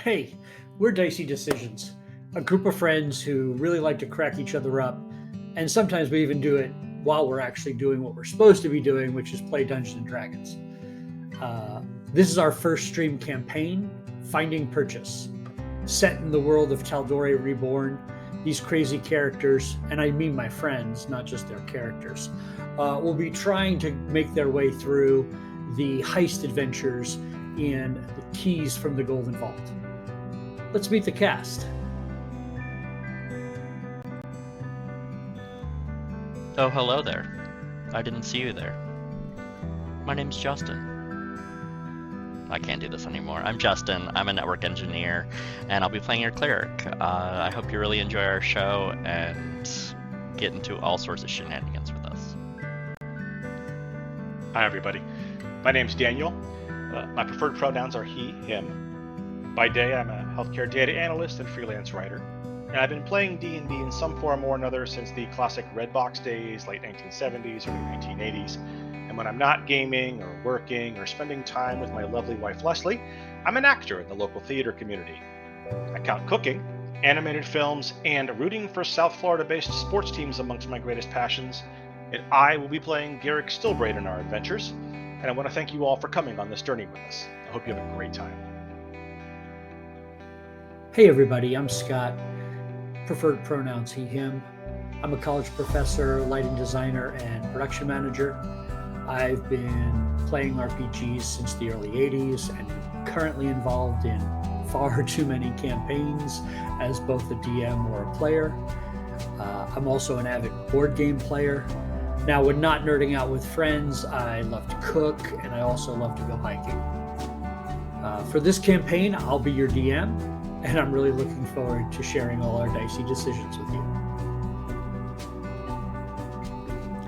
Hey, we're Dicey Decisions, a group of friends who really like to crack each other up, and sometimes we even do it while we're actually doing what we're supposed to be doing, which is play Dungeons and Dragons. Uh, this is our first stream campaign, Finding Purchase. Set in the world of Tal'Dorei Reborn, these crazy characters, and I mean my friends, not just their characters, will be trying to make their way through the heist adventures and the keys from the Golden Vault. Let's meet the cast. Oh, hello there. I didn't see you there. My name's Justin. I can't do this anymore. I'm Justin. I'm a network engineer, and I'll be playing your cleric. I hope you really enjoy our show and get into all sorts of shenanigans with us. Hi, everybody. My name's Daniel. My preferred pronouns are he, him. By day, I'm a healthcare data analyst and freelance writer. And I've been playing D&D in some form or another since the classic Red Box days, late 1970s, early 1980s. And when I'm not gaming or working or spending time with my lovely wife Leslie, I'm an actor in the local theater community. I count cooking, animated films, and rooting for South Florida-based sports teams amongst my greatest passions. And I will be playing Garrick Stillbraid in our adventures. And I want to thank you all for coming on this journey with us. I hope you have a great time. Hey everybody, I'm Scott. Preferred pronouns he, him. I'm a college professor, lighting designer, and production manager. I've been playing RPGs since the early 80s and currently involved in far too many campaigns as both a DM or a player. I'm also an avid board game player. Now, when not nerding out with friends, I love to cook and I also love to go hiking. For this campaign, I'll be your DM, and I'm really looking forward to sharing all our dicey decisions with you.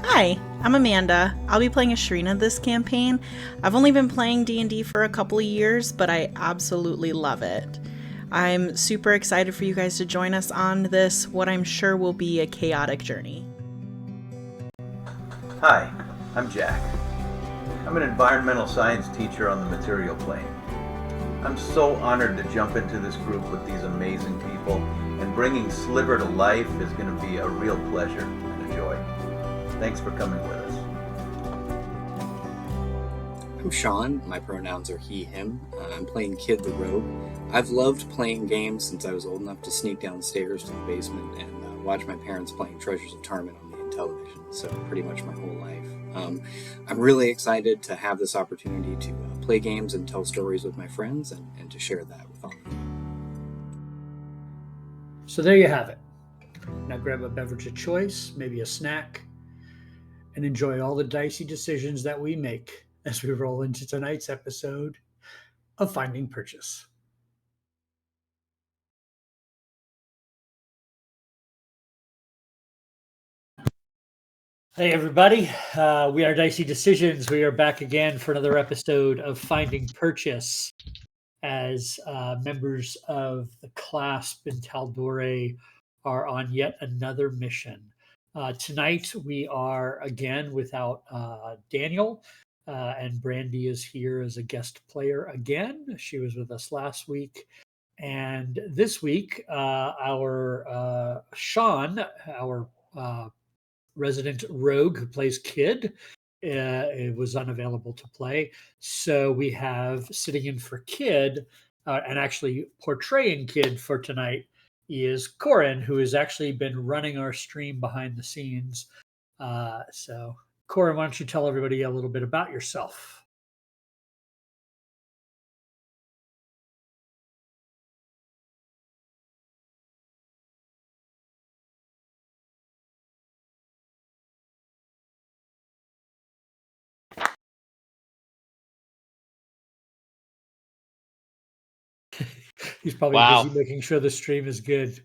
Hi, I'm Amanda. I'll be playing Ashrina this campaign. I've only been playing D&D for a couple of years, but I absolutely love it. I'm super excited for you guys to join us on this, what I'm sure will be a chaotic journey. Hi, I'm Jack. I'm an environmental science teacher on the material plane. I'm so honored to jump into this group with these amazing people, and bringing Sliver to life is going to be a real pleasure and a joy. Thanks for coming with us. I'm Sean. My pronouns are he, him. I'm playing Kid the Rogue. I've loved playing games since I was old enough to sneak downstairs to the basement and watch my parents playing Treasures of Tarman on the television, so pretty much my whole life. I'm really excited to have this opportunity to play games and tell stories with my friends and to share that with all of you. So there you have it. Now grab a beverage of choice, maybe a snack, and enjoy all the dicey decisions that we make as we roll into tonight's episode of Finding Purchase. Hey everybody, we are Dicey Decisions. We are back again for another episode of Finding Purchase as members of the Clasp in Tal'Dorei are on yet another mission. Tonight we are again without Daniel, and Brandy is here as a guest player again. She was with us last week. And this week, our Sean, our resident rogue who plays Kid, was unavailable to play. So we have sitting in for Kid, and actually portraying Kid for tonight, is Corin, who has actually been running our stream behind the scenes. So, Corin, why don't you tell everybody a little bit about yourself? He's probably busy making sure the stream is good.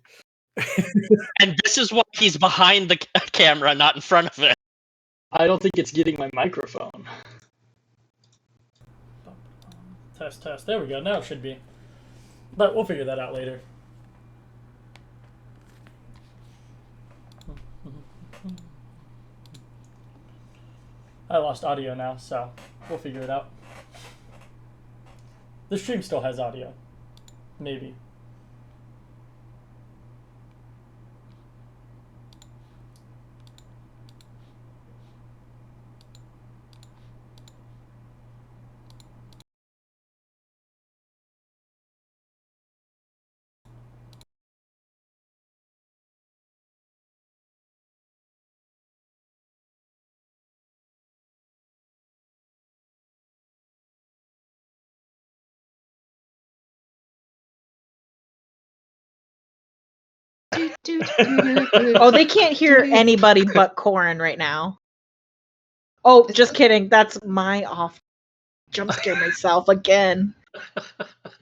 And this is why he's behind the camera, not in front of it. I don't think it's getting my microphone. Test. There we go. Now it should be. But we'll figure that out later. I lost audio now, so we'll figure it out. The stream still has audio. Maybe. Oh, they can't hear anybody but Corin right now. Oh, just kidding. That's my off. Jump scare myself again.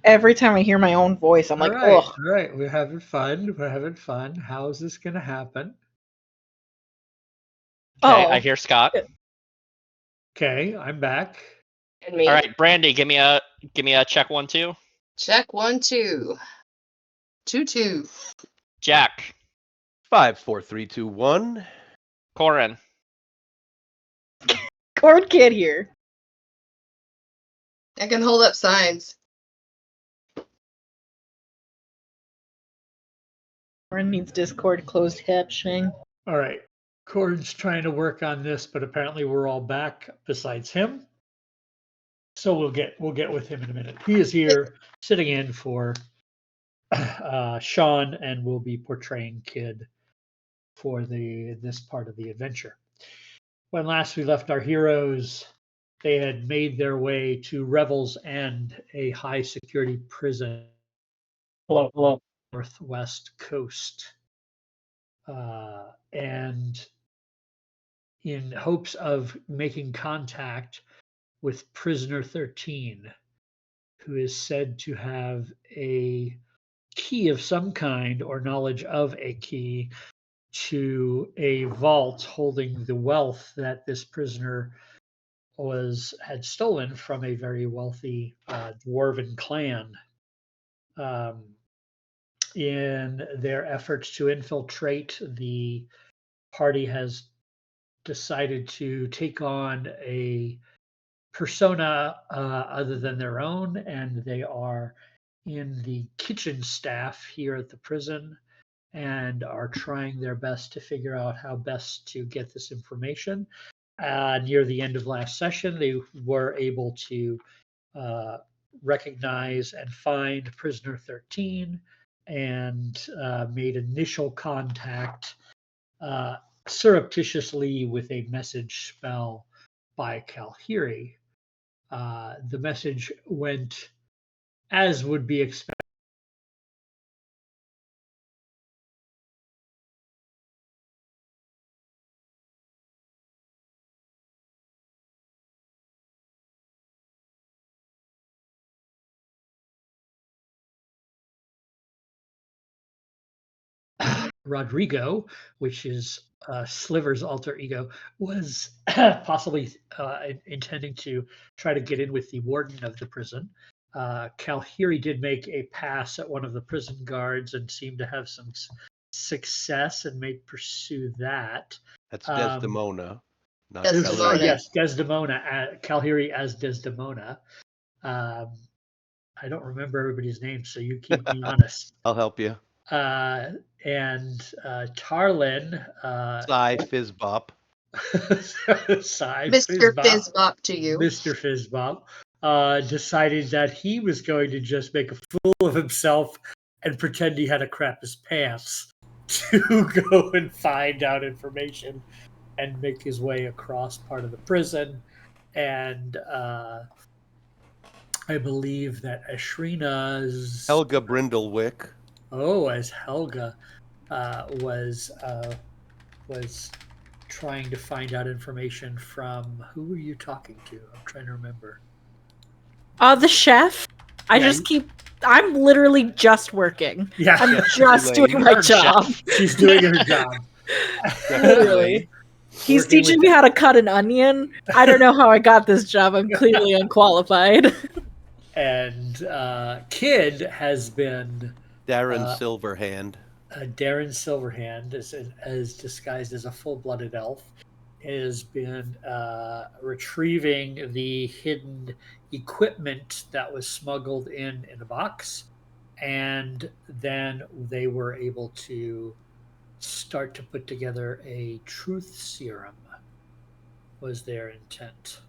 Every time I hear my own voice, I'm like, All ugh. right. We're having fun. We're having fun. How is this going to happen? Okay, Oh. I hear Scott. Okay, I'm back. And me. All right, Brandy, give me a check 1-2. Check 1, 2. 2, 2. Jack, 5, 4, 3, 2, 1. Corin, Corin can't hear. I can hold up signs. Corin needs Discord closed captioning. All right. Corin's trying to work on this, but apparently we're all back besides him. So we'll get with him in a minute. He is here sitting in for Sean and will be portraying Kid for this part of the adventure. When last we left our heroes, they had made their way to Revel's End, a high security prison Hello. northwest coast. And in hopes of making contact with prisoner 13, who is said to have a key of some kind or knowledge of a key to a vault holding the wealth that this prisoner had stolen from a very wealthy dwarven clan. In their efforts to infiltrate, the party has decided to take on a persona other than their own, and they are in the kitchen staff here at the prison and are trying their best to figure out how best to get this information. Near the end of last session, they were able to recognize and find prisoner 13 and made initial contact surreptitiously with a message spell by Kalhiri. The message went as would be expected. Rodrigo, which is Sliver's alter ego, was possibly intending to try to get in with the warden of the prison. Kalhiri did make a pass at one of the prison guards and seemed to have some success and may pursue that. That's Desdemona. Not Desdemona. Kalhiri. Yes, Desdemona. Kalhiri as Desdemona. I don't remember everybody's name, so you keep me honest. I'll help you. And Tarlin. Cy Fizzbop. Mr. Fizzbop to you. Mr. Fizzbop decided that he was going to just make a fool of himself and pretend he had to crap his pants to go and find out information and make his way across part of the prison. And I believe that Ashrina's Helga Brindlewick. Oh, as Helga was trying to find out information from who were you talking to? I'm trying to remember. The chef. I'm literally just working. Yeah, I'm just doing my job. She's doing her job. Literally. He's teaching me how to cut an onion. I don't know how I got this job. I'm clearly unqualified. And Kid has been Darren Silverhand. Darren Silverhand, as disguised as a full-blooded elf, has been retrieving the hidden equipment that was smuggled in a box and then they were able to start to put together a truth serum, was their intent.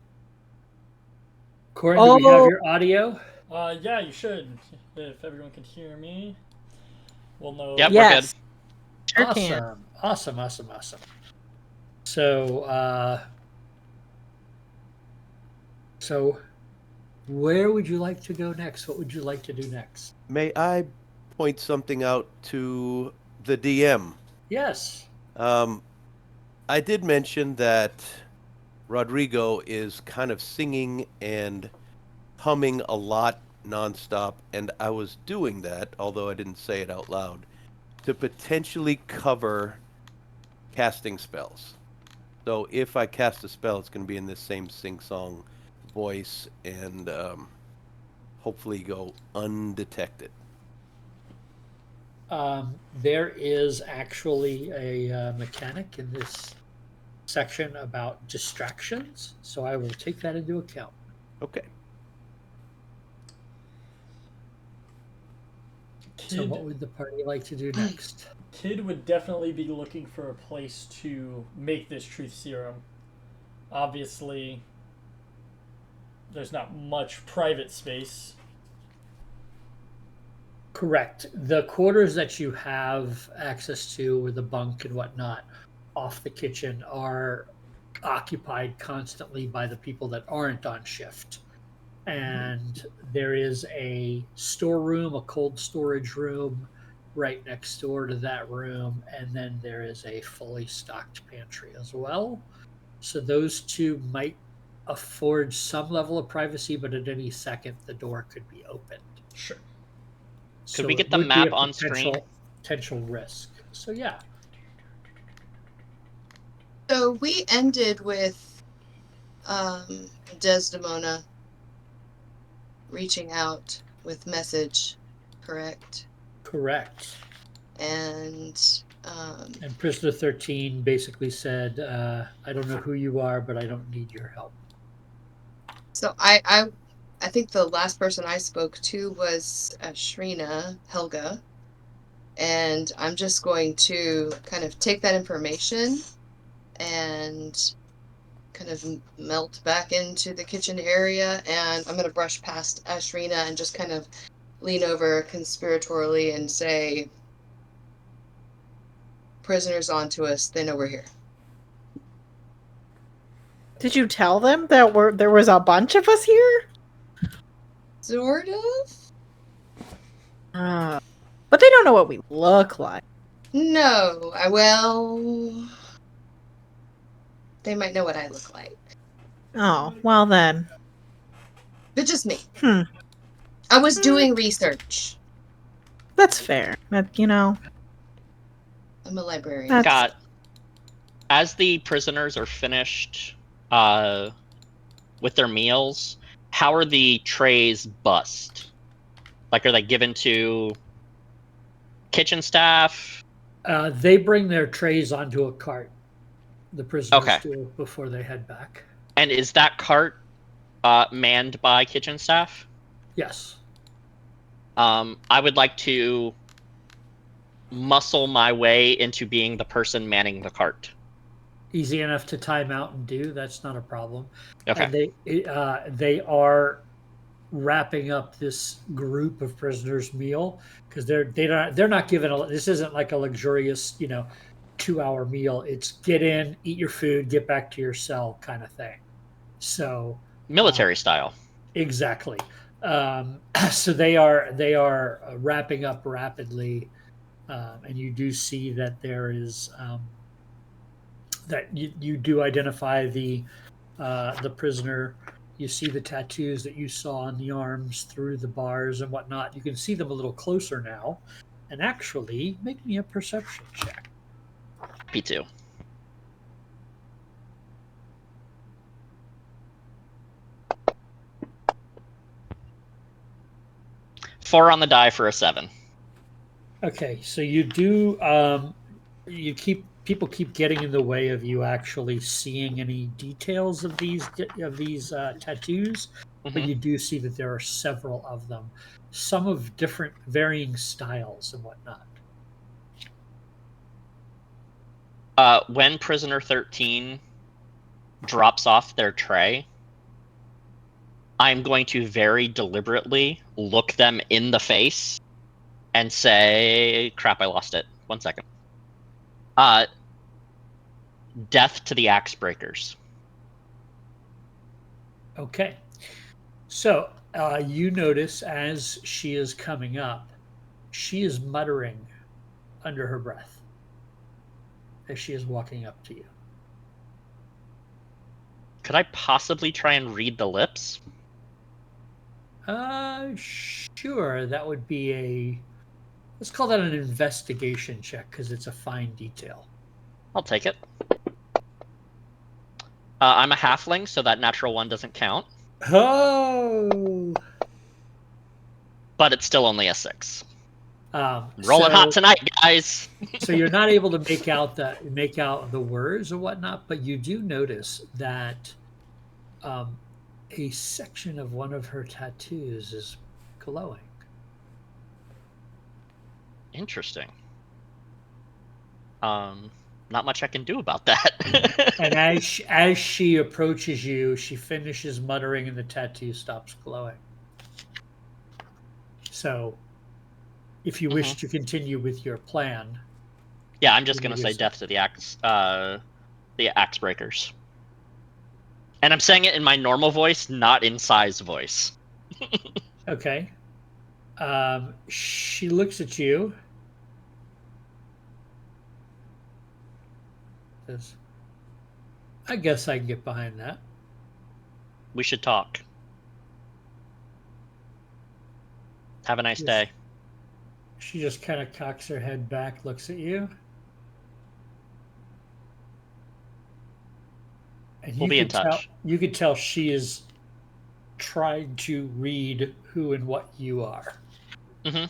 Corin, do we have your audio? Yeah, you should. If everyone can hear me, we'll know. Yep, Yes. we're Sure can. Awesome. So where would you like to go next? What would you like to do next? May I point something out to the DM? Yes. I did mention that Rodrigo is kind of singing and humming a lot nonstop, and I was doing that, although I didn't say it out loud, to potentially cover casting spells. So if I cast a spell, it's going to be in this same sing-song voice and hopefully go undetected. There is actually a mechanic in this section about distractions, so I will take that into account. Okay. So what would the party like to do next? Kid would definitely be looking for a place to make this truth serum. Obviously, there's not much private space. Correct. The quarters that you have access to with the bunk and whatnot off the kitchen are occupied constantly by the people that aren't on shift. And there is a storeroom, a cold storage room right next door to that room. And then there is a fully stocked pantry as well. So those two might afford some level of privacy, but at any second, the door could be opened. Sure. Could we get the map on screen? Potential risk. So yeah. So we ended with Desdemona reaching out with message, correct? Correct. And Prisoner 13 basically said, I don't know who you are, but I don't need your help. so I think the last person I spoke to was Shrina, Helga. And I'm just going to kind of take that information and kind of melt back into the kitchen area. And I'm going to brush past Ashrina and just kind of lean over conspiratorially and say, prisoners onto us. They know we're here. Did you tell them that there was a bunch of us here? Sort of? But they don't know what we look like. No. Well, they might know what I look like. Oh, well then. But just me. I was doing research. That's fair. I'm a librarian. Got. As the prisoners are finished with their meals, how are the trays bussed? Like, are they given to kitchen staff? They bring their trays onto a cart. The prisoners do before they head back. And is that cart manned by kitchen staff? Yes. I would like to muscle my way into being the person manning the cart. Easy enough to time out and do. That's not a problem. Okay. And they are wrapping up this group of prisoners' meal because they're not given this isn't like a luxurious 2-hour meal. It's get in, eat your food, get back to your cell kind of thing. So military style. Exactly. So they are wrapping up rapidly, and you do see that there is that you do identify the prisoner. You see the tattoos that you saw on the arms through the bars and whatnot. You can see them a little closer now, and actually make me a perception check. P2. Four on the die for a 7. Okay, so you do. People keep getting in the way of you actually seeing any details of these tattoos, but you do see that there are several of them, some of different varying styles and whatnot. When prisoner 13 drops off their tray, I'm going to very deliberately look them in the face and say, crap, I lost it. 1 second. Death to the axe breakers. Okay. So you notice as she is coming up, she is muttering under her breath as she is walking up to you. Could I possibly try and read the lips? Sure. That would be let's call that an investigation check because it's a fine detail. I'll take it. I'm a halfling, so that natural 1 doesn't count. Oh! But it's still only a 6. Rolling so, hot tonight, guys. So you're not able to make out the words or whatnot, but you do notice that a section of one of her tattoos is glowing. Interesting. Not much I can do about that. And as she approaches you, she finishes muttering, and the tattoo stops glowing. So, if you wish to continue with your plan, yeah, I'm just gonna say death to the axe breakers. And I'm saying it in my normal voice, not in Sai's voice. Okay. She looks at you. Says, I guess I can get behind that. We should talk. Have a nice day. She just kind of cocks her head back, looks at you. And we'll be in touch. You could tell she is trying to read who and what you are. Mm-hmm.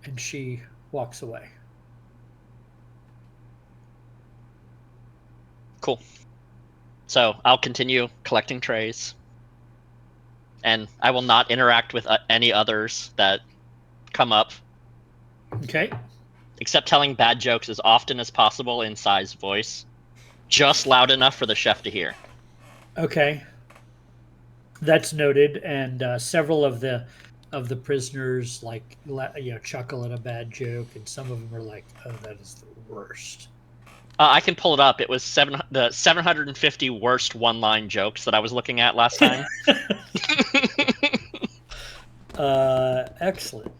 And she walks away. Cool. So I'll continue collecting trays. And I will not interact with any others that come up. Okay. Except telling bad jokes as often as possible in Sai's voice. Just loud enough for the chef to hear. Okay. That's noted, and several of the prisoners chuckle at a bad joke, and some of them are like, "Oh, that is the worst." I can pull it up. It was the 750 worst one-line jokes that I was looking at last time. Excellent.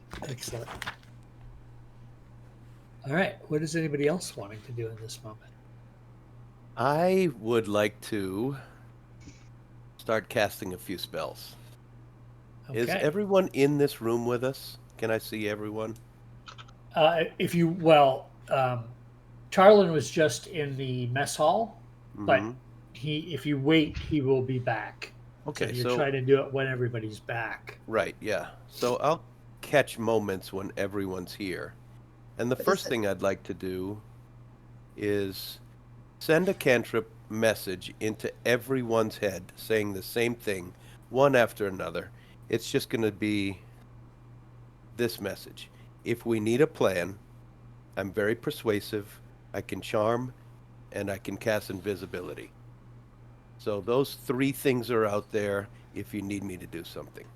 All right. What is anybody else wanting to do in this moment? I would like to start casting a few spells. Okay. Is everyone in this room with us? Can I see everyone? Tarlin was just in the mess hall, but Mm-hmm. if you wait, he will be back. Okay, so you're trying to do it when everybody's back. Right, yeah. So I'll catch moments when everyone's here. And the first thing I'd like to do is send a cantrip message into everyone's head saying the same thing, one after another. It's just going to be this message. If we need a plan, I'm very persuasive, I can charm, and I can cast invisibility. So those 3 things are out there if you need me to do something.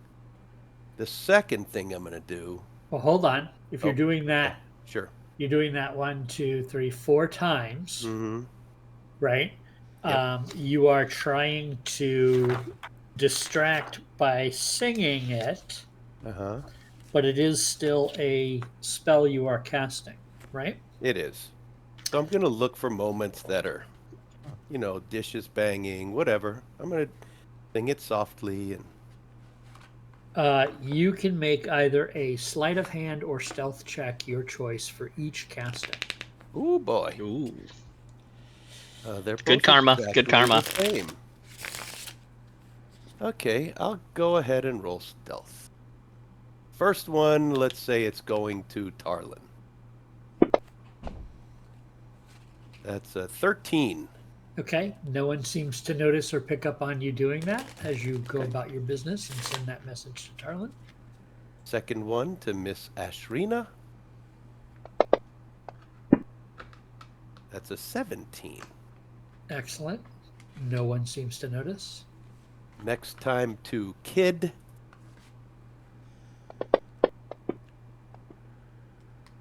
The second thing I'm going to do... Well, hold on. If you're doing that... Sure. You're doing that 1, 2, 3, 4 times, right? Yep. You are trying to distract by singing it, but it is still a spell you are casting, right? It is. So I'm going to look for moments that are, dishes banging, whatever. I'm going to sing it softly. And you can make either a sleight of hand or stealth check, your choice, for each casting. Ooh, boy. Ooh. They're good karma. Good karma. The same. Okay, I'll go ahead and roll stealth. First one, let's say it's going to Tarlin. That's a 13. Okay, no one seems to notice or pick up on you doing that as you go Okay. about your business and send that message to Tarlin. Second one to Miss Ashrina. That's a 17. Excellent. No one seems to notice. Next time to Kid.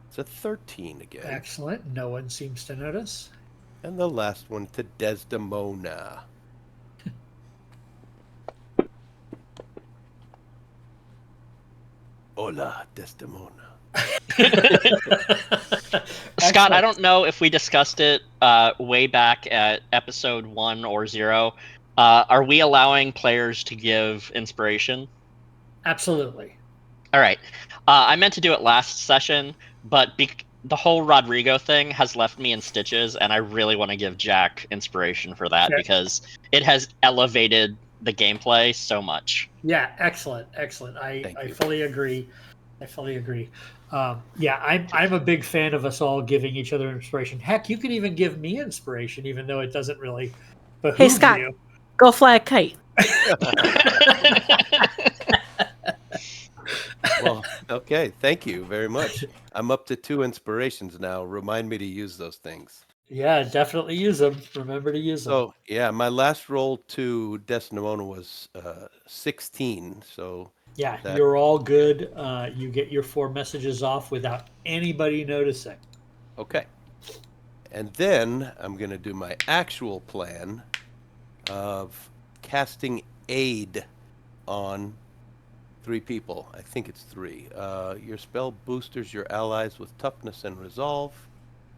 It's a 13 again. Excellent. No one seems to notice. And the last one to Desdemona. Hola, Desdemona. Scott, I don't know if we discussed it way back at episode 1 or 0. Are we allowing players to give inspiration? Absolutely. All right. I meant to do it last session, but the whole Rodrigo thing has left me in stitches, and I really want to give Jack inspiration for that Sure. because it has elevated the gameplay so much. Yeah, excellent. I Thank you. fully agree. Yeah, I'm a big fan of us all giving each other inspiration. Heck, you can even give me inspiration, even though it doesn't really behoove Hey, Scott, you. go fly a kite. Well, okay. Thank you very much. I'm up to 2 inspirations now. Remind me to use those things. Yeah, definitely use them. Remember to use them. So, yeah, my last roll to Desdemona was 16. So, Yeah, that- you're all good. You get your 4 messages off without anybody noticing. okay. And then I'm going to do my actual plan of casting aid on 3 people. I think it's 3. Your spell boosters your allies with toughness and resolve.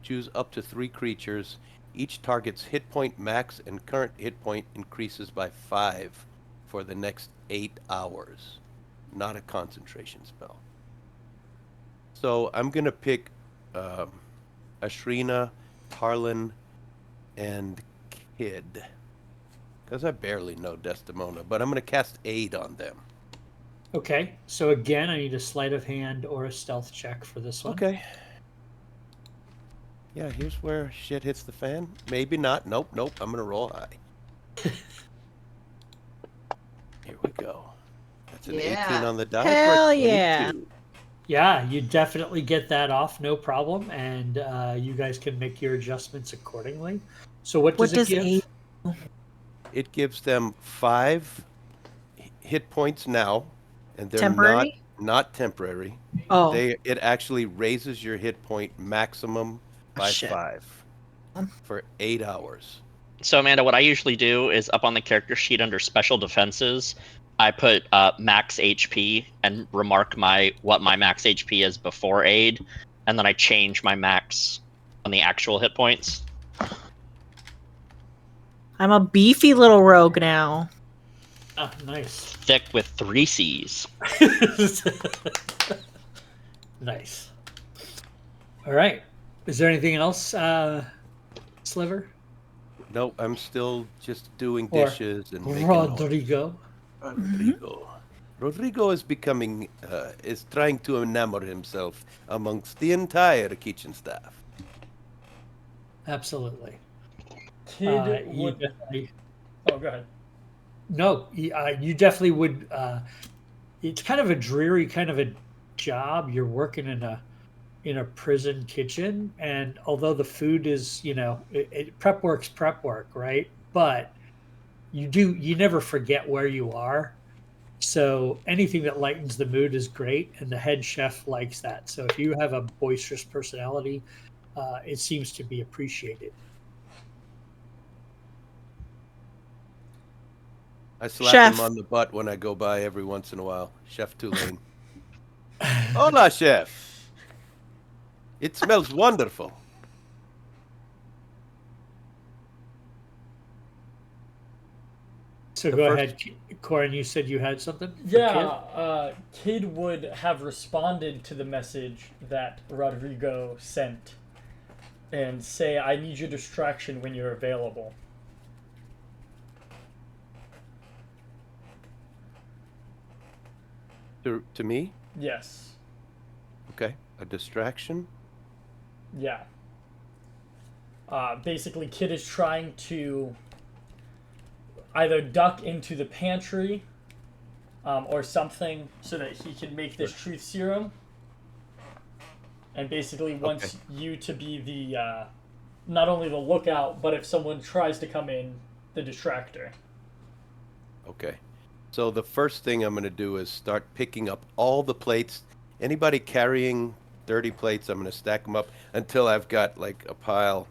Choose up to 3 creatures. Each target's hit point max and current hit point increases by 5 for the next 8 hours. Not a concentration spell. So I'm going to pick Ashrina, Tarlin, and Kid. Because I barely know Desdemona, but I'm going to cast aid on them. Okay, so again, I need a sleight of hand or a stealth check for this one. Okay. Yeah, here's where shit hits the fan. Maybe not. Nope. I'm going to roll high. Here we go. That's an 18 Yeah. on the die. Hell for a yeah. 22. Yeah, you definitely get that off, no problem, and you guys can make your adjustments accordingly. So what does it give? aid? It gives them 5 hit points now, and they're Temporary? not temporary. Oh, It actually raises your hit point maximum by shit. 5 for 8 hours. So, Amanda, what I usually do is up on the character sheet under special defenses, I put max HP and remark what my max HP is before aid, and then I change my max on the actual hit points. I'm a beefy little rogue now. Ah, nice. Thick with 3 C's. Nice. All right. Is there anything else, Sliver? Nope, I'm still just doing Or dishes and making noise. Rodrigo? Rodrigo. Rodrigo is is trying to enamor himself amongst the entire kitchen staff. Kid Absolutely. You would. definitely, Oh, go ahead. no, you definitely would. It's kind of a dreary kind of a job. You're working in a prison kitchen, and although the food is, prep work's prep work, right? But you never forget where you are. So anything that lightens the mood is great, and the head chef likes that. So if you have a boisterous personality, it seems to be appreciated. I slap Chef. him on the butt when I go by every once in a while. Chef Tulane. Hola, chef. It smells wonderful. So The go first- ahead, Corin. You said you had something. for Yeah, Kid? Kid would have responded to the message that Rodrigo sent and say, I need your distraction when you're available. To me? Yes. Okay. A distraction? Yeah. Basically, Kid is trying to either duck into the pantry or something so that he can make this truth serum. And basically wants you to be the, not only the lookout, but if someone tries to come in, the distractor. Okay. So the first thing I'm going to do is start picking up all the plates. Anybody carrying dirty plates, I'm going to stack them up until I've got like a pile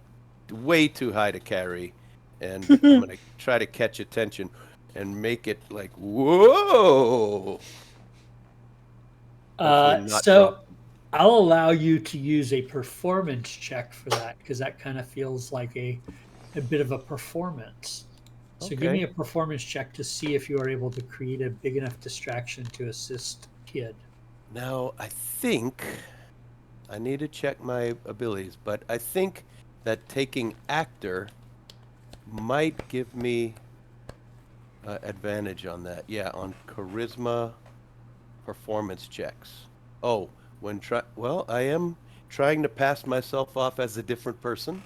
way too high to carry. And I'm going to try to catch attention and make it like, whoa! Hopefully not So drop. I'll allow you to use a performance check for that because that kind of feels like a bit of a performance. So give me a performance check to see if you are able to create a big enough distraction to assist Kid. Now, I think I need to check my abilities, but I think that taking actor might give me advantage on that. Yeah, on charisma performance checks. Oh, well, I am trying to pass myself off as a different person.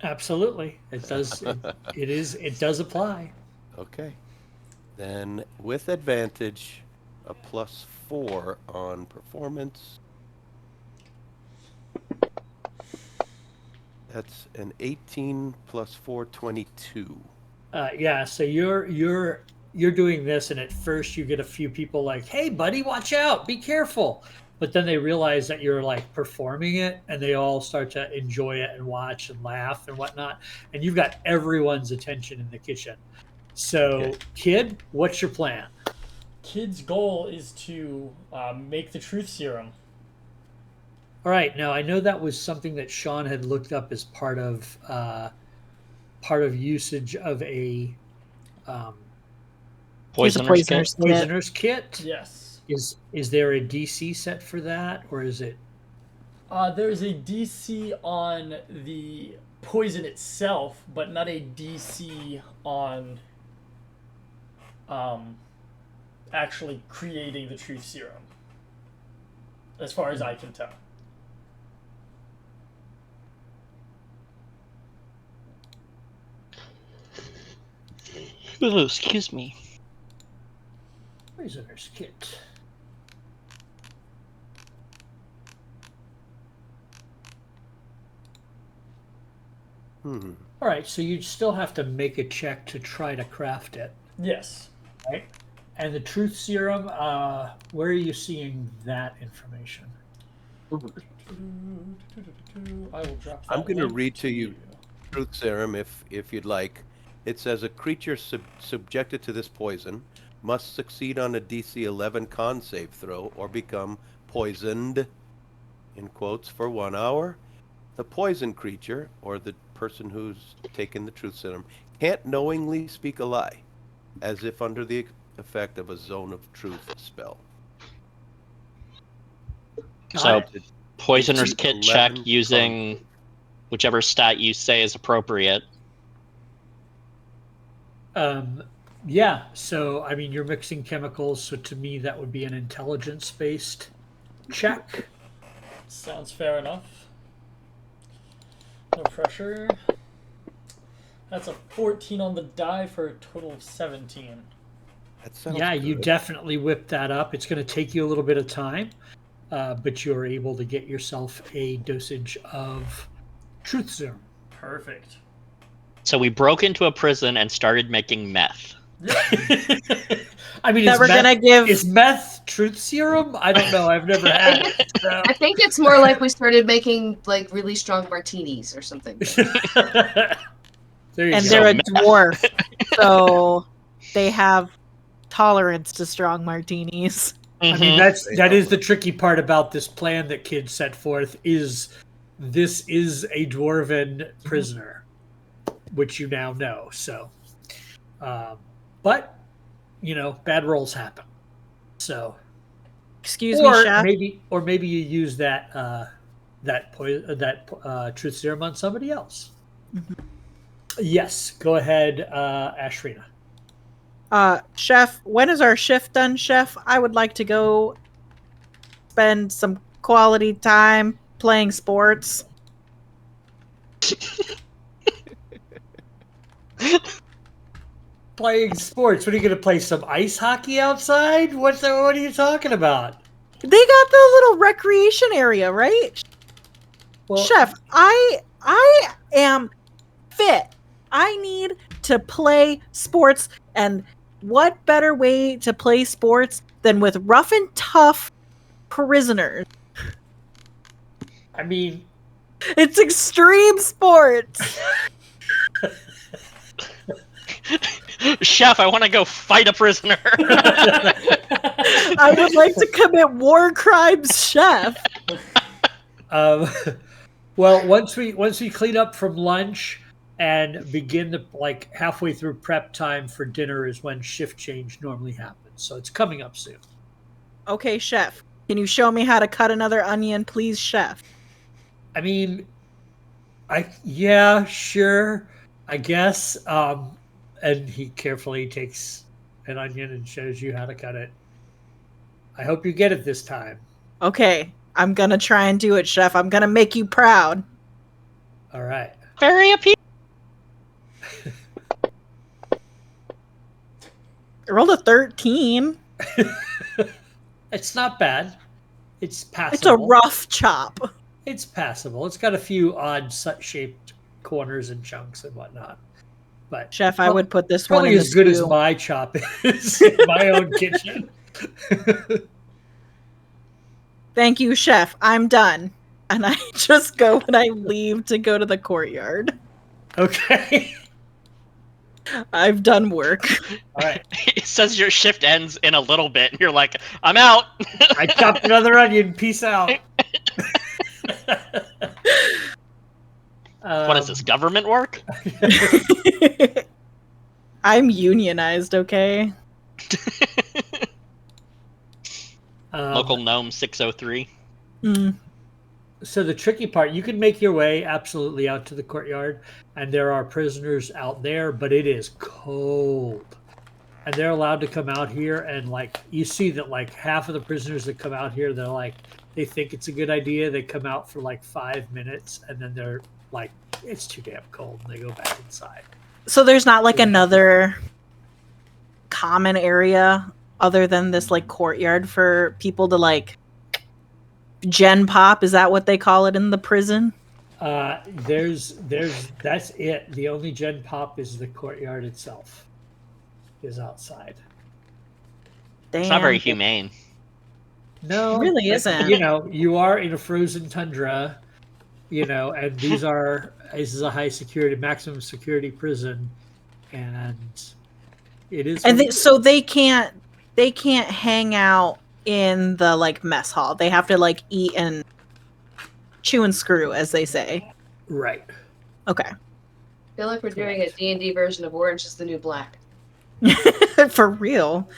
Absolutely, it does. It does apply. Okay, then with advantage, a +4 on performance. That's an 18 + 4, 22. Yeah, so you're doing this, and at first you get a few people like, "Hey, buddy, watch out! Be careful!" But then they realize that you're like performing it, and they all start to enjoy it and watch and laugh and whatnot. And you've got everyone's attention in the kitchen. So, Kid, what's your plan? Kid's goal is to make the truth serum. All right. Now I know that was something that Sean had looked up as part of usage of a poisoner's kit. Yes. Is there a DC set for that, or is it? There's a DC on the poison itself, but not a DC on actually creating the truth serum, as far as I can tell. Oh, excuse me. Poisoner's kit. All right, so you still have to make a check to try to craft it. Yes. Right. And the truth serum, where are you seeing that information? I will drop that. I'm going to read to you truth serum if you'd like. It says a creature subjected to this poison must succeed on a DC 11 con save throw or become poisoned, in quotes, for 1 hour. The poison creature, or the person who's taken the truth serum, can't knowingly speak a lie, as if under the effect of a zone of truth spell. So, poisoner's kit check using whichever stat you say is appropriate. Yeah, so I mean, you're mixing chemicals, so to me that would be an intelligence-based check. Sounds fair enough. No pressure. That's a 14 on the die for a total of 17. That sounds Yeah, good. you definitely whip that up. It's going to take you a little bit of time, but you're able to get yourself a dosage of truth serum. Perfect. So we broke into a prison and started making meth. I mean, is meth truth serum? I don't know. I've never had it. So. I think it's more like we started making like really strong martinis or something. There you go. They're a dwarf, so they have tolerance to strong martinis. I mean, that is the tricky part about this plan that Kid set forth. This is a dwarven prisoner, which you now know. So, but you know, bad rolls happen. So, excuse me, Chef. Maybe you use that truth serum on somebody else. Mm-hmm. Yes, go ahead, Ashrina. Chef, when is our shift done, Chef? I would like to go spend some quality time playing sports. playing sports. What are you going to play? Some ice hockey outside? What are you talking about? They got the little recreation area, right? Well, Chef, I am fit. I need to play sports, and what better way to play sports than with rough and tough prisoners? I mean, It's extreme sports. Chef, I want to go fight a prisoner. I would like to commit war crimes, Chef. well, once we clean up from lunch and begin the halfway through prep time for dinner is when shift change normally happens. So it's coming up soon. Okay, Chef. Can you show me how to cut another onion, please, Chef? I mean, yeah, sure, I guess. And he carefully takes an onion and shows you how to cut it. I hope you get it this time. Okay, I'm gonna try and do it, Chef. I'm gonna make you proud. All right. Very appealing. I rolled a 13. It's not bad. It's passable. It's a rough chop. It's passable. It's got a few odd shaped corners and chunks and whatnot. But Chef, I would put this one probably in as the good as stew. my chop is in my own kitchen. Thank you, Chef. I'm done. And I just go when I leave to go to the courtyard. Okay. I've done work. All right. It says your shift ends in a little bit, and you're like, I'm out. I chopped another onion. Peace out. What is this, government work? I'm unionized, okay? Local gnome 603. So the tricky part, you can make your way absolutely out to the courtyard, and there are prisoners out there, but it is cold. And they're allowed to come out here, and you see that half of the prisoners that come out here, they think it's a good idea. They come out for 5 minutes, and then they're it's too damn cold, and they go back inside. So there's not another common area other than this courtyard for people to gen pop? Is that what they call it in the prison? There's that's it. The only gen pop is the courtyard itself. Is outside. Damn. It's not very humane. No, It really isn't. You are in a frozen tundra, and this is a high security, maximum security prison, and it is. And so they can't hang out in the mess hall. They have to eat and chew and screw, as they say. Right. Okay. I feel like we're doing a D&D version of Orange is the New Black. For real.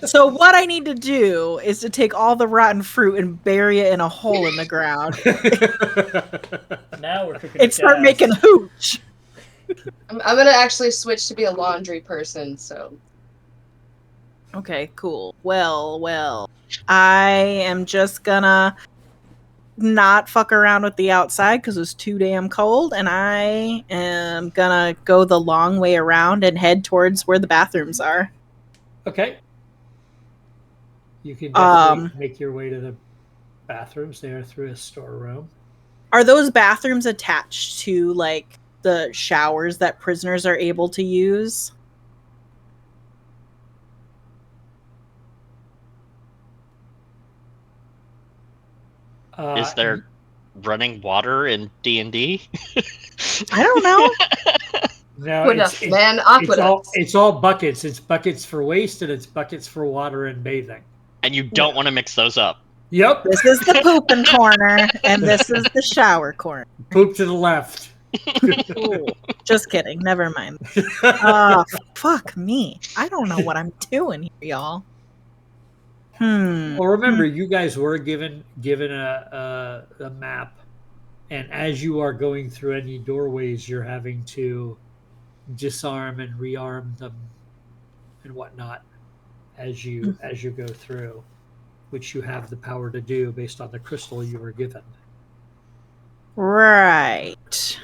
So what I need to do is to take all the rotten fruit and bury it in a hole in the ground Now we're cooking. and start gas. making hooch. I'm gonna actually switch to be a laundry person, so. Okay, cool. Well. I am just gonna not fuck around with the outside because it's too damn cold, and I am gonna go the long way around and head towards where the bathrooms are. Okay. You can definitely make your way to the bathrooms. They are through a storeroom. Are those bathrooms attached to the showers that prisoners are able to use? Is there running water in D&D? I don't know. No, Aqueduct, man, aqueduct. it's all buckets. It's buckets for waste and it's buckets for water and bathing. And you don't want to mix those up. Yep. This is the pooping corner, and this is the shower corner. Poop to the left. Ooh, just kidding. Never mind. Oh, fuck me. I don't know what I'm doing here, y'all. Well, remember, you guys were given a map, and as you are going through any doorways, you're having to disarm and rearm them and whatnot as you go through, which you have the power to do based on the crystal you were given. Right.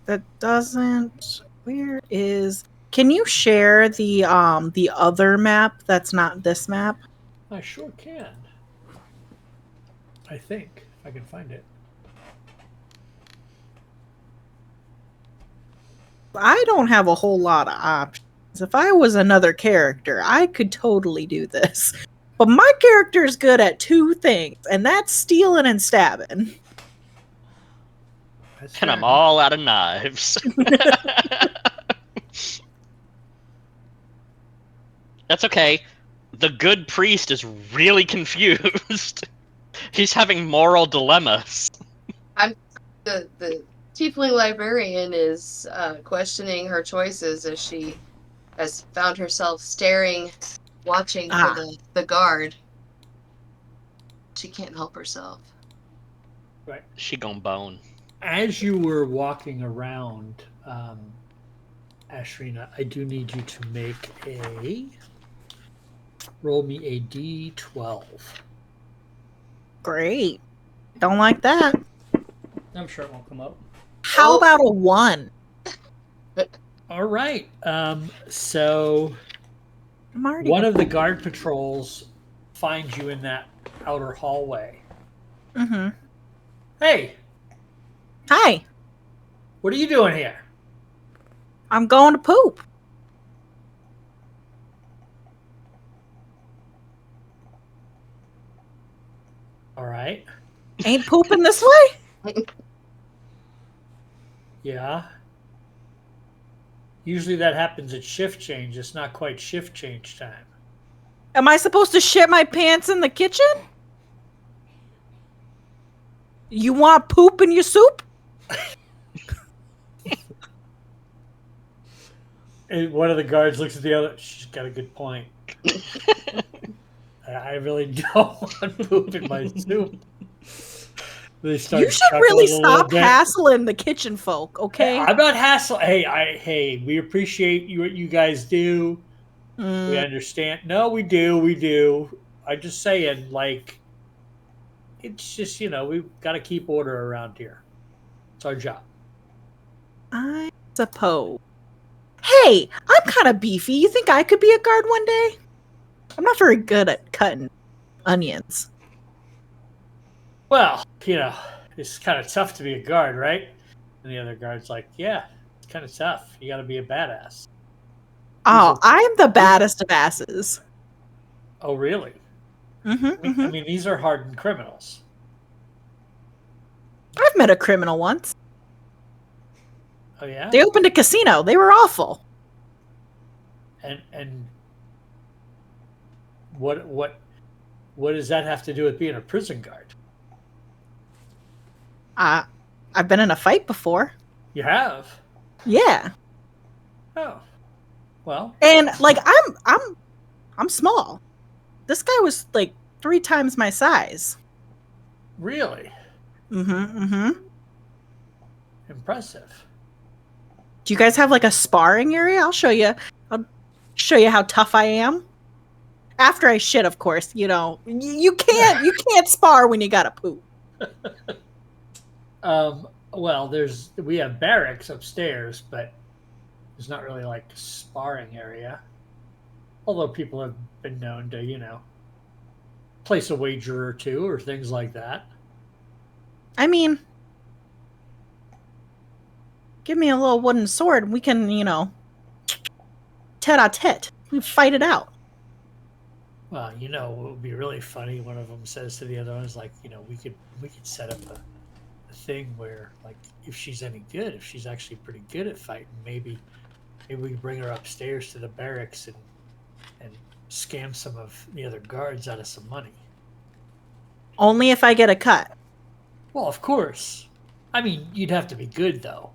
That doesn't... Where is Can you share the other map that's not this map? I sure can. I think if I can find it. I don't have a whole lot of options. If I was another character, I could totally do this. But my character is good at two things, and that's stealing and stabbing. That's And I'm fair. all out of knives. That's okay. The good priest is really confused. He's having moral dilemmas. The tiefling librarian is questioning her choices as she has found herself staring, watching for the guard. She can't help herself. Right. She gon' bone. As you were walking around, Ashrina, I do need you to make a roll me a d12. Great. Don't like that. I'm sure it won't come up. How about a 1? All right. So I'm already one of the guard patrols finds you in that outer hallway. Mm-hmm. Hey, Hi. what are you doing here? I'm going to poop. All right. Ain't pooping this way? Yeah. Usually that happens at shift change. It's not quite shift change time. Am I supposed to shit my pants in the kitchen? You want poop in your soup? And one of the guards looks at the other. She's got a good point. I really don't want poop in my soup. They start You should chuckling really a little stop bit. hassling the kitchen folk, okay? I'm not hassling. Hey, we appreciate you what you guys do. We understand. No, we do. I'm just saying, like, it's just, we've got to keep order around here. It's our job. I suppose. Hey, I'm kind of beefy. You think I could be a guard one day? I'm not very good at cutting onions. Well, it's kind of tough to be a guard, right? And the other guard's like, yeah, it's kind of tough. You got to be a badass. Oh, I'm the baddest of asses. Oh, really? Mm-hmm, I mean, these are hardened criminals. I've met a criminal once. Oh, yeah? They opened a casino. They were awful. And what does that have to do with being a prison guard? I've been in a fight before. You have? Yeah. Oh. Well. And like I'm small. This guy was like 3 times my size. Really? Mm-hmm. Impressive. Do you guys have like a sparring area? I'll show you how tough I am. After I shit, of course. You can't spar when you gotta poop. Well, we have barracks upstairs, but there's not really like a sparring area. Although people have been known to, place a wager or two or things like that. I mean, give me a little wooden sword and we can, tete-a-tete. We fight it out. Well, it would be really funny. One of them says to the other one, is like, we could set up a thing where, like, if she's actually pretty good at fighting, maybe we can bring her upstairs to the barracks and scam some of the other guards out of some money. Only if I get a cut. Well, of course. I mean, you'd have to be good, though.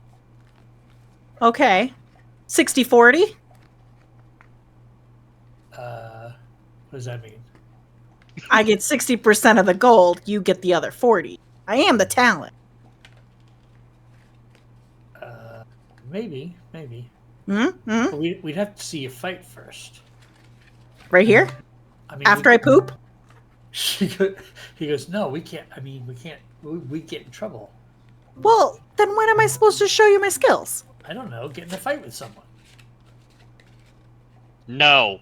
Okay. 60-40? What does that mean? I get 60% of the gold, you get the other 40. I am the talent. Maybe. Mm-hmm. But we'd have to see you fight first. Right here? I mean, After I poop? He goes, no, we can't. I mean, we can't. We get in trouble. Well, then when am I supposed to show you my skills? I don't know. Get in a fight with someone. No.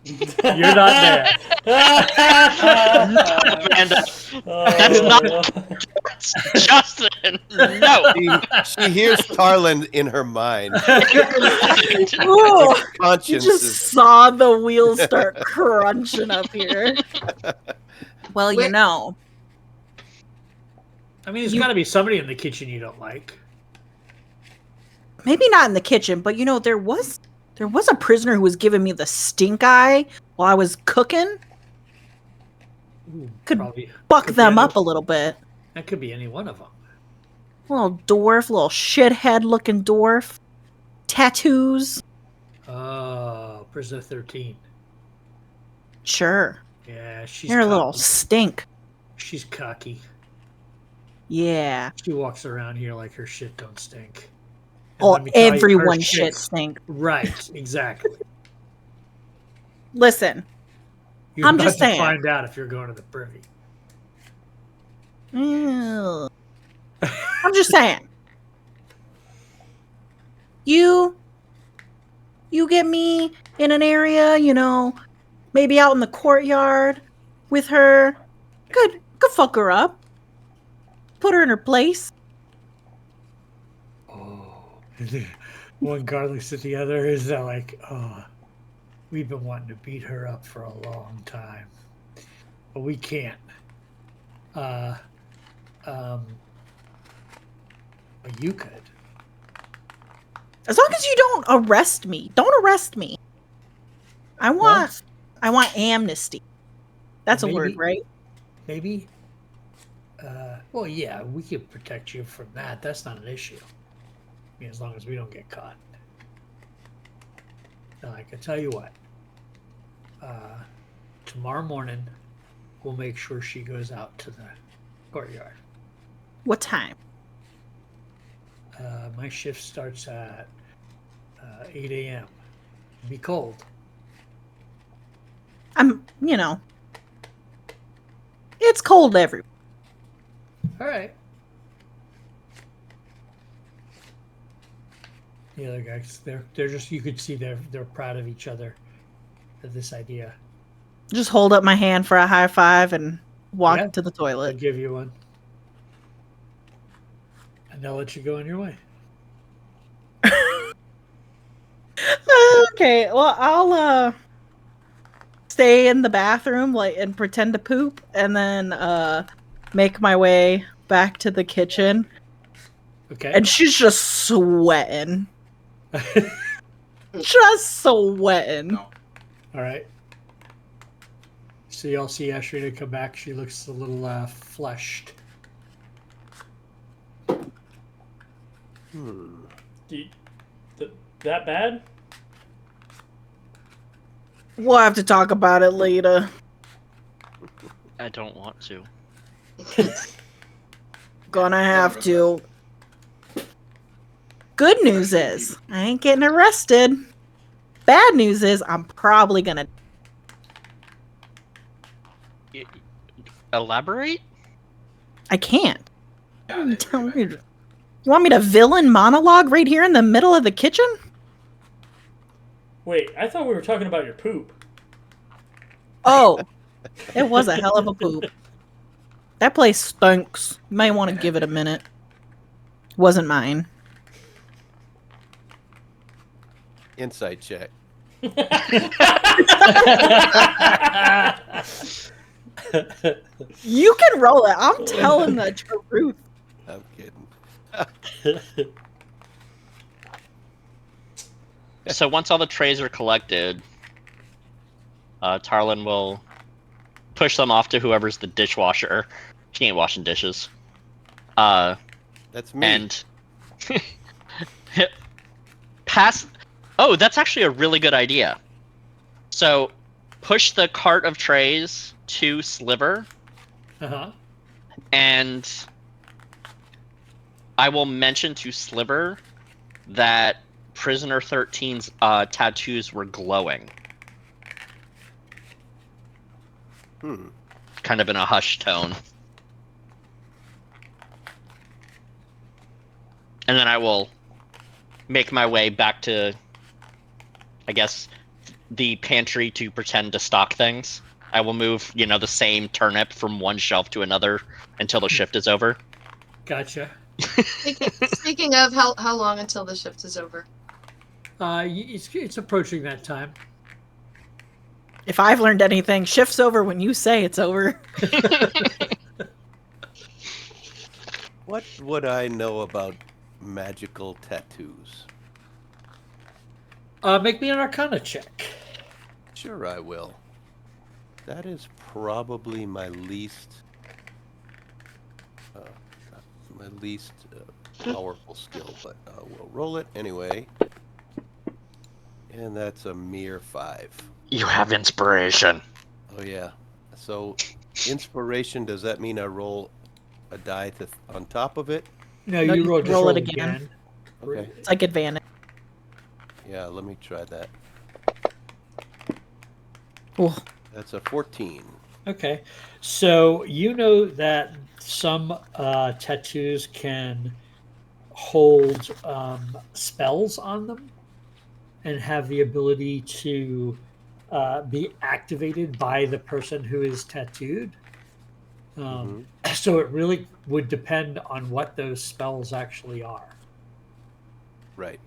You're not there. Amanda. That's not Justin. No. She hears Tarlin in her mind. Ooh, you Conscience just is saw the wheels start crunching up here. Well, you Wait. know. I mean, there's got to be somebody in the kitchen you don't like. Maybe not in the kitchen, but you know, there was a prisoner who was giving me the stink eye while I was cooking. Ooh, Could probably Buck could be them any- up a little bit. That could be any one of them. Little dwarf, little shithead looking dwarf. Tattoos. Oh, Prisoner 13. Sure. Yeah, she's You're a cocky. little stink. She's cocky. Yeah. She walks around here like her shit don't stink. And Oh, let me tell you, her everyone shit shit's- stink. Right, exactly. Listen, You're I'm about just to saying. find out if you're going to the privy. Ew. I'm just saying. You get me in an area, you know, maybe out in the courtyard with her. Could fuck her up. Put her in her place. Oh, one guard looks at the other. Is that like, oh, we've been wanting to beat her up for a long time, but we can't. But you could. As long as you don't arrest me. Don't arrest me. I want amnesty. That's a word, Maybe. right? Maybe. Well, yeah, we could protect you from that. That's not an issue. I mean, as long as we don't get caught. Now, I can tell you what. Tomorrow morning, we'll make sure she goes out to the courtyard. What time? My shift starts at 8 a.m. Be cold. You know, it's cold everywhere. All right. The other guys, they're just, you could see they're proud of each other at this idea. Just hold up my hand for a high five and walk Yeah. to the I'll toilet. give you one. And they'll let you go on your way. Okay, well, I'll stay in the bathroom like and pretend to poop and then make my way back to the kitchen. Okay. And she's just sweating. Just sweating. All right. So y'all see Ashrita come back. She looks a little flushed. That bad? We'll have to talk about it later. I don't want to. Gonna have to. Good news is, I ain't getting arrested. Bad news is, I'm probably gonna. Elaborate? I can't. You want me to villain monologue right here in the middle of the kitchen? Wait, I thought we were talking about your poop. Oh, it was a hell of a poop. That place stinks. You might want to give it a minute. Wasn't mine. insight check. You can roll it. I'm telling the truth. I'm kidding. So once all the trays are collected, Tarlin will push them off to whoever's the dishwasher. She ain't washing dishes. That's me. And pass. Oh, that's actually a really good idea. So push the cart of trays to Sliver, Uh-huh. and I will mention to Sliver that Prisoner 13's tattoos were glowing. Kind of in a hushed tone. And then I will make my way back to, I guess, the pantry to pretend to stock things. I will move, the same turnip from one shelf to another until the shift is over. Gotcha. Speaking of, how long until the shift is over? It's approaching that time. If I've learned anything, shift's over when you say it's over. What would I know about magical tattoos? Make me an Arcana check. Sure, I will. That is probably my least powerful skill, but we'll roll it anyway. And that's a mere 5. You have inspiration. Oh yeah. So, inspiration, does that mean I roll a die on top of it? No, No, you you roll it it again. again. Okay. It's like advantage. Yeah, let me try that. Ooh. That's a 14. Okay. So you know that some tattoos can hold spells on them and have the ability to be activated by the person who is tattooed. So it really would depend on what those spells actually are. Right.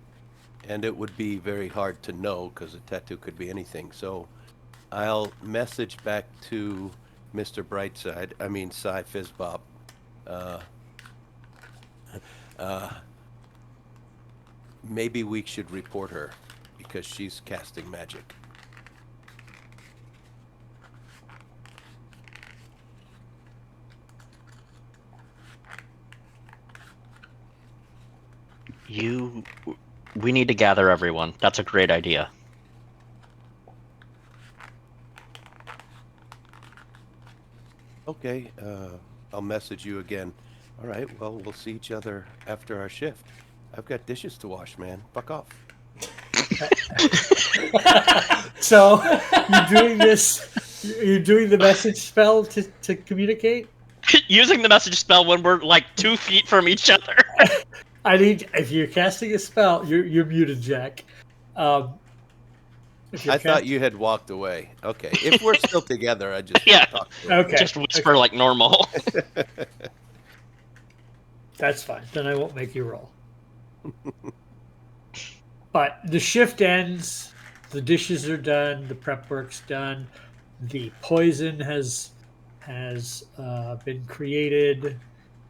And it would be very hard to know because a tattoo could be anything. So I'll message back to Mr. Brightside, Cy Fizzbop. Maybe we should report her because she's casting magic. We need to gather everyone. That's a great idea. Okay, I'll message you again. All right, well, we'll see each other after our shift. I've got dishes to wash, man. Fuck off. So you're doing the message spell to communicate? Using the message spell when we're like 2 feet from each other. If you're casting a spell, you're muted, Jack. I thought you had walked away. Okay, if we're still together, I just talk to Okay. Just whisper like normal. That's fine. Then I won't make you roll. But the shift ends. The dishes are done. The prep work's done. The poison has been created,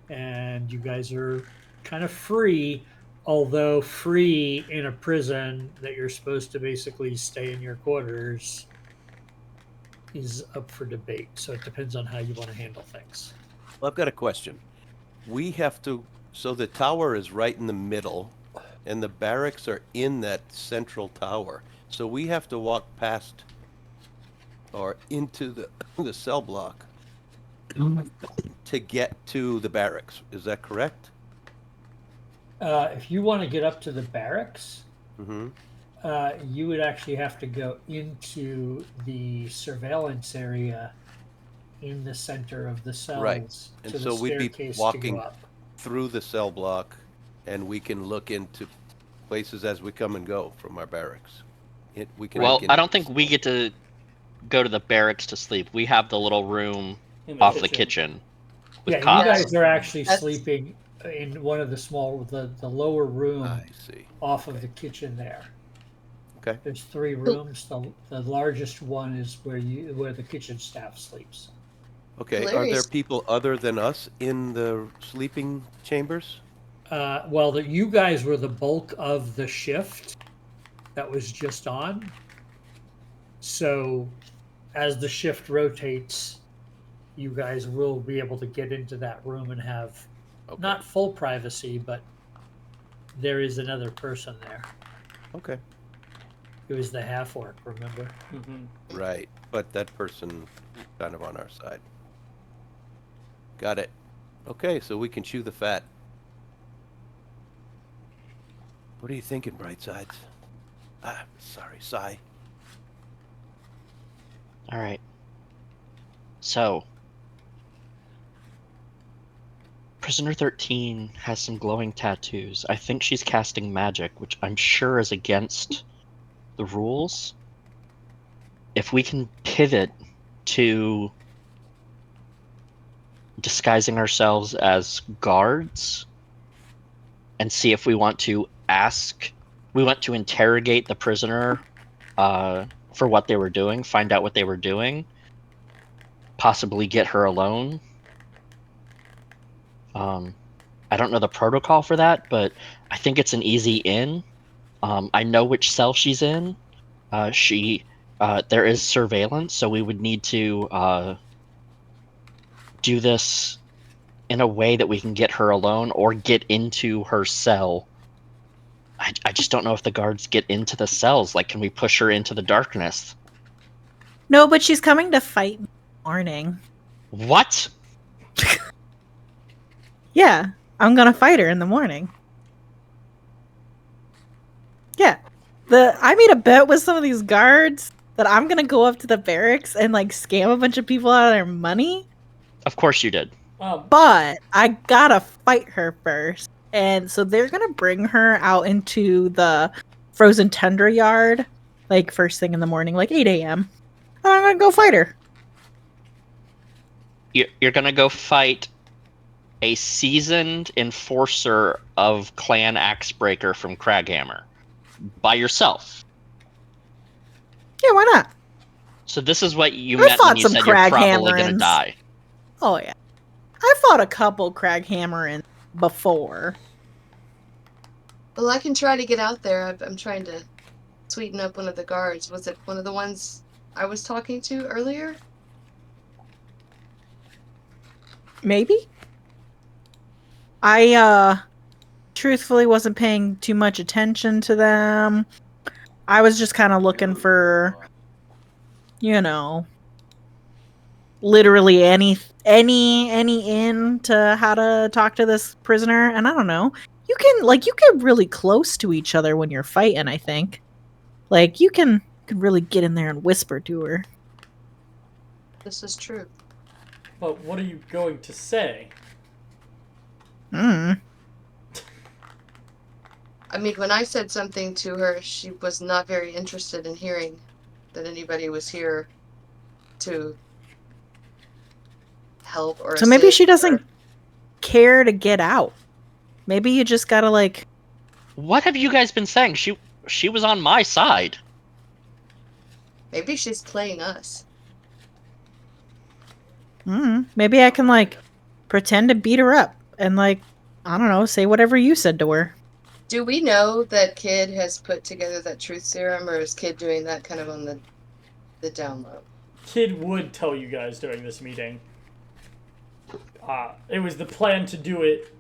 and you guys are kind of free. Although free in a prison that you're supposed to basically stay in your quarters is up for debate. So it depends on how you want to handle things. Well, I've got a question. We have to. So the tower is right in the middle, and the barracks are in that central tower. So we have to walk past or into the cell block to get to the barracks. Is that correct? If you want to get up to the barracks, Mm-hmm. you would actually have to go into the surveillance area in the center of the cells. Right. And to so the we'd be staircase walking to go up. through the cell block, and we can look into places as we come and go from our barracks. Well, I don't think we get to go to the barracks to sleep. We have the little room off the kitchen with Yeah, cots. you guys are actually sleeping in one of the lower room I see. off of the kitchen there. Okay. There's 3 rooms. The largest one is where the kitchen staff sleeps. Okay. Hilarious. Are there people other than us in the sleeping chambers? Well, you guys were the bulk of the shift that was just on. So as the shift rotates, you guys will be able to get into that room and have not full privacy, but there is another person there. Okay. It was the half-orc, remember? Mm-hmm. Right. But that person kind of on our side. Got it. Okay, so we can chew the fat. What are you thinking, Brightsides? Sorry, Cy. All right. So, Prisoner 13 has some glowing tattoos. I think she's casting magic, which I'm sure is against the rules. if we can pivot to disguising ourselves as guards and see if we want to interrogate the prisoner for what they were doing, find out what they were doing, possibly get her alone. I don't know the protocol for that, but I think it's an easy in. I know which cell she's in. There is surveillance, so we would need to do this in a way that we can get her alone or get into her cell. I just don't know if the guards get into the cells. Like, can we push her into the darkness? No, but she's coming to fight me in the morning. What? Yeah, I'm gonna fight her in the morning. Yeah. I made a bet with some of these guards that I'm gonna go up to the barracks and like scam a bunch of people out of their money. Of course you did. But I gotta fight her first. And so they're gonna bring her out into the frozen tundra yard, like first thing in the morning, like 8 a.m. And I'm gonna go fight her. You're gonna go fight a seasoned enforcer of Clan Axebreaker from Craghammer by yourself. Yeah, why not? So this is what you I meant when fought you some said you're probably gonna Craghammerins. die. Oh yeah, I fought a couple Craghammerins before. Well, I can try to get out there. I'm trying to sweeten up one of the guards. Was it one of the ones I was talking to earlier? Maybe. I truthfully wasn't paying too much attention to them. I was just kind of looking for, literally any in to how to talk to this prisoner. And I don't know. You get really close to each other when you're fighting, I think. Like you can really get in there and whisper to her. This is true. But what are you going to say? I mean, when I said something to her, she was not very interested in hearing that anybody was here to help or So maybe assist she doesn't or- care to get out. Maybe you just gotta like. What have you guys been saying? She was on my side. Maybe she's playing us. Maybe I can like pretend to beat her up and like, I don't know, say whatever you said to her. Do we know that Kid has put together that truth serum, or is Kid doing that kind of on the down low? Kid would tell you guys during this meeting. It was the plan to do it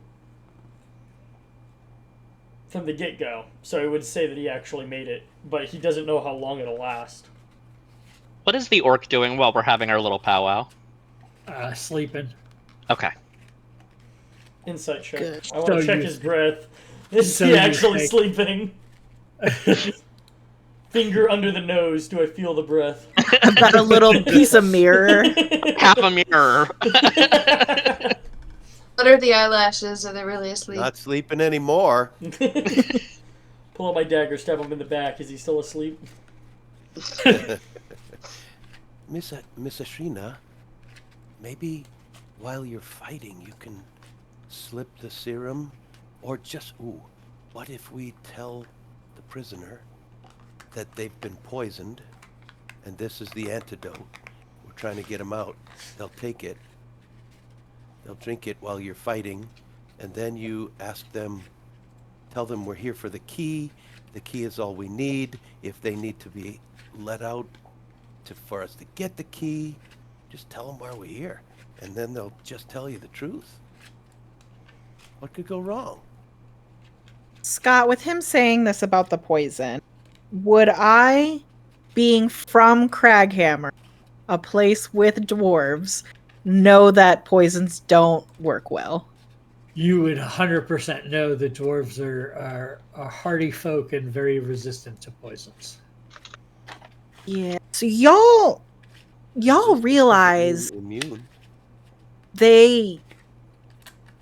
from the get-go, so he would say that he actually made it, but he doesn't know how long it'll last. What is the orc doing while we're having our little powwow? Sleeping. Okay. Insight check. Good. I want So to check you- his breath. Is so he you actually think- sleeping? Finger under the nose. Do I feel the breath? I've got a little piece of mirror. Half a mirror. What are the eyelashes? Are they really asleep? Not sleeping anymore. Pull out my dagger, stab him in the back. Is he still asleep? Miss Ashrina, maybe while you're fighting you can slip the serum, or just, what if we tell the prisoner that they've been poisoned and this is the antidote? We're trying to get them out. They'll take it. They'll drink it while you're fighting, and then you ask them, tell them we're here for the key. The key is all we need. If they need to be let out for us to get the key, just tell them why we're here, and then they'll just tell you the truth. What could go wrong? Scott, with him saying this about the poison, would I, being from Craghammer, a place with dwarves, know that poisons don't work well? You would 100% know the dwarves are hardy folk and very resistant to poisons. Yeah. So y'all realize Immune. they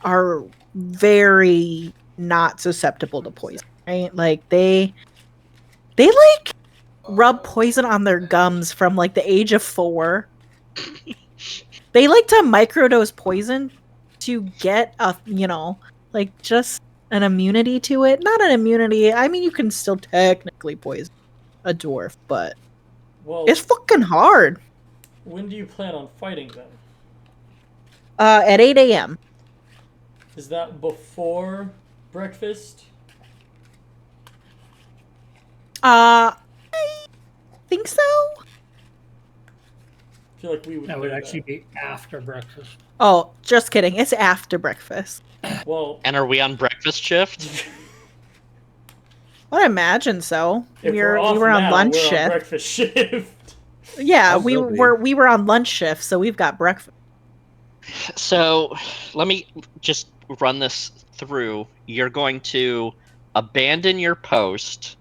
are very not susceptible to poison, right? Like they like rub poison on their gums from like the age of 4. They like to microdose poison to get a, like just an immunity to it. Not an immunity. I mean, you can still technically poison a dwarf, but Well, it's fucking hard. when do you plan on fighting them? At 8 a.m. Is that before breakfast? I think so. I feel like we would. That would do actually be after breakfast. Oh, just kidding. It's after breakfast. Well, And are we on breakfast shift? I imagine so. if we we're off were on now, lunch we're on shift. breakfast shift. Yeah, I we will be. were on lunch shift, so we've got breakfast. So let me just run this through. You're going to abandon your post,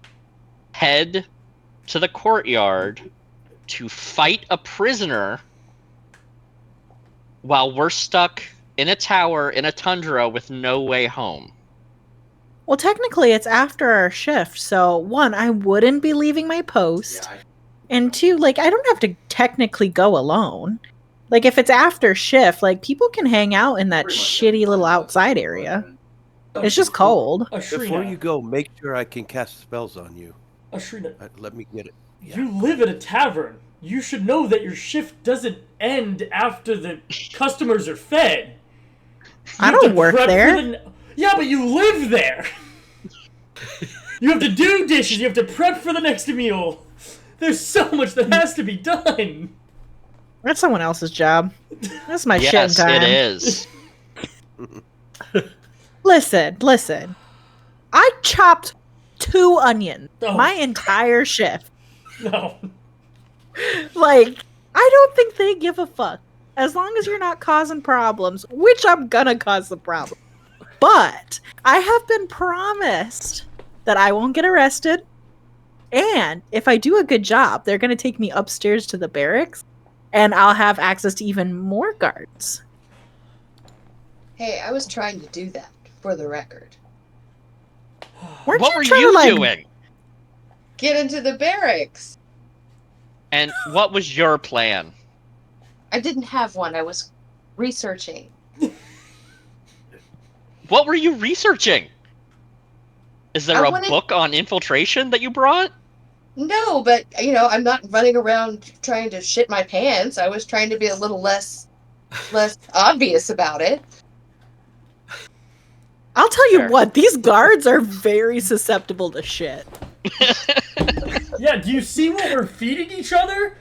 head to the courtyard to fight a prisoner while we're stuck in a tower in a tundra with no way home. Well, technically, it's after our shift, so 1, I wouldn't be leaving my post, and 2, like, I don't have to technically go alone. Like, if it's after shift, like, people can hang out in that shitty little outside area. It's just cold. Before Ashrina, you go, make sure I can cast spells on you. Ashrina, Let me get it. Yeah. you live at a tavern. You should know that your shift doesn't end after the customers are fed. I You have don't to work prep for there. Yeah, but you live there. You have to do dishes. You have to prep for the next meal. There's so much that has to be done. That's someone else's job. That's my shit Yes, time. it is. Listen. I chopped 2 onions Oh. my entire shift. No. Like, I don't think they give a fuck. As long as you're not causing problems, which I'm gonna cause the problem. But I have been promised that I won't get arrested. And if I do a good job, they're gonna take me upstairs to the barracks and I'll have access to even more guards. Hey, I was trying to do that, for the record. Weren't What you were trying you to, like, doing? Get into the barracks. And what was your plan? I didn't have one. I was researching. What were you researching? Is there I a wanted- book on infiltration that you brought? No, but I'm not running around trying to shit my pants. I was trying to be a little less obvious about it. I'll tell you Sure. what, these guards are very susceptible to shit. Yeah, do you see what we're feeding each other?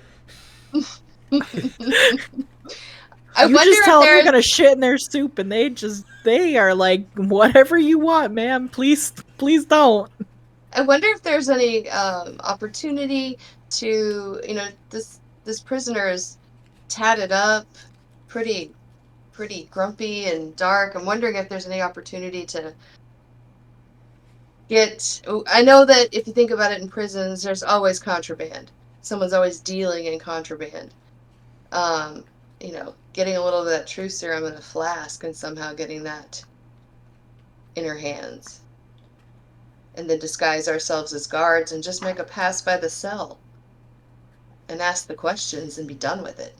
I You wonder just tell if them you're there's gonna shit in their soup and they are like, whatever you want, ma'am. Please don't. I wonder if there's any opportunity to, this prisoner is tatted up, pretty grumpy and dark. I'm wondering if there's any opportunity to get. I know that if you think about it in prisons, there's always contraband. Someone's always dealing in contraband. Getting a little of that truth serum in a flask and somehow getting that in her hands. And then disguise ourselves as guards and just make a pass by the cell and ask the questions and be done with it.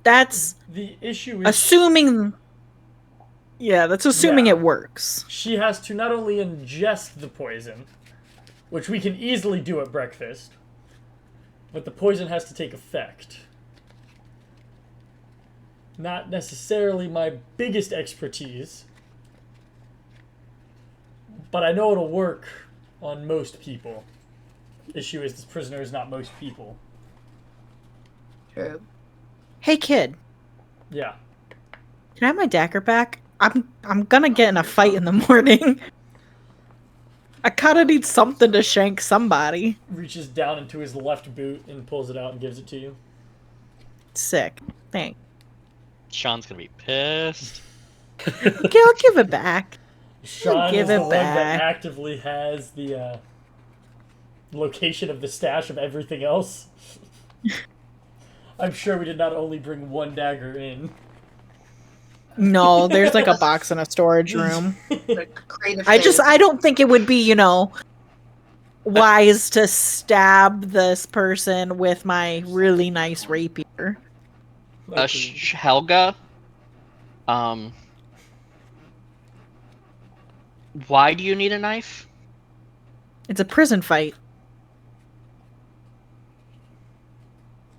That's The issue is assuming. Yeah, that's assuming Yeah. it works. she has to not only ingest the poison, which we can easily do at breakfast, but the poison has to take effect. Not necessarily my biggest expertise, but I know it'll work on most people. Issue is this prisoner is not most people. True. Hey kid, Yeah. can I have my dagger back? I'm gonna get in a fight in the morning. I kinda need something to shank somebody. Reaches down into his left boot and pulls it out and gives it to you. Sick. Thanks. Sean's gonna be pissed. Okay, I'll give it back. Sean Give is the it one that back. actively has the location of the stash of everything else. I'm sure we did not only bring one dagger in. No, there's like a box in a storage room. The creative I thing. don't think it would be, wise to stab this person with my really nice rapier. Helga, why do you need a knife? It's a prison fight.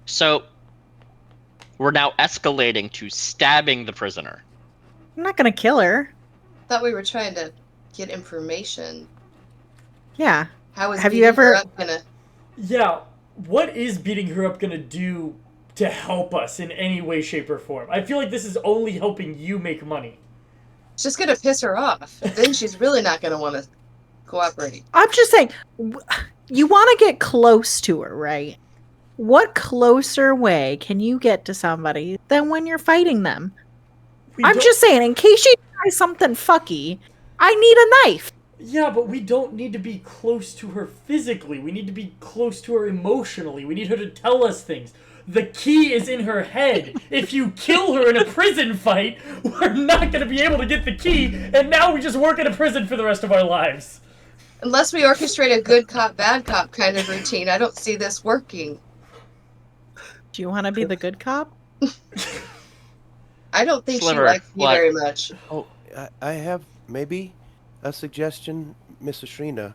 So, we're now escalating to stabbing the prisoner. I'm not gonna kill her. Thought we were trying to get information. Yeah. How is Have you beating ever- her up gonna? Yeah, what is beating her up gonna do to help us in any way, shape, or form? I feel like this is only helping you make money. It's just gonna piss her off. Then she's really not gonna want to cooperate. I'm just saying, you want to get close to her, right? What closer way can you get to somebody than when you're fighting them? I'm just saying, in case she tries something fucky, I need a knife. Yeah, but we don't need to be close to her physically. We need to be close to her emotionally. We need her to tell us things. The key is in her head. If you kill her in a prison fight, we're not going to be able to get the key, and now we just work in a prison for the rest of our lives. Unless we orchestrate a good cop, bad cop kind of routine, I don't see this working. Do you want to be the good cop? I don't think Sliver, she likes me what? very much. Oh, I have maybe a suggestion, Miss Shrina.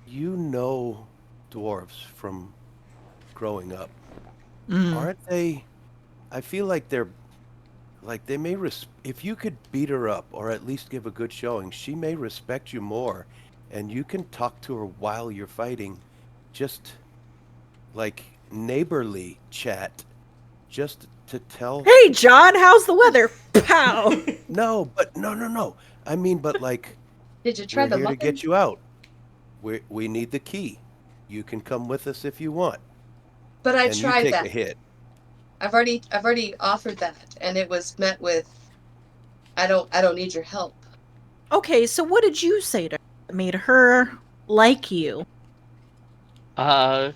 You know dwarves from growing up. Aren't they? I feel like they're like they may if you could beat her up or at least give a good showing, she may respect you more, and you can talk to her while you're fighting, just like neighborly chat, just to tell. Hey, John, how's the weather? Pow! No, but no. I mean, but like, Did you try we're the here to muffin? get you out. We need the key. You can come with us if you want. But I And you tried take that. a hit. I've already offered that, and it was met with, I don't need your help. Okay, so what did you say to her that made her like you? I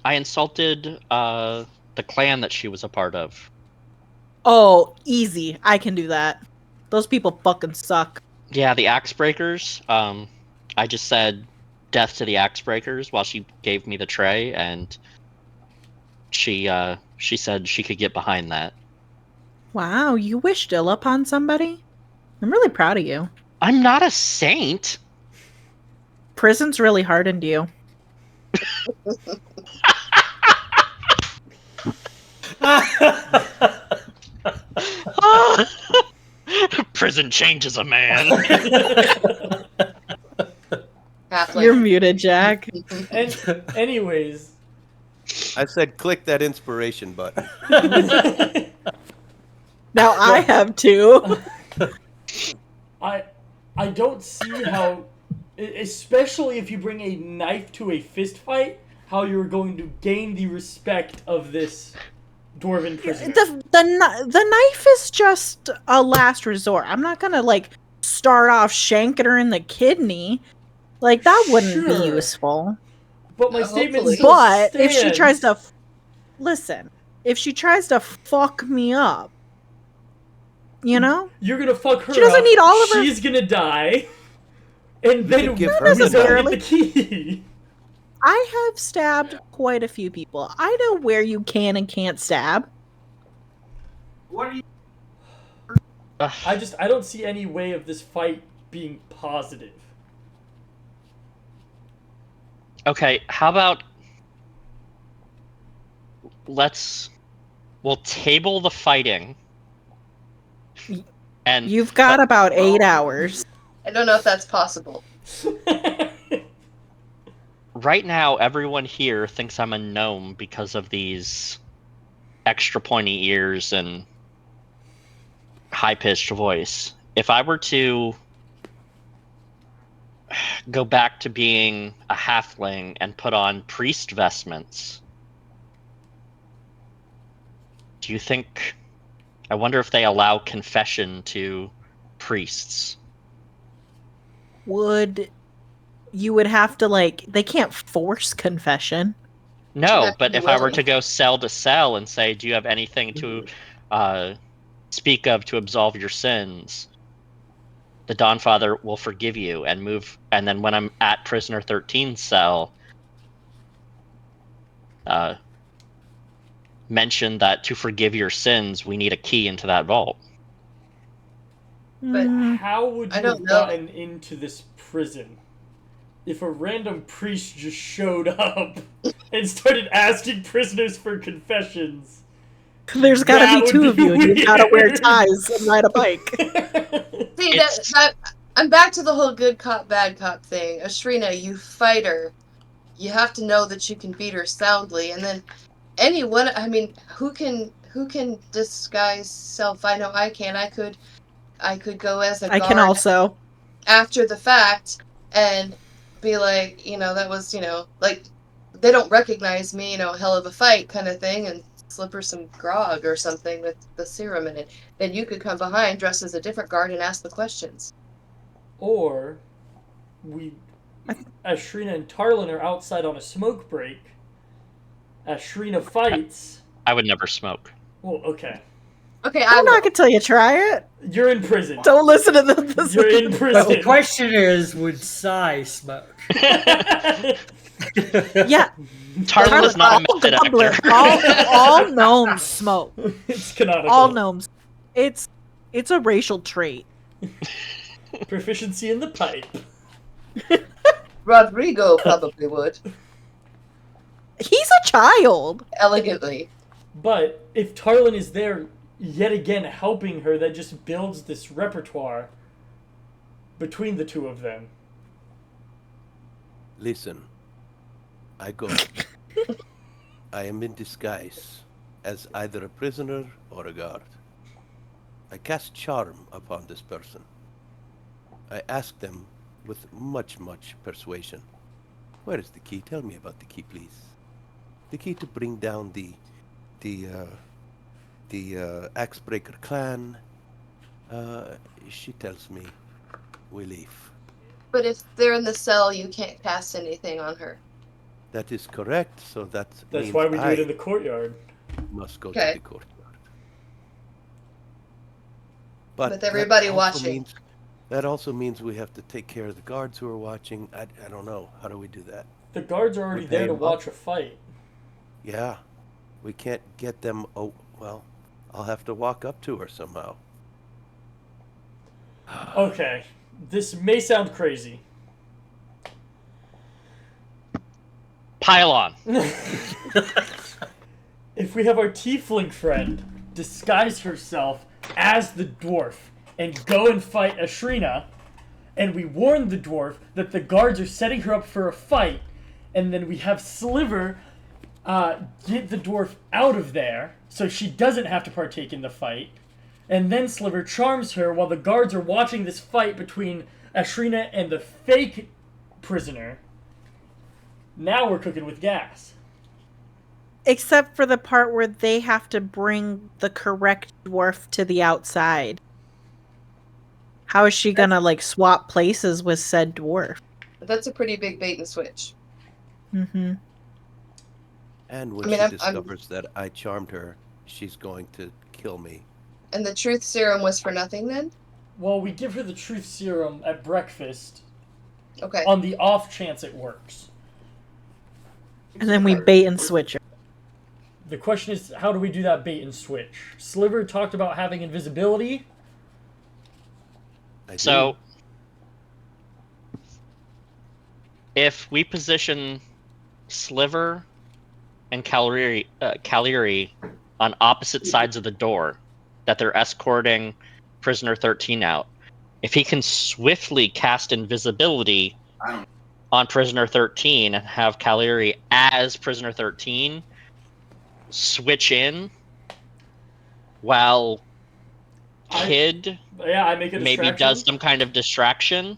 insulted the clan that she was a part of. Oh, easy. I can do that. Those people fucking suck. Yeah, the Axe Breakers. I just said death to the Axe Breakers while she gave me the tray, and she said she could get behind that. Wow, you wished ill upon somebody? I'm really proud of you. I'm not a saint. Prison's really hardened you. Prison changes a man. Halfling. You're muted, Jack. And anyways, I said click that inspiration button. Now I have two. I don't see how, especially if you bring a knife to a fist fight, how you're going to gain the respect of this dwarven prisoner. The knife is just a last resort. I'm not gonna like start off shanking her in the kidney. Like that wouldn't be Sure. useful. But my statement Hopefully. still But if she stands. tries to listen, if she tries to fuck me up, you know? You're gonna fuck her She doesn't up, need all of her- She's gonna die, and then could give we're her the gonna knife. get the key. I have stabbed quite a few people. I know where you can and can't stab. I don't see any way of this fight being positive. Okay, how about we'll table the fighting. And You've got about 8 hours. I don't know if that's possible. right now everyone here thinks I'm a gnome because of these extra pointy ears and high-pitched voice. If I were to go back to being a halfling and put on priest vestments, do you think... I wonder if they allow confession to priests. You would have to, like, they can't force confession. No, have to but be if I were willing. to go cell to cell and say, do you have anything to speak of to absolve your sins? the Dawnfather will forgive you and move. And then when I'm at Prisoner 13's cell, mention that to forgive your sins, we need a key into that vault. But How would I you don't have know. gotten into this prison if a random priest just showed up and started asking prisoners for confessions? There's got That to be would two of you, and you've got to wear weird. ties and ride a bike. See, It's- that I'm back to the whole good cop, bad cop thing. Ashrina, you fight her. You have to know that you can beat her soundly, and then anyone. I mean, who can disguise self? I know I can. I could go as a I guard can also. after the fact and be like, that was, like they don't recognize me, hell of a fight kind of thing, and slip her some grog or something with the serum in it. Then you could come behind dressed as a different guard and ask the questions. Or Ashrina and Tarlin are outside on a smoke break. Ashrina fights. I would never smoke. Well, okay. Okay, I'm not going to tell you try it. You're in prison. Don't listen to the You're in But prison. the question is, would Sai smoke? Yeah. Tarlin is not a all method goblin- actor. all gnomes smoke. It's canonical. All gnomes. It's a racial trait. Proficiency in the pipe. Rodrigo probably would. He's a child. Elegantly. But if Tarlin is there yet again helping her, that just builds this repertoire between the two of them. Listen, I go. I am in disguise as either a prisoner or a guard. I cast charm upon this person. I ask them with much persuasion. Where is the key? Tell me about the key, please. The key to bring down the Axebreaker clan. She tells me we leave. But if they're in the cell, you can't cast anything on her. That is correct. So That's means why we do I it in the courtyard. must go Okay. to the courtyard. But With everybody that also watching. That also means we have to take care of the guards who are watching. I don't know. How do we do that? The guards are already We there pay to them watch a fight. Yeah. We can't get them. Oh, well, I'll have to walk up to her somehow. Okay, this may sound crazy. Pile on. If we have our tiefling friend disguise herself as the dwarf and go and fight Ashrina, and we warn the dwarf that the guards are setting her up for a fight, and then we have Sliver get the dwarf out of there so she doesn't have to partake in the fight, and then Sliver charms her while the guards are watching this fight between Ashrina and the fake prisoner. Now we're cooking with gas. Except for the part where they have to bring the correct dwarf to the outside. How is she gonna swap places with said dwarf? That's a pretty big bait and switch. Mm-hmm. And when I mean, she I'm- discovers that I charmed her, she's going to kill me. And the truth serum was for nothing then? Well, we give her the truth serum at breakfast Okay. on the off chance it works. And then we bait and switch her. The question is, how do we do that bait and switch? Sliver talked about having invisibility. I So, if we position Sliver and Caleri on opposite sides of the door, that they're escorting Prisoner 13 out, if he can swiftly cast invisibility on Prisoner 13 and have Caleri as Prisoner 13 switch in while Kid I make a maybe distraction. does some kind of distraction,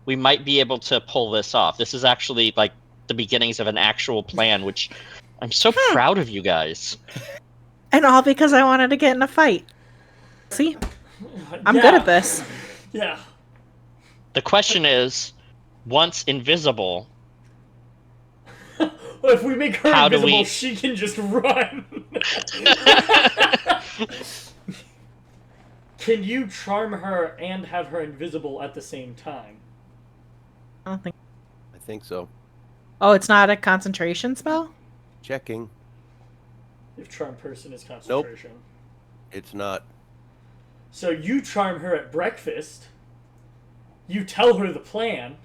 we might be able to pull this off. This is actually the beginnings of an actual plan, which I'm so proud of you guys. And all because I wanted to get in a fight. See? I'm good at this. Yeah. The question is, once invisible, Well, if we make her How do invisible, we- she can just run. Can you charm her and have her invisible at the same time? I don't think. I think so. Oh, it's not a concentration spell? Checking. If charm person is concentration. It's not. So you charm her at breakfast. You tell her the plan.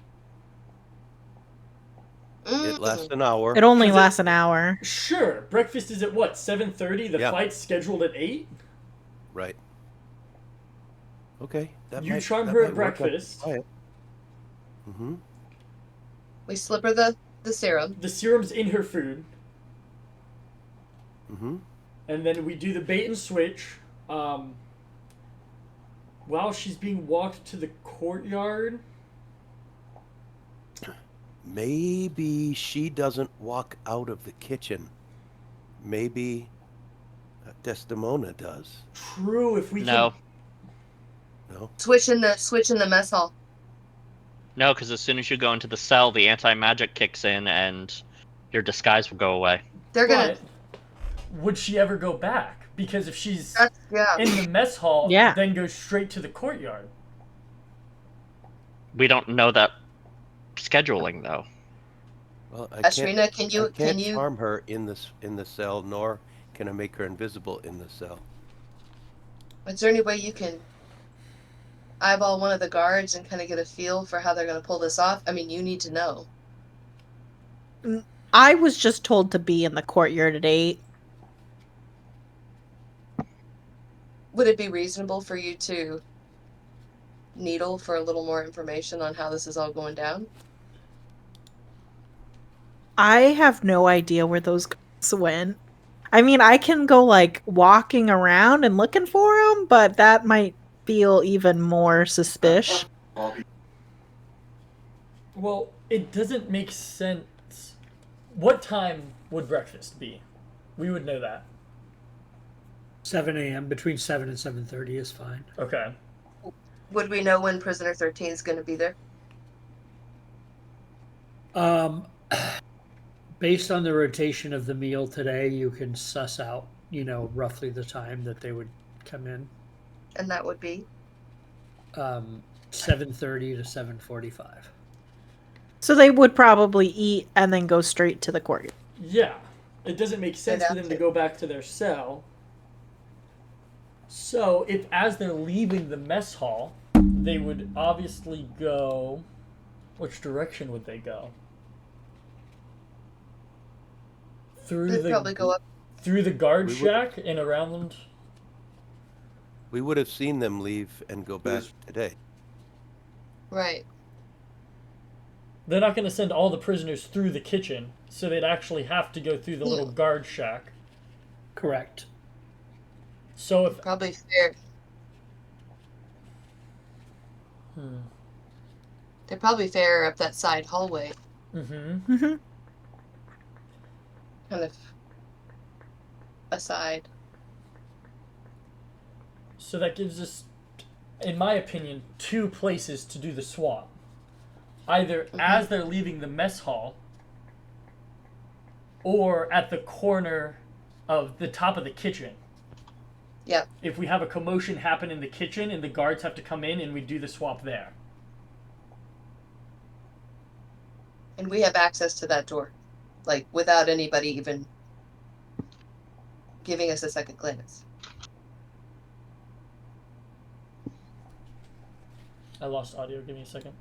It lasts an hour. It only lasts an hour. Sure. Breakfast is at what? 7:30. The Yeah. flight's scheduled at 8. Right. Okay. You charm her at breakfast. Mm-hmm. We slip her the serum. The serum's in her food. Mm-hmm. And then we do the bait and switch. While she's being walked to the courtyard. Maybe she doesn't walk out of the kitchen. Maybe Desdemona does. True, if we No. No? Switch in the mess hall. No, because as soon as you go into the cell, the anti-magic kicks in and your disguise will go away. They're gonna. But would she ever go back? Because if she's Yeah. in the mess hall, Yeah. then goes straight to the courtyard. We don't know that scheduling though. Well, I Ashrina, can you I can't charm her in the cell, nor can I make her invisible in the cell. Is there any way you can eyeball one of the guards and kind of get a feel for how they're going to pull this off? I mean, you need to know. I was just told to be in the courtyard at 8. Would it be reasonable for you to needle for a little more information on how this is all going down? I have no idea where those guys went. I mean, I can go like walking around and looking for them, but that might feel even more suspicious. Well, it doesn't make sense. What time would breakfast be? We would know that. 7 a.m. Between 7 and 7:30 is fine. Okay. Would we know when Prisoner 13 is going to be there? Based on the rotation of the meal today, you can suss out, roughly the time that they would come in. And that would be? 7:30 to 7:45. So they would probably eat and then go straight to the courtyard. Yeah. It doesn't make sense for them to go back to their cell. So, if as they're leaving the mess hall, they would obviously go... Which direction would they go? They'd probably go up. Through the guard shack and around... We would have seen them leave and go back today. Right. They're not going to send all the prisoners through the kitchen, so they'd actually have to go through the little guard shack. Correct. So if... Probably fair. They're probably fairer up that side hallway. Mm-hmm. Mm-hmm. Kind of aside. So that gives us, in my opinion, 2 places to do the swap. Either as they're leaving the mess hall, or at the corner of the top of the kitchen. Yeah. If we have a commotion happen in the kitchen and the guards have to come in and we do the swap there. And we have access to that door. Like, without anybody even giving us a second glance. I lost audio. Give me a second.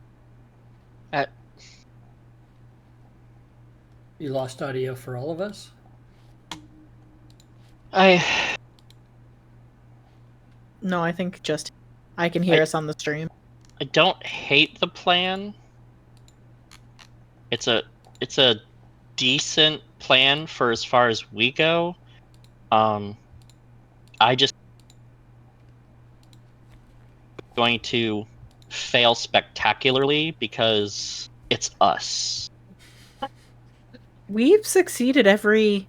You lost audio for all of us? No, I think just I can hear us on the stream. I don't hate the plan. It's a decent plan for as far as we go. I just going to fail spectacularly because it's us. We've succeeded every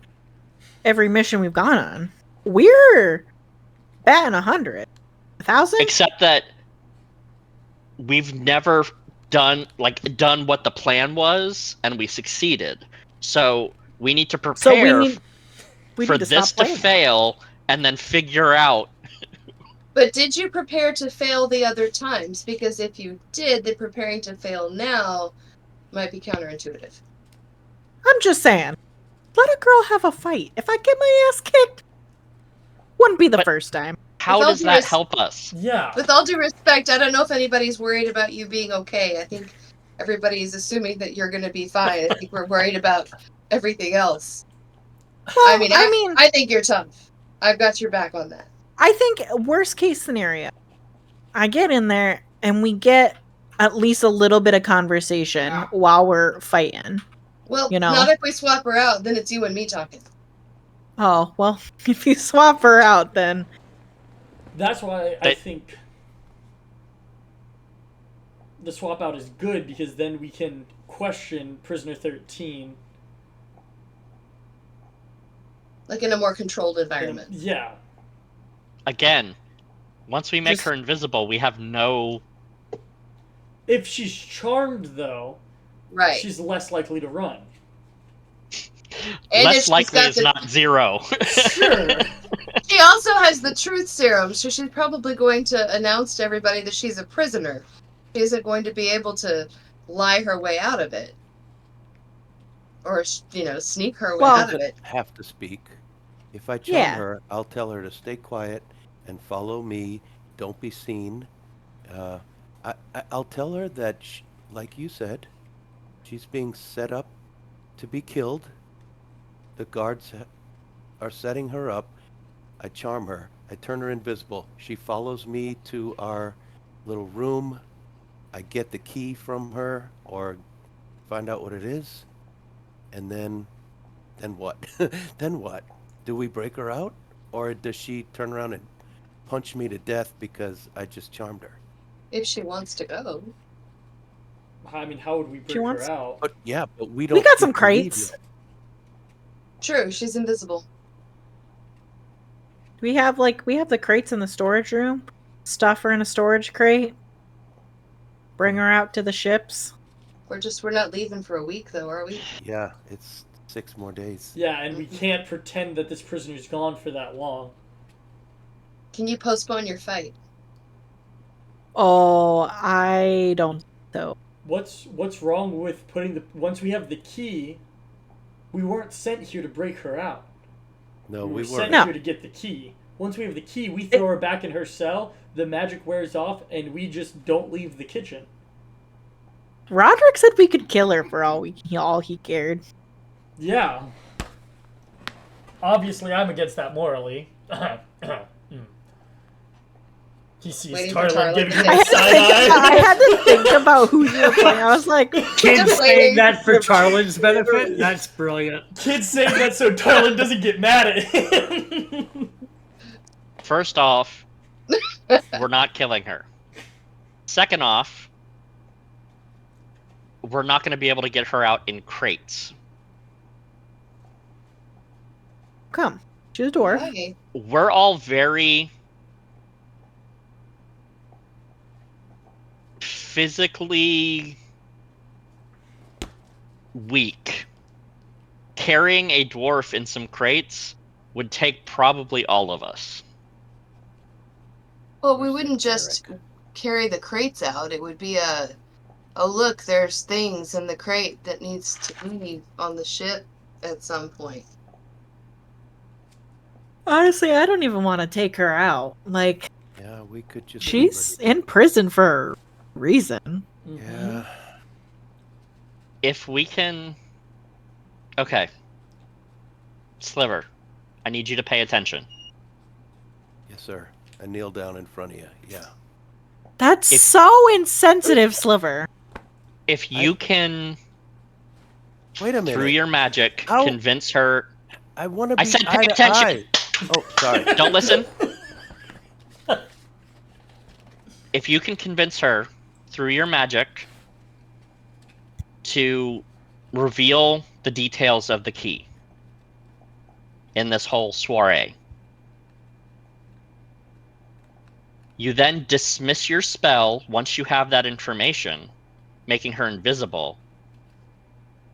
mission we've gone on. We're batting 100. 1,000? Except that we've never done what the plan was, and we succeeded. So we need to prepare we for need to this stop to fail, and then figure out But did you prepare to fail the other times? Because if you did, the preparing to fail now might be counterintuitive. I'm just saying. Let a girl have a fight. If I get my ass kicked, wouldn't be the But- first time. How all does due that help us? Yeah. With all due respect, I don't know if anybody's worried about you being okay. I think everybody's assuming that you're going to be fine. I think we're worried about everything else. Well, I think you're tough. I've got your back on that. I think worst case scenario, I get in there and we get at least a little bit of conversation while we're fighting. Well, You know? not if we swap her out. Then it's you and me talking. Oh, well, if you swap her out, then That's why I think the swap out is good, because then we can question Prisoner 13. Like in a more controlled environment. Yeah. Again, once we make Just- her invisible, we have no. If she's charmed, though, Right. she's less likely to run. And if Less she's likely got is the- not 0. Sure. She also has the truth serum, so she's probably going to announce to everybody that she's a prisoner. She isn't going to be able to lie her way out of it. Or, sneak her way Well- out of it. Have to speak. If I charm Yeah. her, I'll tell her to stay quiet and follow me. Don't be seen. I'll tell her that, like you said, she's being set up to be killed. The guards are setting her up. I charm her. I turn her invisible. She follows me to our little room. I get the key from her or find out what it is. And then what? Then what? Do we break her out? Or does she turn around and punch me to death because I just charmed her? If she wants to go. I mean, how would we break wants- her out? But yeah, but we don't. we got get some to leave crates. yet. True, she's invisible. We have the crates in the storage room. Stuff her in a storage crate. Bring her out to the ships. We're not leaving for a week though, are we? Yeah, it's 6 more days. Yeah, and we can't pretend that this prisoner's gone for that long. Can you postpone your fight? Oh, I don't so. What's wrong with once we have the key? We weren't sent here to break her out. No, we we were weren't. sent No. here to get the key. Once we have the key, we throw her back in her cell, the magic wears off, and we just don't leave the kitchen. Roderick said we could kill her for all he cared. Yeah. Obviously, I'm against that morally. He sees Waiting for Tarlin Tarlin giving to him say a side I eye. had to think about who you were playing. I was like, Kids Just saying waiting. that for Tarlin's benefit? That's brilliant. Kids saying that so Tarlin doesn't get mad at him. First off, we're not killing her. Second off, we're not going to be able to get her out in crates. come, she's a dwarf. Why? We're all very physically weak. Carrying a dwarf in some crates would take probably all of us. Well, we wouldn't just carry the crates out. It would be oh look, there's things in the crate that needs to be on the ship at some point. Honestly, I don't even want to take her out. Like, Yeah, we could just. leave she's her. in prison for a reason. Yeah. If we can... Okay. Sliver, I need you to pay attention. Yes, sir. I kneel down in front of you. Yeah. That's If- so insensitive, Sliver. If you can, Wait a minute. through your magic, How- convince her... I want to be I said pay eye to attention. eye. Oh, sorry. Don't listen. If you can convince her, through your magic, to reveal the details of the key in this whole soiree, you then dismiss your spell once you have that information, making her invisible,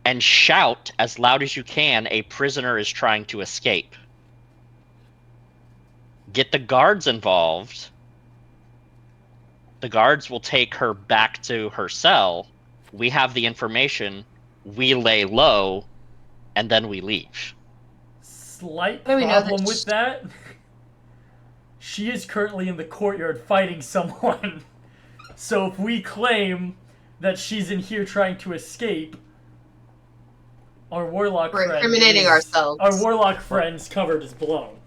and shout as loud as you can, a prisoner is trying to escape. Get the guards involved The guards will take her back to her cell. We have the information. We lay low, and then we leave. Slight How do we know that problem with that. She is currently in the courtyard fighting someone. So if we claim that she's in here trying to escape, our warlock We're friend incriminating is- ourselves. Our warlock friend's covered is blown.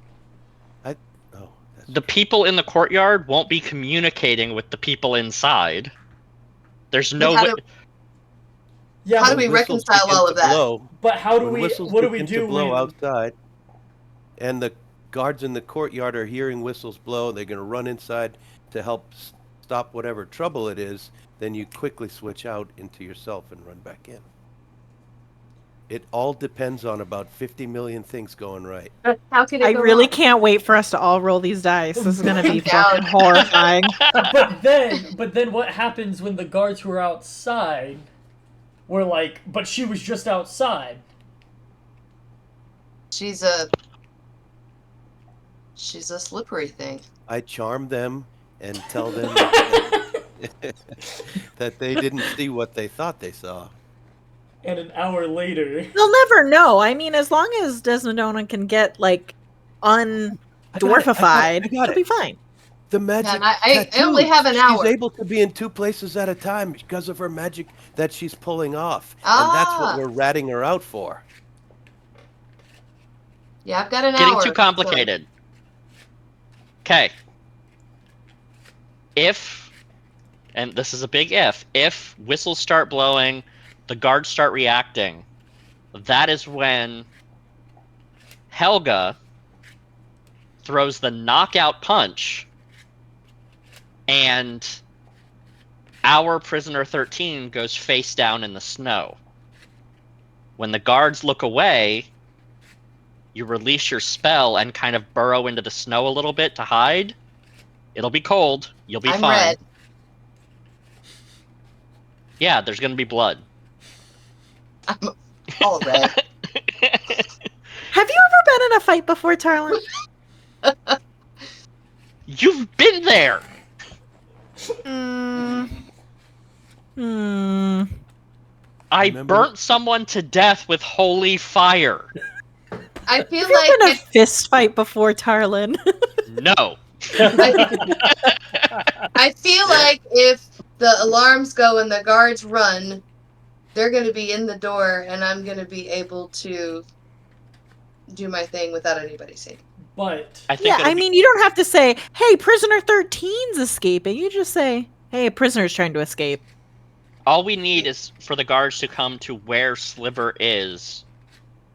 The people in the courtyard won't be communicating with the people inside. There's no how way. do- Yeah, How but, do we Whistles reconcile begin all to of that? blow, but how do when we? whistles What do we begin do to blow when? outside, and the guards in the courtyard are hearing whistles blow, they're going to run inside to help stop whatever trouble it is. Then you quickly switch out into yourself and run back in. It all depends on about 50 million things going right. How could it I go really wrong? can't wait for us to all roll these dice. This is gonna be Down. fucking horrifying. But then what happens when the guards who are outside were like, but she was just outside? She's a slippery thing. I charm them and tell them that they didn't see what they thought they saw. And an hour later, They'll never know. I mean, as long as Desmondona can get like undwarfified, I got she'll it. be fine. The magic And I tattoo, only have an hour. She's able to be in 2 places at a time because of her magic that she's pulling off. Ah. And that's what we're ratting her out for. Yeah, I've got an Getting hour. too complicated. Okay. If, and this is a big if whistles start blowing, the guards start reacting, that is when Helga throws the knockout punch and our prisoner 13 goes face down in the snow. When the guards look away, you release your spell and kind of burrow into the snow a little bit to hide. It'll be cold. You'll be I'm fine. red. Yeah, there's gonna be blood. I'm all red. Have you ever been in a fight before, Tarlin? You've been there. I Remember- burnt someone to death with holy fire. I feel Have you like been in a fist fight before, Tarlin? No. I feel like if the alarms go and the guards run, they're going to be in the door, and I'm going to be able to do my thing without anybody seeing. but I think Yeah, it'll I be- mean, you don't have to say, hey, prisoner 13's escaping. You just say, hey, a prisoner's trying to escape. all we need is for the guards to come to where Sliver is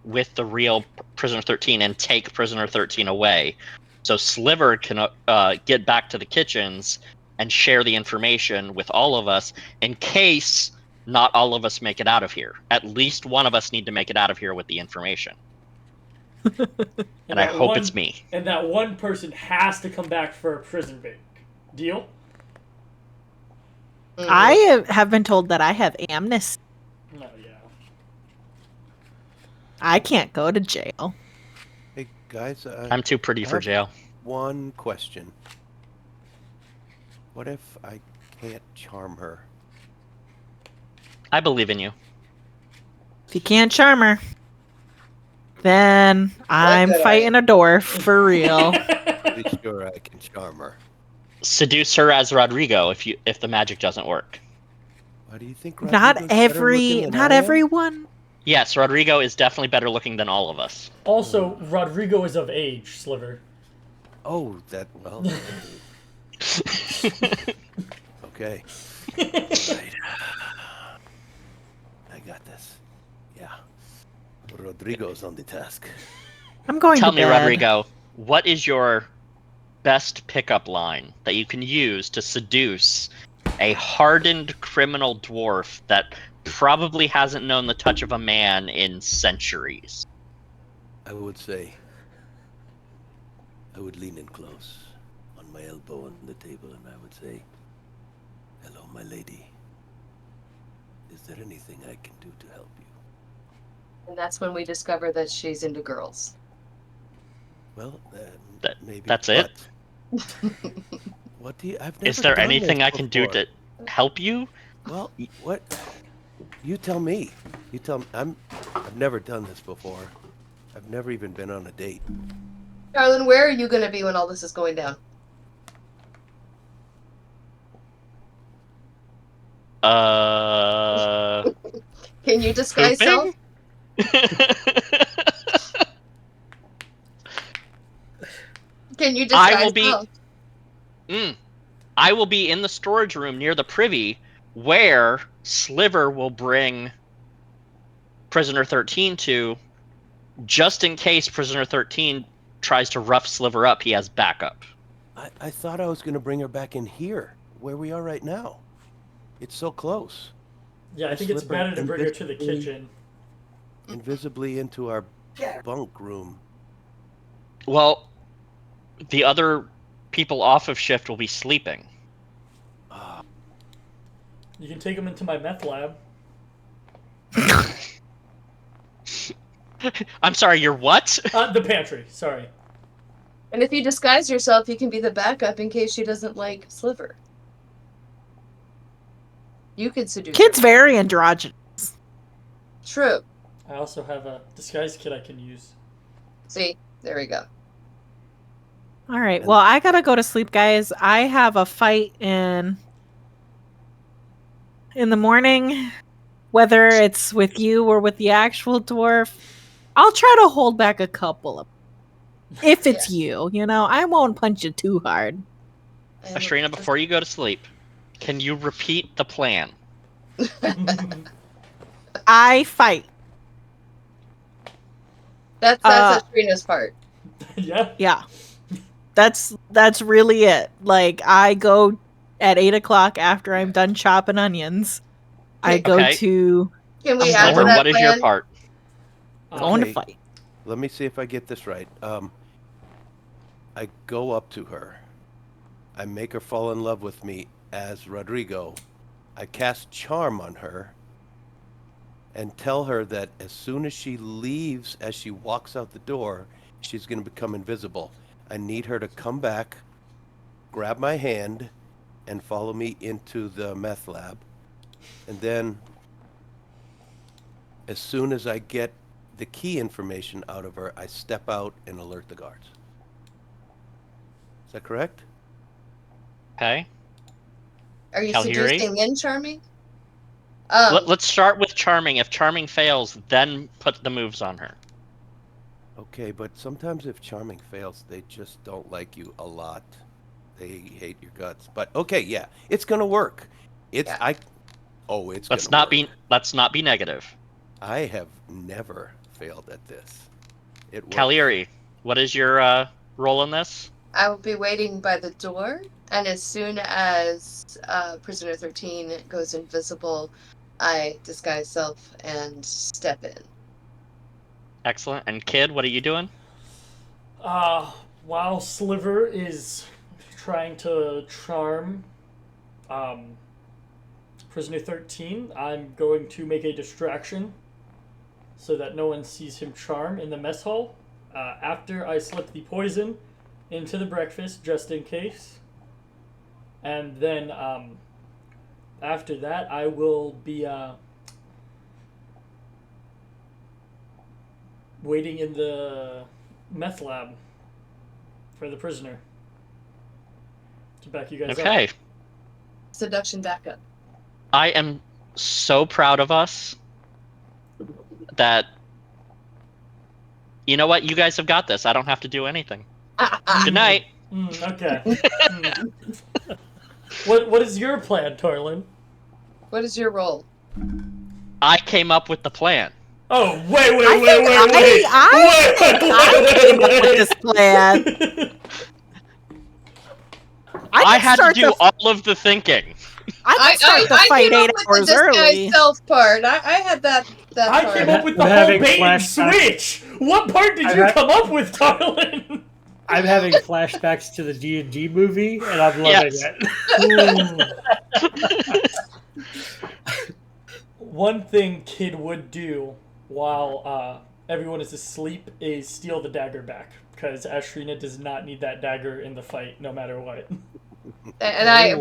with the real prisoner 13 and take prisoner 13 away. So Sliver can get back to the kitchens and share the information with all of us in case not all of us make it out of here. At least one of us need to make it out of here with the information. And I that hope one- it's me. And that one person has to come back for a prison break. Deal? Mm. I have been told that I have amnesty. No, yeah. I can't go to jail. Hey, guys, I'm too pretty for have jail. one question. What if I can't charm her? I believe in you. If you can't charm her, then I'm good fighting a dwarf for real. Be sure I can charm her. Seduce her as Rodrigo if the magic doesn't work. Why do you think not Rodrigo's better looking than not I am? everyone. Yes, Rodrigo is definitely better looking than all of us. Also, Rodrigo is of age, Sliver. Oh, that, well. Okay. Right. I got this. Yeah. Rodrigo's on the task. I'm going Tell to me, bed. Rodrigo, what is your best pickup line that you can use to seduce a hardened criminal dwarf that probably hasn't known the touch of a man in centuries? I would say, I would lean in close on my elbow on the table and I would say, hello, my lady. Is there anything I can do to help you? And that's when we discover that she's into girls. Well, That- maybe. that's it? but What do you? I've never Is there done anything this I can do before. to help you? Well, what? You tell me. You tell me. I've never done this before. I've never even been on a date. Carlin, where are you going to be when all this is going down? Can you disguise self? Can you disguise I will be. self? I will be in the storage room near the privy, where Sliver will bring Prisoner 13 to, just in case Prisoner 13 tries to rough Sliver up. He has backup. I thought I was going to bring her back in here, where we are right now. It's so close. Yeah, I think it's Slip her better to bring her to the invisibly- kitchen. Invisibly into our bunk room. Well, the other people off of shift will be sleeping. You can take them into my meth lab. I'm sorry, you're what? The pantry, sorry. And if you disguise yourself, you can be the backup in case she doesn't like Sliver. You could seduce Kid's her. very androgynous. True. I also have a disguise kit I can use. See, there we go. All right. Well, I gotta go to sleep, guys. I have a fight in the morning, whether it's with you or with the actual dwarf. I'll try to hold back a couple of. If it's you, I won't punch you too hard. Ashrina, before you go to sleep, can you repeat the plan? I fight. That's Ashrina's part. Yeah. Yeah. That's really it. Like, I go at 8 o'clock after I'm done chopping onions. I go Okay. to Can we add to Sliver, that what is your plan? part? going to Okay. fight. Let me see if I get this right. I go up to her. I make her fall in love with me as Rodrigo. I cast charm on her and tell her that as soon as she leaves, as she walks out the door, she's going to become invisible. I need her to come back, grab my hand, and follow me into the meth lab. And then, as soon as I get the key information out of her, I step out and alert the guards. Is that correct? Okay. Are you Calhiri? seducing and charming? Let's start with Charming. If Charming fails, then put the moves on her. Okay, but sometimes if Charming fails, they just don't like you a lot. They hate your guts. But okay, yeah, it's gonna work. It's Yeah. it's Let's gonna not work. let's not be negative. I have never failed at this. It works. Calhiri, what is your role in this? I will be waiting by the door, and as soon as Prisoner 13 goes invisible, I disguise self and step in. Excellent. And Kid, what are you doing? While Sliver is trying to charm Prisoner 13, I'm going to make a distraction so that no one sees him charm in the mess hall. After I slip the poison into the breakfast, just in case. And then after that, I will be waiting in the meth lab for the prisoner to back you guys up. Okay. Seduction backup. I am so proud of us that, you know what, you guys have got this. I don't have to do anything. Good night. Okay. What is your plan, Torlin? What is your role? I came up with the plan. Oh, wait. I came up with this plan. I had to start do all of the thinking. I start the fight came 8 up with hours the disguise early. self part. I had that I part. came up with the I'm whole having bait and flashbacks. switch. What part did you come up with, Torlin? I'm having flashbacks to the D&D movie, and I'm loving Yes. it. One thing Kid would do while everyone is asleep is steal the dagger back, because Ashrina does not need that dagger in the fight, no matter what. And I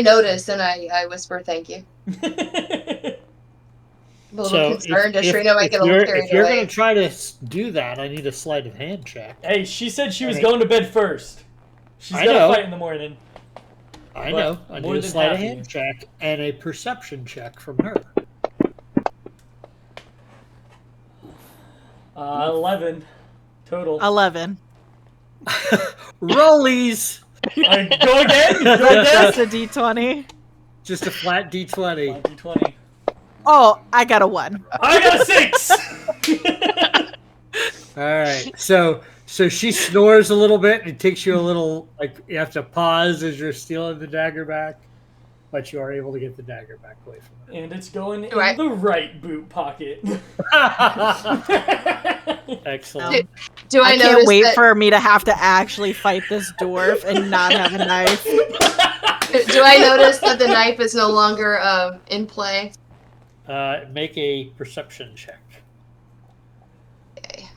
noticed and I whisper thank you. I'm a little concerned. Ashrina might get a little carried if you're away. going to try to do that, I need a sleight of hand check. Hey, she said she was going to bed first. She's I got know. to fight in the morning. I know. I more need a than sleight of happy. hand check and a perception check from her. 11 total. 11. Rollies! Go again? Go again? Just a d20. Just a flat d20. D20. Oh, I got a 1. I got a 6! All right. So she snores a little bit, and it takes you a little, like, you have to pause as you're stealing the dagger back, but you are able to get the dagger back away from her. And it's going in the right boot pocket. Excellent. Do I can't wait that, for me to have to actually fight this dwarf and not have a knife. Do I notice that the knife is no longer in play? Make a perception check. Okay.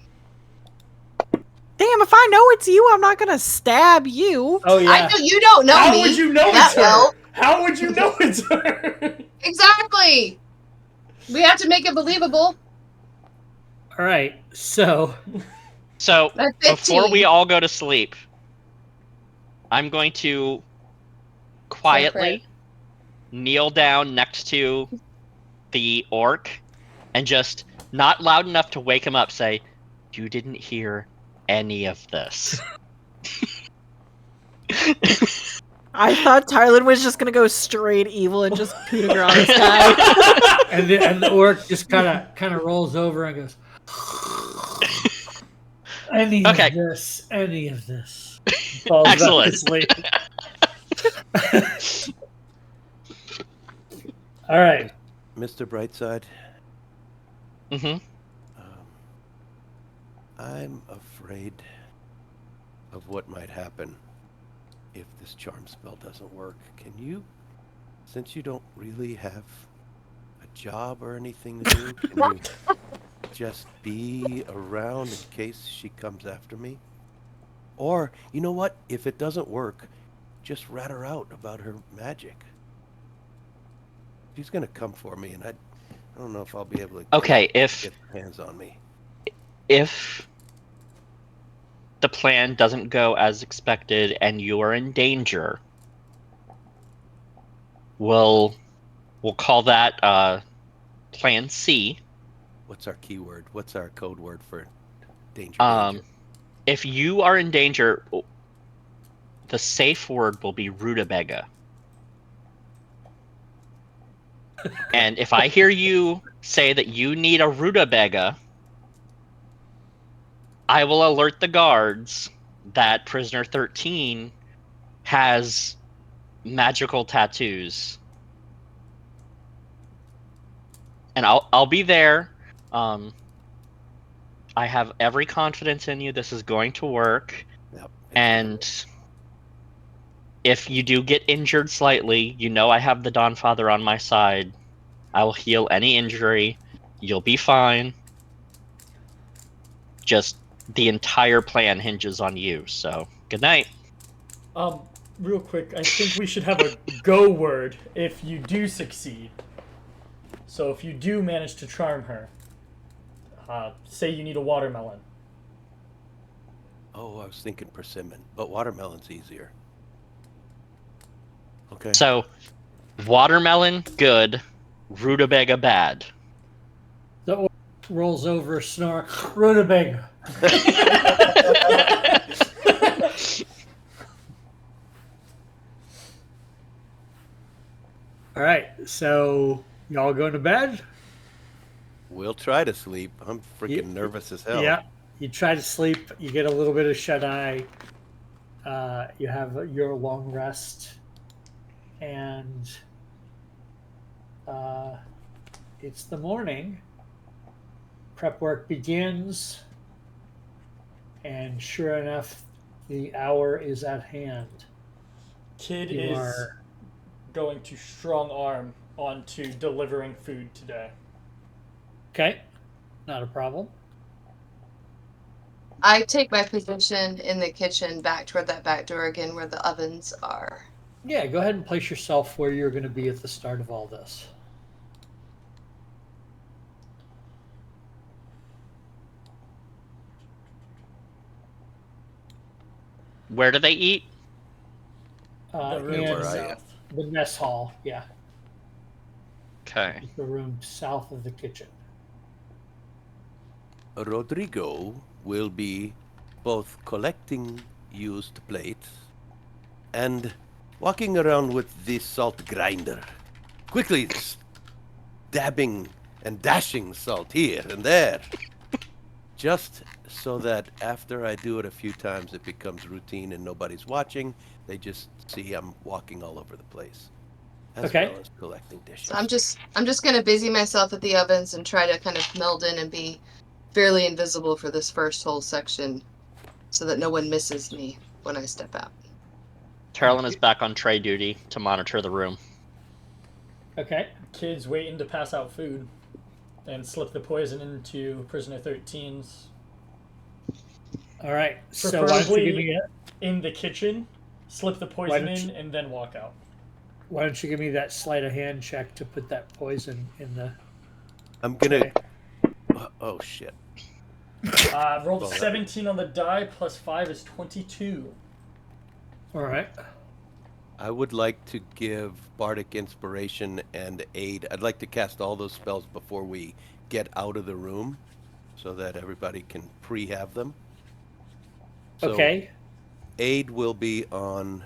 Damn, if I know it's you, I'm not gonna stab you. Oh yeah. I know you don't know me. How would you know it's her? How would you know it's her? Exactly. We have to make it believable. All right. So That's 15. before we all go to sleep, I'm going to quietly kneel down next to the orc and just, not loud enough to wake him up, say, "You didn't hear any of this." I thought Tylen was just gonna go straight evil and just coup de grace on this guy. and the orc just kind of rolls over and goes, any of this. Falls back to Excellent. sleep. All right. Mr. Brightside, Mm-hmm. I'm afraid of what might happen if this charm spell doesn't work. Can you, since you don't really have a job or anything to do, can you just be around in case she comes after me? Or, you know what? If it doesn't work, just rat her out about her magic. She's gonna come for me, and I don't know if I'll be able to get her hands on me. If the plan doesn't go as expected and you are in danger, we'll call that Plan C. What's our keyword? What's our code word for danger? If you are in danger, the safe word will be rutabaga. And if I hear you say that you need a rutabaga, I will alert the guards that prisoner 13 has magical tattoos. And I'll be there. I have every confidence in you. This is going to work. Yep. And if you do get injured slightly, you know I have the Dawnfather on my side. I will heal any injury. You'll be fine. Just the entire plan hinges on you, so good night. Real quick, I think we should have a go word if you do succeed. So if you do manage to charm her, say you need a watermelon. Oh, I was thinking persimmon, but watermelon's easier. Okay. So, watermelon, good. Rutabaga, bad. The orc rolls over, snore, rutabaga. All right, so y'all going to bed? We'll try to sleep. I'm freaking nervous as hell. Yeah, you try to sleep. You get a little bit of shut eye. You have your long rest, and it's the morning. Prep work begins, and sure enough, the hour is at hand. Kid is going to strong arm onto delivering food today. Okay, not a problem. I take my position in the kitchen back toward that back door again where the ovens are. Yeah, go ahead and place yourself where you're going to be at the start of all this. Where do they eat? The room In to the Where are you? south. the mess hall, yeah. Okay. The room south of the kitchen. Rodrigo will be both collecting used plates and walking around with the salt grinder, quickly dabbing and dashing salt here and there, just so that after I do it a few times, it becomes routine and nobody's watching. They just see I'm walking all over the place, as Okay. well as collecting dishes. So I'm just gonna busy myself at the ovens and try to kind of meld in and be fairly invisible for this first whole section so that no one misses me when I step out. Carolyn is back on tray duty to monitor the room. Okay. Kids waiting to pass out food and slip the poison into prisoner 13's. All right. So why don't you give me in the kitchen, slip the poison don't in, you- and then walk out. why don't you give me that sleight of hand check to put that poison in the? I'm gonna. Okay. Oh shit! Rolled Well, 17 on the die, plus 5 is 22. All right. I would like to give Bardic Inspiration and Aid. I'd like to cast all those spells before we get out of the room, so that everybody can pre-have them. So Okay. Aid will be on.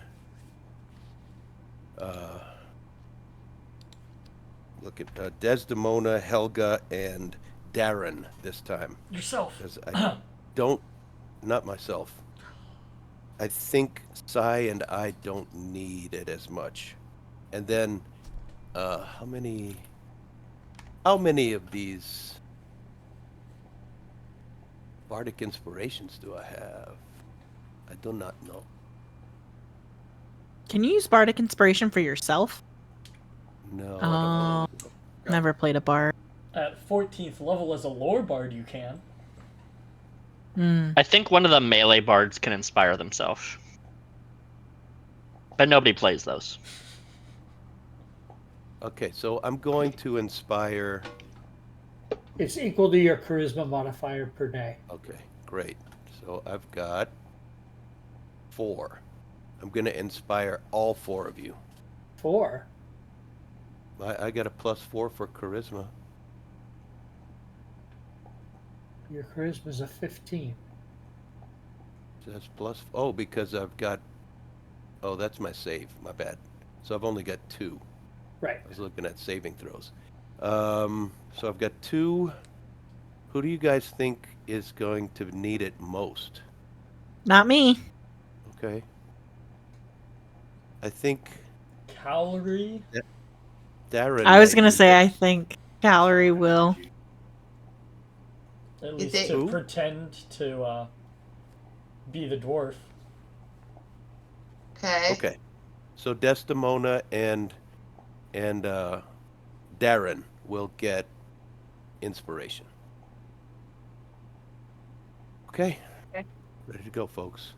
Look at Desdemona, Helga, and Darren this time. Yourself. Because I don't, not myself. I think Sai and I don't need it as much. And then, how many of these Bardic Inspirations do I have? I do not know. Can you use Bardic Inspiration for yourself? No. Oh, never played a bard. At 14th level as a lore bard, you can. I think one of the melee bards can inspire themselves. But nobody plays those. Okay, so I'm going to inspire. It's equal to your charisma modifier per day. Okay, great. So I've got 4. I'm going to inspire all 4 of you. 4. I got a +4 for charisma. Your charisma's a 15. So that's plus. Oh, because I've got. Oh, that's my save. My bad. So I've only got 2. Right. I was looking at saving throws. So I've got 2. Who do you guys think is going to need it most? Not me. Okay. I think Calorie? Darren. I was might gonna need say it. I think Calorie will. At You least think- to Who? pretend to be the dwarf. Okay. Okay. So Desdemona and Darren will get inspiration. Okay. Okay. Ready to go, folks.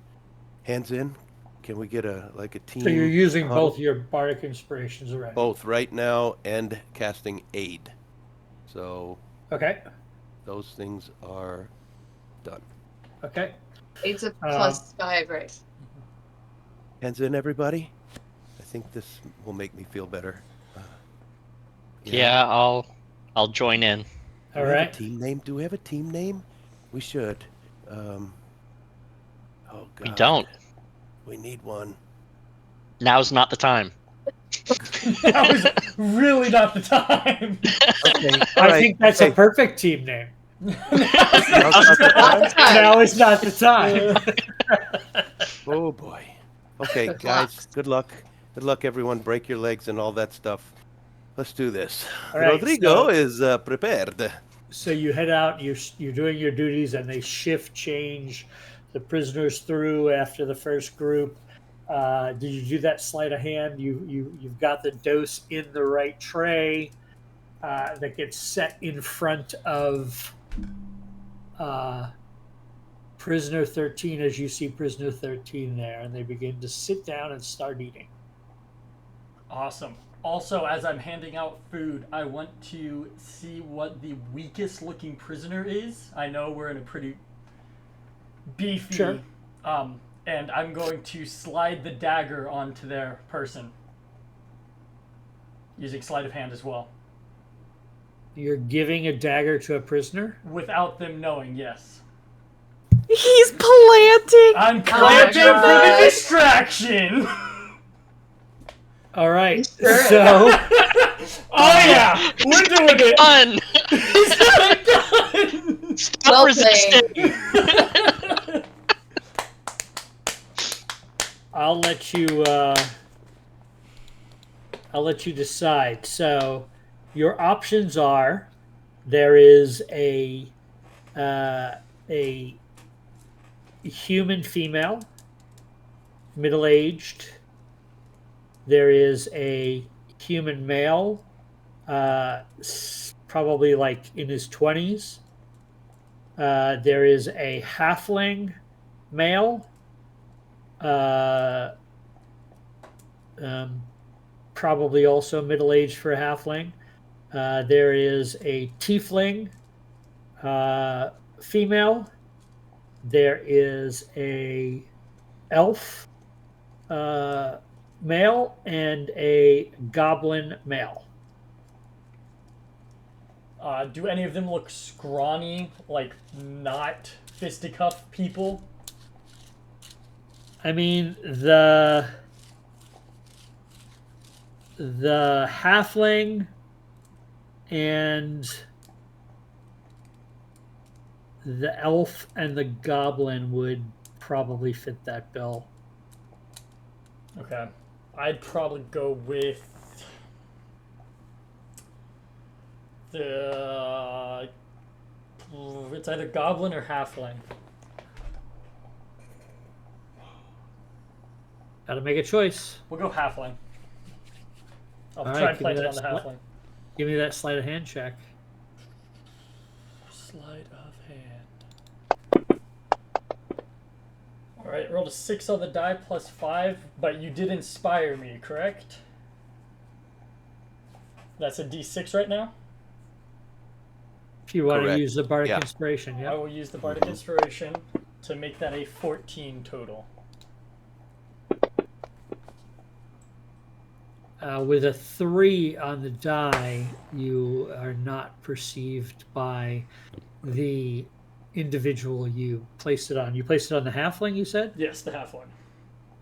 Hands in. Can we get a team? So you're using huddle? both your bardic inspirations already. Both right now and casting aid. So Okay. those things are done. Okay. It's a +5, right? Hands in, everybody. I think this will make me feel better. Yeah, I'll join in. Do All we have right. a team name? Do we have a team name? We should. Oh God. We don't. We need one. Now's not the time. That was really not the time. Okay. I think that's a perfect team name. Now is not the time. Oh boy. Okay, Good guys. luck. Good luck. Good luck, everyone. Break your legs and all that stuff. Let's do this. All right, Rodrigo so- is prepared. So you head out. You're doing your duties, and they shift change the prisoners through after the first group. Did you do that sleight of hand? You've got the dose in the right tray that gets set in front of Prisoner 13 as you see Prisoner 13 there, and they begin to sit down and start eating. Awesome. Also, as I'm handing out food, I want to see what the weakest looking prisoner is. I know we're in a pretty beefy, Sure. And I'm going to slide the dagger onto their person. Using sleight of hand as well. You're giving a dagger to a prisoner? Without them knowing, yes. He's planting. I'm planting for the distraction! All right. Sure. So, Oh yeah! We're doing it! Fun! It's not done! Stop Well resisting! I'll let you decide. So, your options are: there is a human female, middle-aged. There is a human male, probably like in his 20s. There is a halfling male, probably also middle-aged for a halfling. There is a tiefling female. There is a elf male and a goblin male. Do any of them look scrawny, like not fisticuff people? I mean, the halfling and the elf and the goblin would probably fit that bill. Okay. I'd probably go with the... It's either goblin or halfling. Gotta make a choice. We'll go halfling. I'll All try right, and play give me it on that the halfling. Give me that sleight of hand check. Sleight of hand. Alright, rolled a 6 on the die plus 5, but you did inspire me, correct? That's a d6 right now? If you want to Correct. use the bardic Yeah. inspiration, I yeah. will use the bardic inspiration to make that a 14 total. With a 3 on the die, you are not perceived by the individual you placed it on. You placed it on the halfling, you said? Yes, the halfling.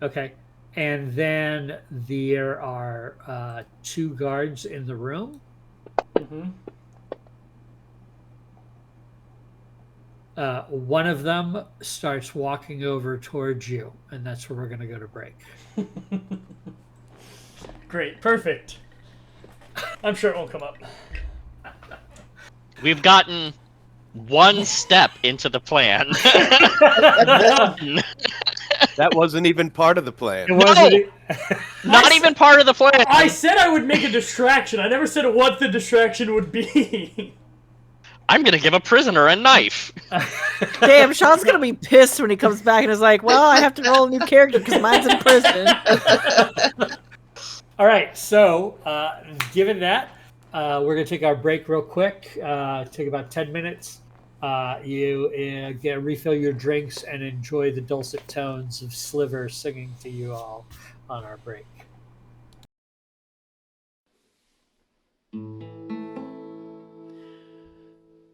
Okay. And then there are 2 guards in the room. Mm-hmm. One of them starts walking over towards you, and that's where we're going to go to break. Great, perfect. I'm sure it won't come up. We've gotten one step into the plan. That wasn't even part of the plan. It wasn't. Not even part of the plan. I said I would make a distraction. I never said what the distraction would be. I'm gonna give a prisoner a knife. Damn, Sean's gonna be pissed when he comes back and is like, well, I have to roll a new character because mine's in prison. All right, so given that, we're going to take our break real quick. Take about 10 minutes. You refill your drinks and enjoy the dulcet tones of Sliver singing to you all on our break.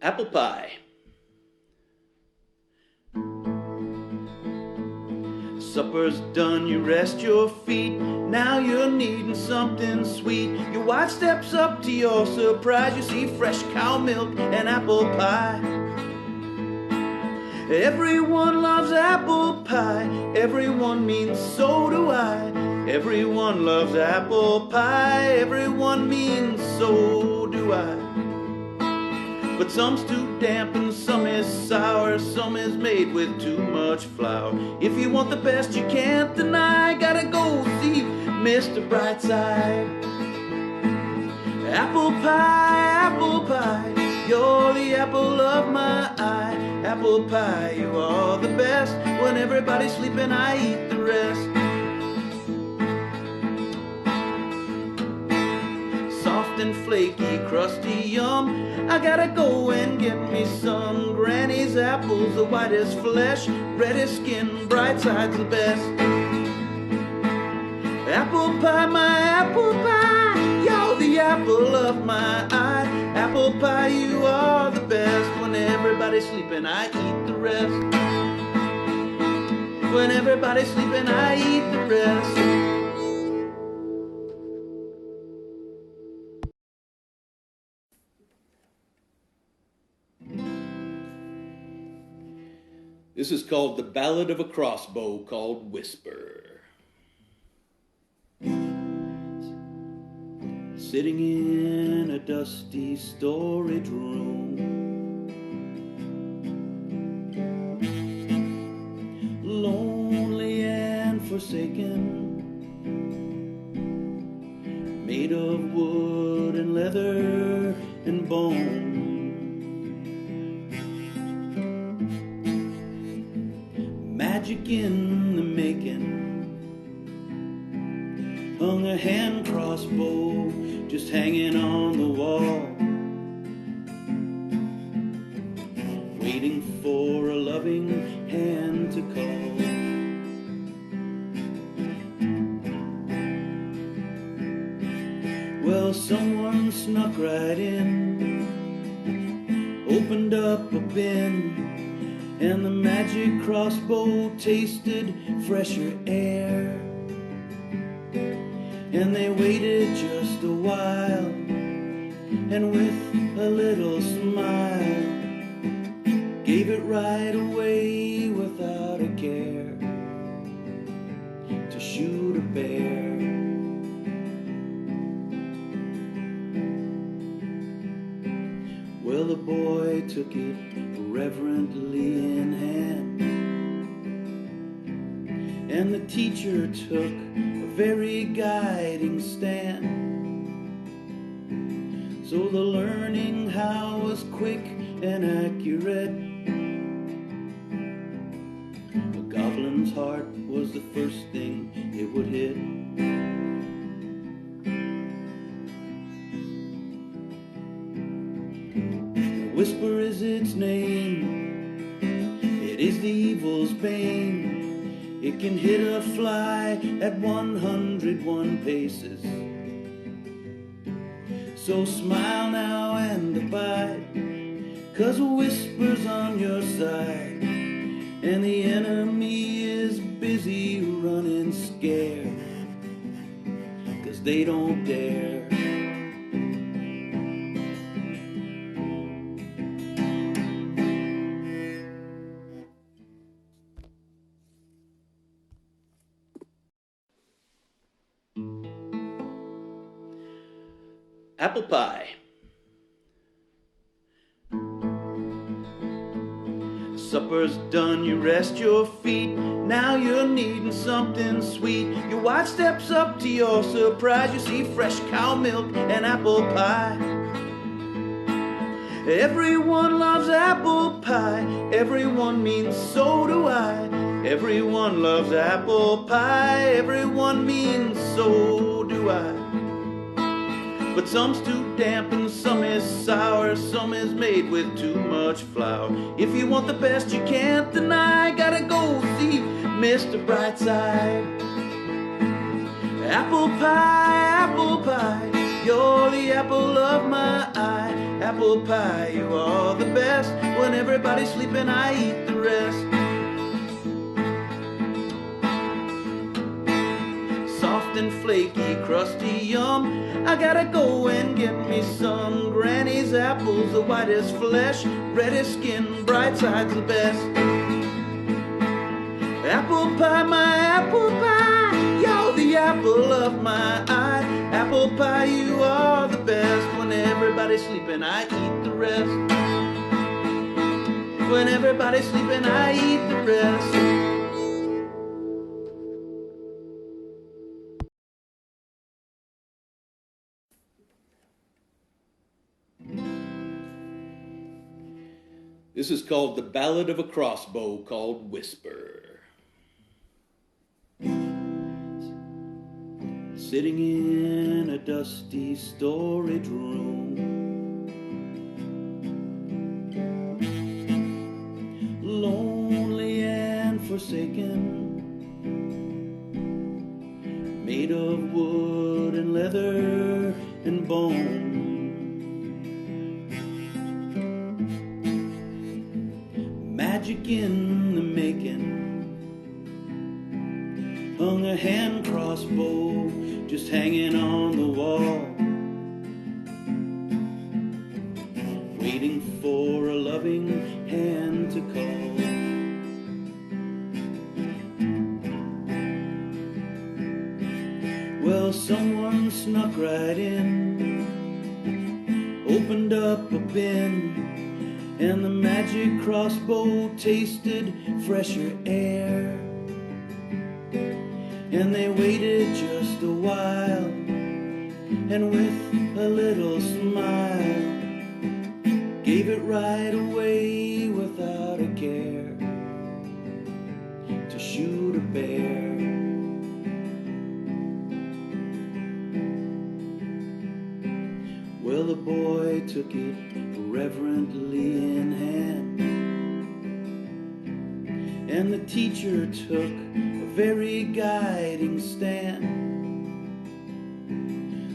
Apple pie. Supper's done, you rest your feet. Now you're needing something sweet. Your wife steps up to your surprise. You see fresh cow milk and apple pie. Everyone loves apple pie. Everyone means so do I. Everyone loves apple pie. Everyone means so do I. But some's too damp and some is sour. Some is made with too much flour. If you want the best you can't deny, gotta go see Mr. Brightside. Apple pie, you're the apple of my eye. apple pie, you are the best. When everybody's sleeping, I eat the rest. Soft and flaky, crusty, yum. I gotta go and get me some. Granny's apples, the whitest flesh, reddest skin, bright side's the best. Apple pie, my apple pie, you're the apple of my eye. Apple pie, you are the best. When everybody's sleeping, I eat the rest. When everybody's sleeping, I eat the rest. This is called the Ballad of a Crossbow, called Whisper. Sitting in a dusty storage room, lonely and forsaken, made of wood and leather and bone. Magic in the making, hung a hand crossbow just hanging on the wall, waiting for a loving hand to call. Well, someone snuck right in, opened up a bin, and the magic crossbow tasted fresher air. And they waited just a while, and with a little smile, gave it right away without a care to shoot a bear. Well, the boy took it reverently in hand, and the teacher took a very guiding stand. So the learning how was quick and accurate. A goblin's heart was the first thing it would hit. The whisper is its name, it is the evil's bane. It can hit a fly at 101 paces. So smile now and abide, 'cause a whisper's on your side, and the enemy is busy running scared, 'cause they don't dare. Apple pie. Supper's done, you rest your feet. Now you're needing something sweet. Your wife steps up to your surprise. You see fresh cow milk and apple pie. Everyone loves apple pie. Everyone means so do I. Everyone loves apple pie. Everyone means so do I. But some's too damp and some is sour, some is made with too much flour. If you want the best you can't deny, gotta go see Mr. Brightside. Apple pie, you're the apple of my eye. Apple pie, you are the best. When everybody's sleeping, I eat the rest. Soft and flaky, crusty, yum. I gotta go and get me some. Granny's apples, the whitest flesh, reddest skin, bright side's the best. Apple pie, my apple pie, you're the apple of my eye. Apple pie, you are the best. When everybody's sleeping, I eat the rest. When everybody's sleeping, I eat the rest. This is called the Ballad of a Crossbow called Whisper. Sitting in a dusty storage room, lonely and forsaken, made of wood and leather and bone. Magic in the making, hung a hand crossbow just hanging on the wall, waiting for a loving hand to call. Well, someone snuck right in, opened up a bin, and the magic crossbow tasted fresher air. And they waited just a while, and with a little smile, gave it right away without a care to shoot a bear. Well, the boy took it reverently in hand, and the teacher took a very guiding stand.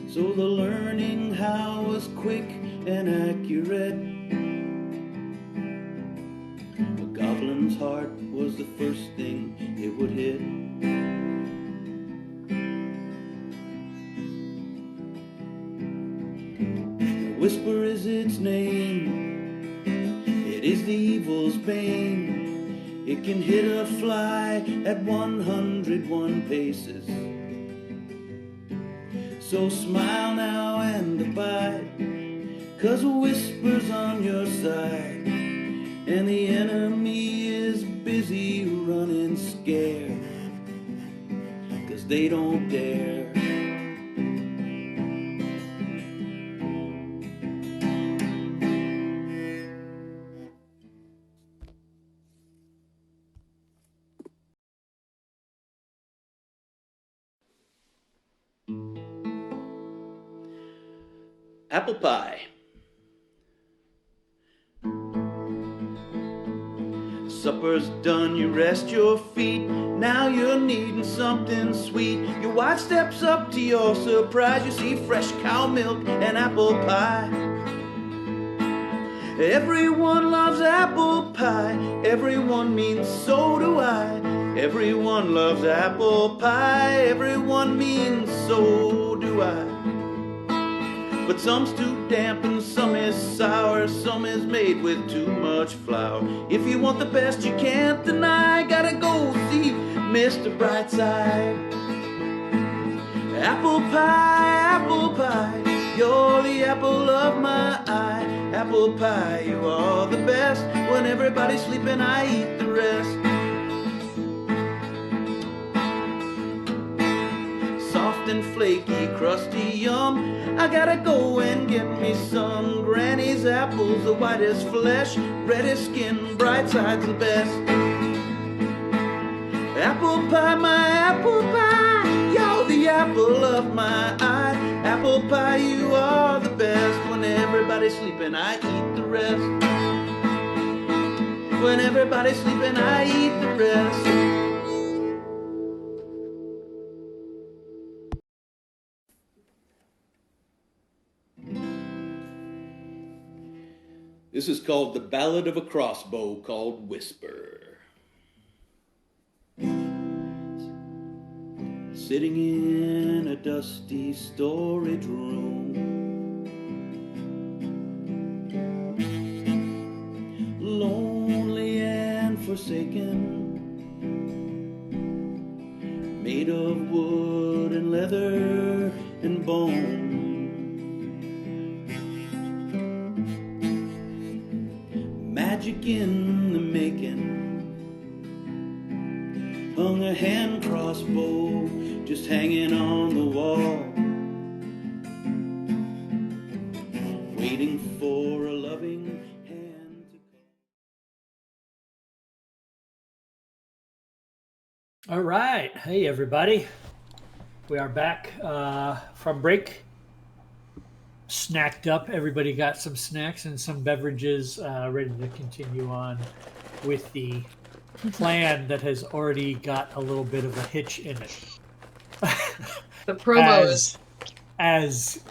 So the learning how was quick and accurate. A goblin's heart was the first thing it would hit. A whisper is its name, it is the evil's bane. It can hit a fly at 101 paces. So smile now and abide, 'cause a whisper's on your side, and the enemy is busy running scared, 'cause they don't dare. Apple pie. Supper's done, you rest your feet. Now you're needing something sweet. Your wife steps up to your surprise. You see fresh cow milk and apple pie. Everyone loves apple pie. Everyone means so do I. Everyone loves apple pie. Everyone means so do I. But some's too damp and some is sour, some is made with too much flour. If you want the best you can't deny, gotta go see Mr. Brightside. Apple pie, you're the apple of my eye. Apple pie, you are the best. When everybody's sleeping, I eat the rest. Soft and flaky, crusty, yum. I gotta go and get me some. Granny's apples, the white as flesh, red as skin, bright side's the best. Apple pie, my apple pie, you're the apple of my eye. Apple pie, you are the best. When everybody's sleeping, I eat the rest. When everybody's sleeping, I eat the rest. This is called the Ballad of a Crossbow called Whisper. Sitting in a dusty storage room, lonely and forsaken, made of wood and leather and bone. Magic in the making, hung a hand crossbow just hanging on the wall, waiting for a loving All right. Hey, everybody. We are back from break. Snacked up. Everybody got some snacks and some beverages ready to continue on with the plan that has already got a little bit of a hitch in it. The promo is As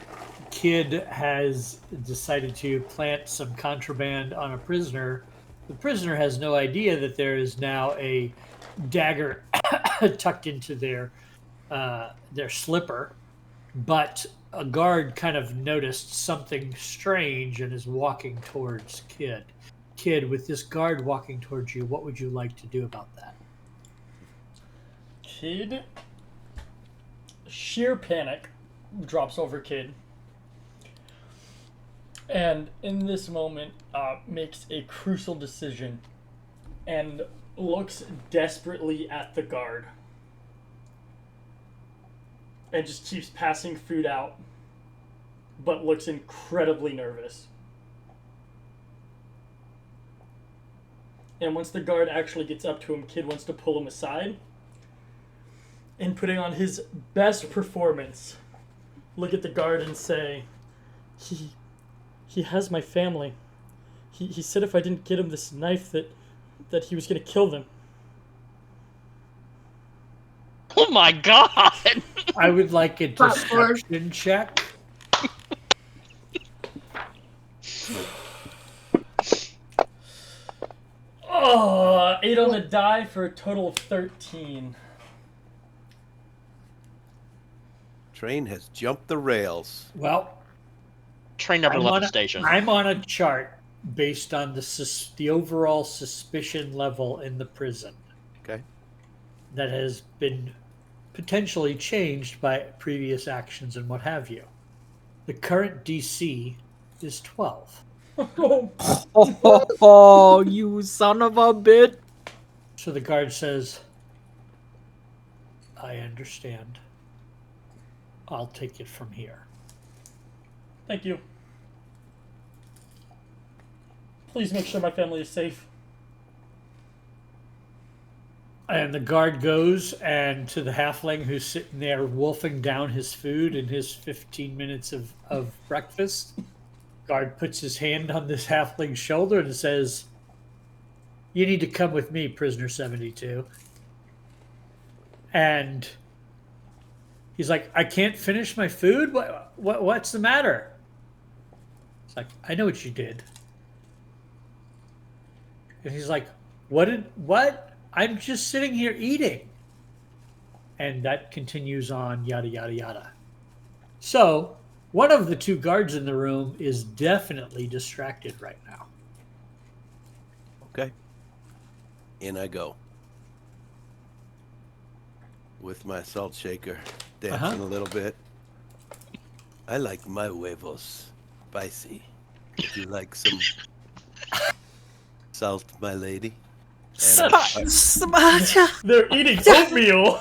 Kid has decided to plant some contraband on a prisoner, the prisoner has no idea that there is now a dagger tucked into their slipper, but a guard kind of noticed something strange and is walking towards Kid. Kid, with this guard walking towards you, what would you like to do about that? Kid, sheer panic drops over Kid, and in this moment makes a crucial decision and looks desperately at the guard and just keeps passing food out, but looks incredibly nervous. And once the guard actually gets up to him, Kid wants to pull him aside and, putting on his best performance, look at the guard and say, He has my family. He said if I didn't get him this knife that he was going to kill them. Oh my god! I would like a deception check. Oh, 8 on the die for a total of 13. Train has jumped the rails. Well, Train never left the station. I'm on a chart based on the overall suspicion level in the prison. Okay. That has been potentially changed by previous actions and what have you. The current DC is 12. Oh, you son of a bitch. So the guard says, I understand. I'll take it from here. Thank you. Please make sure my family is safe. And the guard goes and to the halfling who's sitting there wolfing down his food in his 15 minutes of breakfast. Guard puts his hand on this halfling's shoulder and says, you need to come with me, prisoner 72. And he's like, I can't finish my food? What's the matter? It's like, I know what you did. And he's like, what? I'm just sitting here eating. And that continues on, yada, yada, yada. So, one of the two guards in the room is definitely distracted right now. Okay. In I go. With my salt shaker, dancing a little bit. I like my huevos spicy. Would you like some salt, my lady? They're eating oatmeal.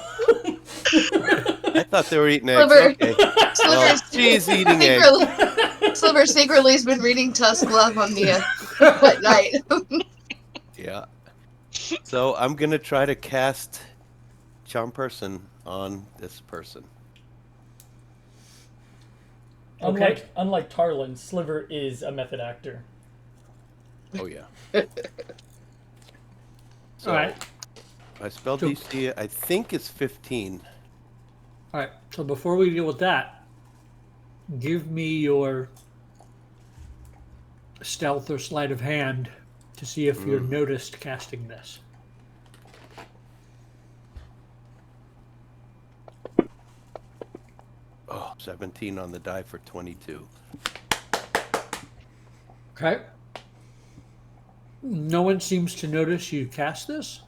I thought they were eating eggs. Sliver. Okay. Sliver's She's eating eggs. Sliver secretly has been reading Tusk Love on the at night. Yeah. So I'm gonna try to cast Charm Person on this person. Okay. Unlike Tarlin, Sliver is a method actor. Oh yeah. So, All right. my spell DC, I think, is 15. All right. So before we deal with that, give me your stealth or sleight of hand to see if you're noticed casting this. Oh, 17 on the die for 22. Okay. No one seems to notice you cast this.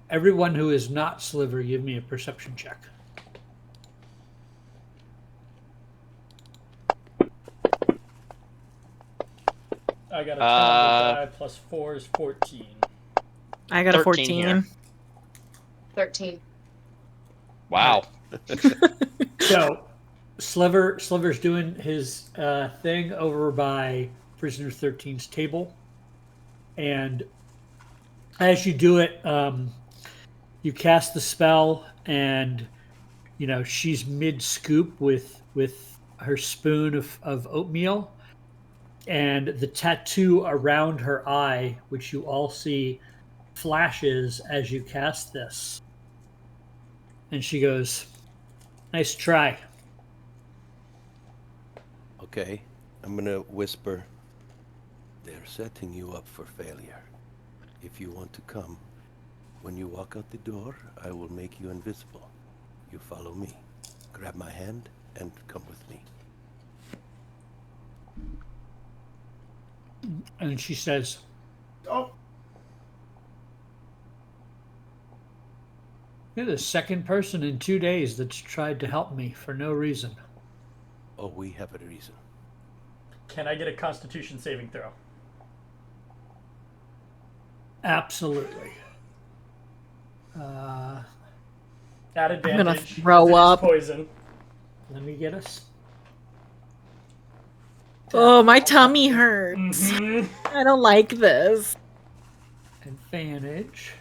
Everyone who is not Sliver, give me a perception check. I got a 10 on the die plus 4 is 14. I got a 13 here. 13. Wow. So, Sliver's doing his thing over by Prisoner 13's table, and As you do it, you cast the spell, and she's mid scoop with her spoon of oatmeal, and the tattoo around her eye, which you all see, flashes as you cast this. And she goes, "Nice try." Okay, I'm gonna whisper. They're setting you up for failure. If you want to come, when you walk out the door, I will make you invisible. You follow me. Grab my hand and come with me. And she says, Oh, "You're the second person in 2 days that's tried to help me for no reason." Oh, we have a reason. Can I get a Constitution saving throw? Absolutely. At advantage. gonna throw 'cause it is up. Poison. Let me get us. Oh, my tummy hurts. Mhm. I don't like this. Advantage.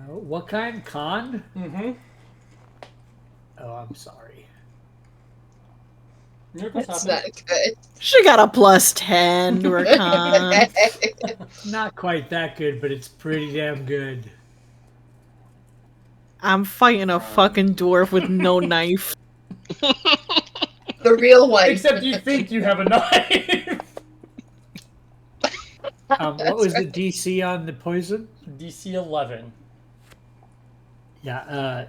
What kind? Con? Mhm. Oh, I'm sorry. Miracles That's happen. not good. She got a +10 to her con. Not quite that good, but it's pretty damn good. I'm fighting a fucking dwarf with no knife. The real one. Except you think you have a knife. What was the DC on the poison? DC 11. Yeah,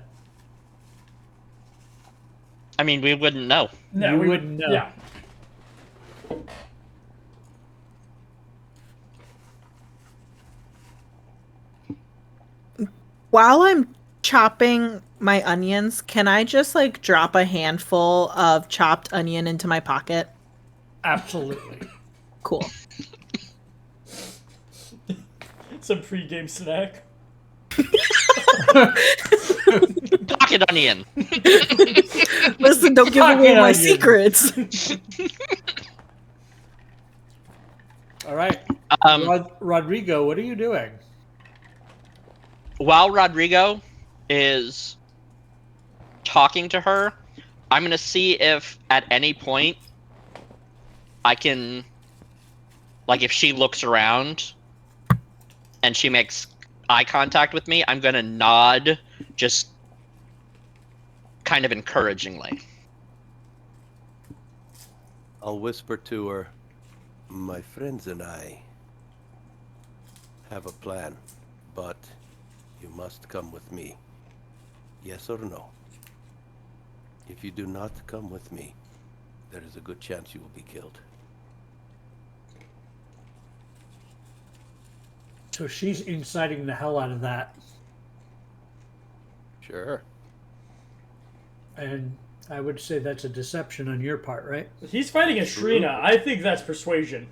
I mean, we wouldn't know. No, You wouldn't know. Yeah. While I'm chopping my onions, can I just like drop a handful of chopped onion into my pocket? absolutely. Cool. Some pre-game snack. Pocket onion. Listen, don't give Pocket away my onion. secrets. All right. Rodrigo, what are you doing? While Rodrigo is talking to her, I'm going to see if at any point I can, like, if she looks around and she makes eye contact with me, I'm going to nod just kind of encouragingly. I'll whisper to her, my friends and I have a plan, but you must come with me. Yes or no? If you do not come with me, there is a good chance you will be killed. So she's inciting the hell out of that. Sure. And I would say that's a deception on your part, right? He's fighting a Shrina. I think that's persuasion.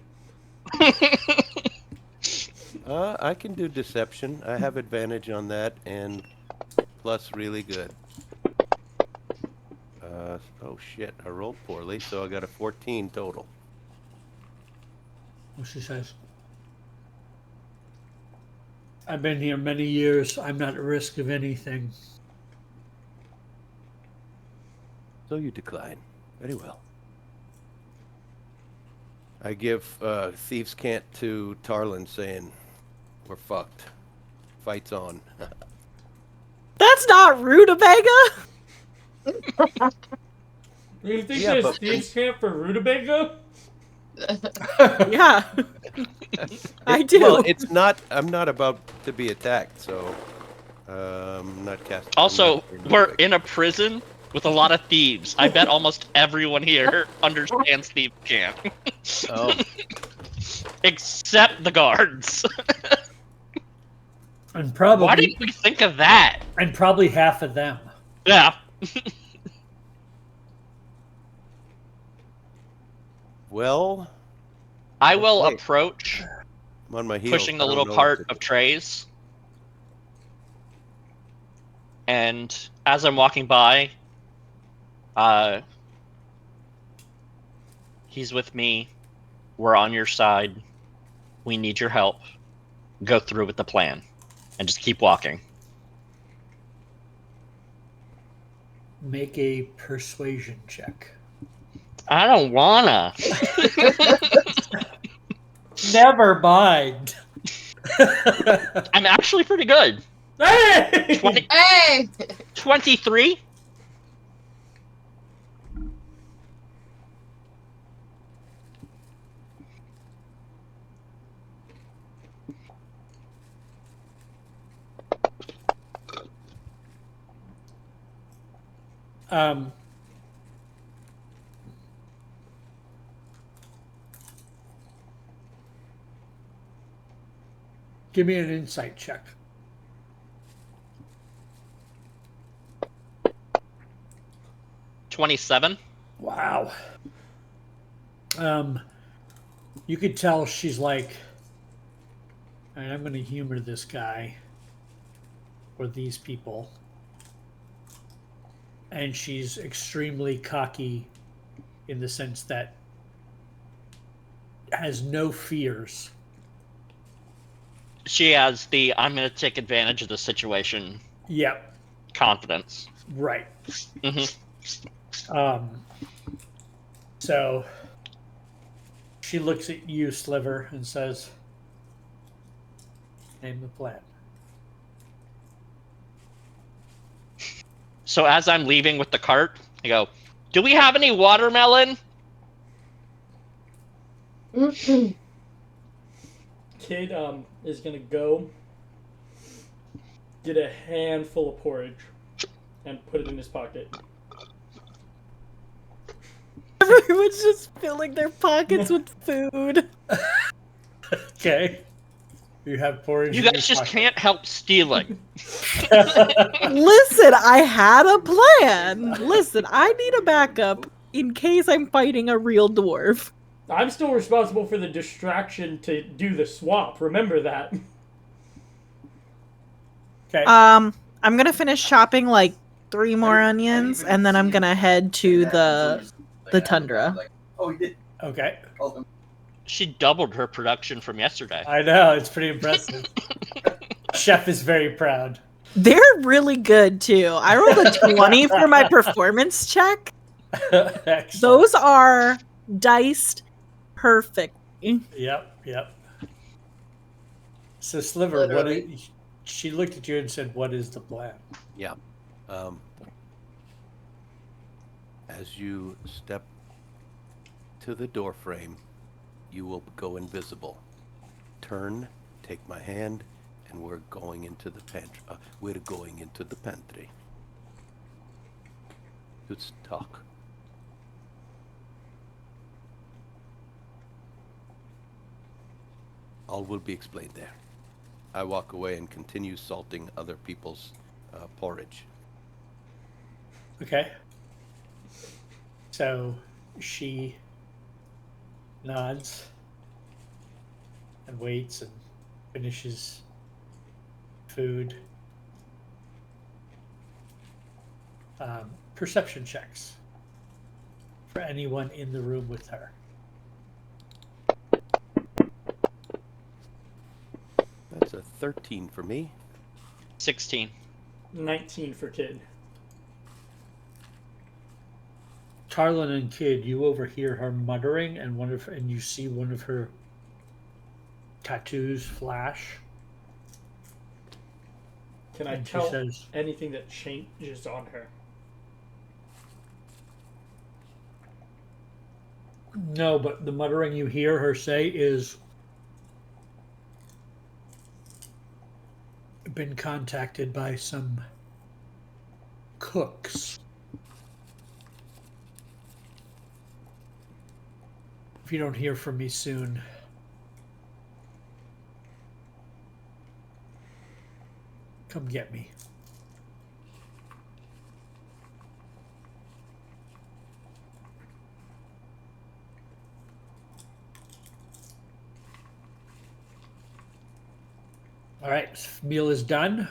I can do deception. I have advantage on that, and plus really good. Oh shit, I rolled poorly, so I got a 14 total. Well, she says, "I've been here many years. I'm not at risk of anything." So you decline. Very well. I give Thieves' Cant to Tarlin saying, we're fucked. Fight's on. That's not rutabaga. You think Yeah, there's but- Thieves' Camp for Rutabaga? Yeah, I do. Well, it's not. I'm not about to be attacked, so I'm not casting. Also, we're in a prison with a lot of thieves. I bet almost everyone here understands Thieves' Camp. Oh, Except the guards. And Why probably didn't we think of that? and probably half of them. Yeah. well, I will Okay. approach, I'm on my heels. pushing the I don't little know what cart to of do. trays. And as I'm walking by, he's with me. We're on your side. We need your help. go through with the plan and just keep walking. Make a persuasion check. I don't wanna. Never mind. I'm actually pretty good. Hey! hey! 23? Um, give me an insight check. 27? Wow. You could tell she's like, all right, I'm going to humor this guy or these people. And she's extremely cocky in the sense that has no fears. She has the I'm going to take advantage of the situation Yep. confidence. Right. Mm-hmm. So she looks at you, Sliver, and says, name the plan. So as I'm leaving with the cart, I go, do we have any watermelon? Kid is gonna go get a handful of porridge and put it in his pocket. Everyone's just filling their pockets with food. Okay. You have porridge. You in guys your just pocket. can't help stealing. Listen, I had a plan. Listen, I need a backup in case I'm fighting a real dwarf. I'm still responsible for the distraction to do the swap. Remember that. Okay. I'm gonna finish chopping like 3 more onions, and then I'm gonna head to the tundra. Okay. She doubled her production from yesterday. I know, it's pretty impressive. Chef is very proud. They're really good too. I rolled a 20 for my performance check. Excellent. Those are diced perfect. Yep. So Sliver, she looked at you and said, what is the plan? Yeah. As you step to the door frame, you will go invisible. Turn, take my hand, and we're going into the pantry. We're going into the pantry. Let's talk. All will be explained there. I walk away and continue salting other people's porridge. Okay. So she nods and waits and finishes food. Perception checks for anyone in the room with her. That's a 13 for me. 16. 19 for Kid. Tarlin and Kid, you overhear her muttering, and you see one of her tattoos flash. Can I And she tell says, anything that changes on her? no, but the muttering you hear her say is, been contacted by some cooks. If you don't hear from me soon, come get me. All right, meal is done.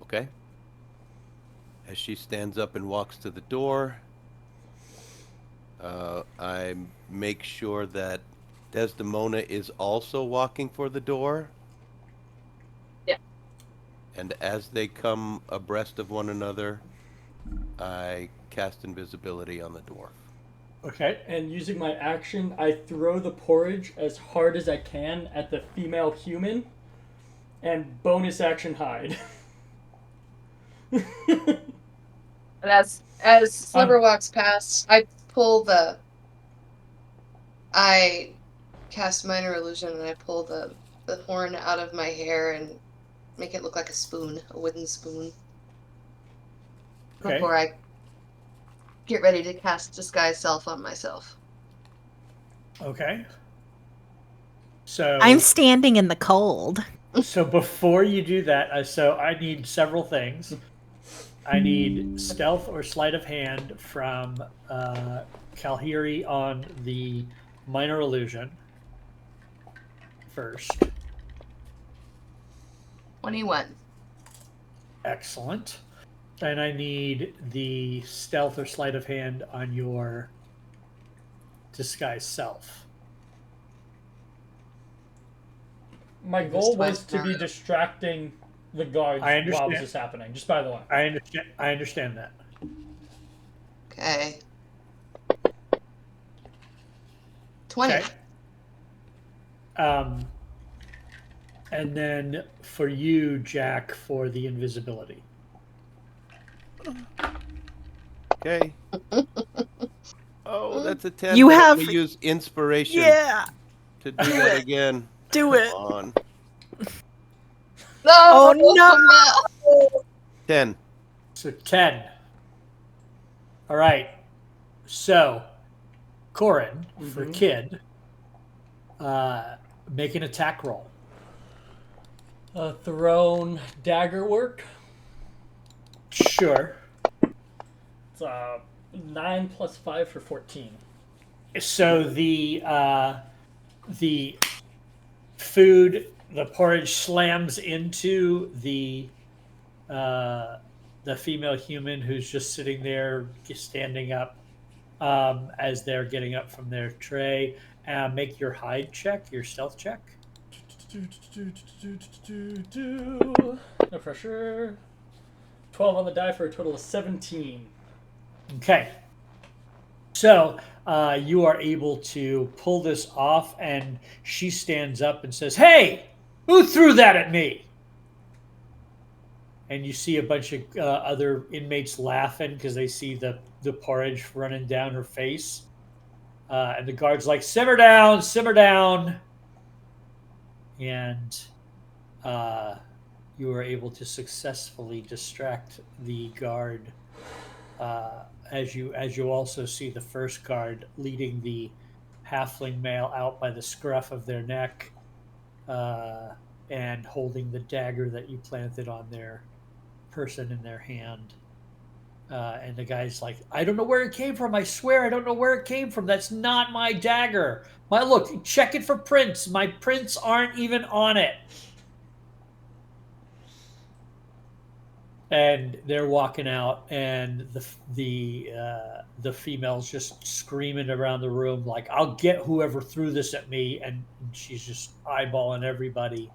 Okay. As she stands up and walks to the door, I make sure that Desdemona is also walking for the door. Yeah. And as they come abreast of one another, I cast invisibility on the dwarf. Okay. And using my action, I throw the porridge as hard as I can at the female human, and bonus action hide. And as Sliver walks past, I cast minor illusion and I pull the horn out of my hair and make it look like a spoon, a wooden spoon. Okay. Before I get ready to cast disguise self on myself. Okay. So I'm standing in the cold. So before you do that, so I need several things. I need stealth or sleight of hand from Kalhiri on the minor illusion first. 21. Excellent. And I need the stealth or sleight of hand on your disguise self. My goal was to be distracting the guards while this is happening, just by the way. I understand that. Okay. 20. Okay. And then for you, Jack, for the invisibility. Okay. Oh, that's a 10. You but have we use inspiration to do that again. Do it. Come on. No! Oh no! 10. So 10. All right. So, Corin, for Kid, make an attack roll. Thrown dagger work. Sure. It's 9 plus 5 for 14. So the food, the porridge slams into the female human who's just sitting there, standing up as they're getting up from their tray. Make your hide check, your stealth check. No pressure. 12 on the die for a total of 17. Okay. So you are able to pull this off, and she stands up and says, "Hey, who threw that at me?" And you see a bunch of other inmates laughing because they see the porridge running down her face. And the guard's like, simmer down, simmer down. And you are able to successfully distract the guard as you also see the first guard leading the halfling male out by the scruff of their neck and holding the dagger that you planted on their person in their hand. And the guy's like, "I don't know where it came from. I swear I don't know where it came from. That's not my dagger. Look, check it for prints. My prints aren't even on it." And they're walking out, and the female's just screaming around the room like, "I'll get whoever threw this at me!" And she's just eyeballing everybody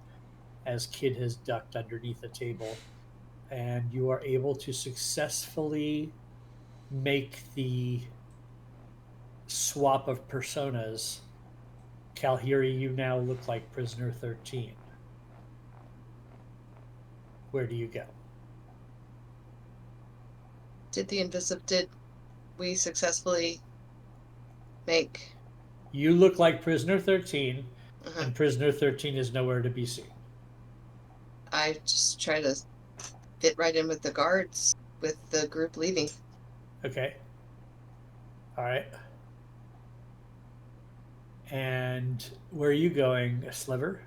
as Kid has ducked underneath the table. And you are able to successfully make the swap of personas. Kalhiri, you now look like Prisoner 13. Where do you go? Did we successfully make... You look like Prisoner 13, and Prisoner 13 is nowhere to be seen. I just try to fit right in with the guards, with the group leaving. Okay. All right. And where are you going, Sliver?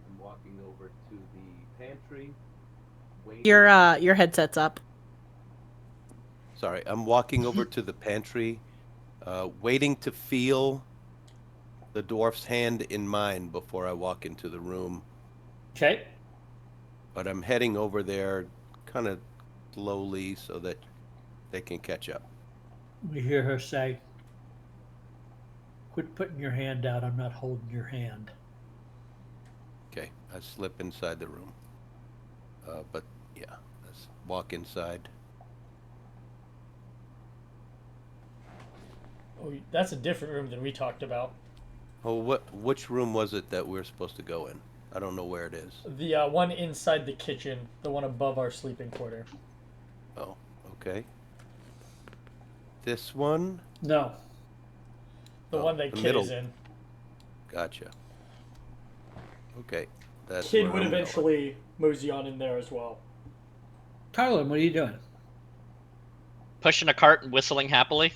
I'm walking over to the pantry. Your headset's up. Sorry, I'm walking over to the pantry, waiting to feel the dwarf's hand in mine before I walk into the room. Okay. But I'm heading over there kind of slowly so that they can catch up. We hear her say, Quit putting your hand out. I'm not holding your hand. Okay, I slip inside the room. But yeah, let's walk inside. Oh, that's a different room than we talked about. Oh, which room was it that we were supposed to go in? I don't know where it is. The one inside the kitchen, the one above our sleeping quarter. Oh, okay. This one? No. The one that the Kid middle. is in. Gotcha. Okay, that's Kid where would I'm going. eventually mosey on in there as well. Carlin, what are you doing? Pushing a cart and whistling happily.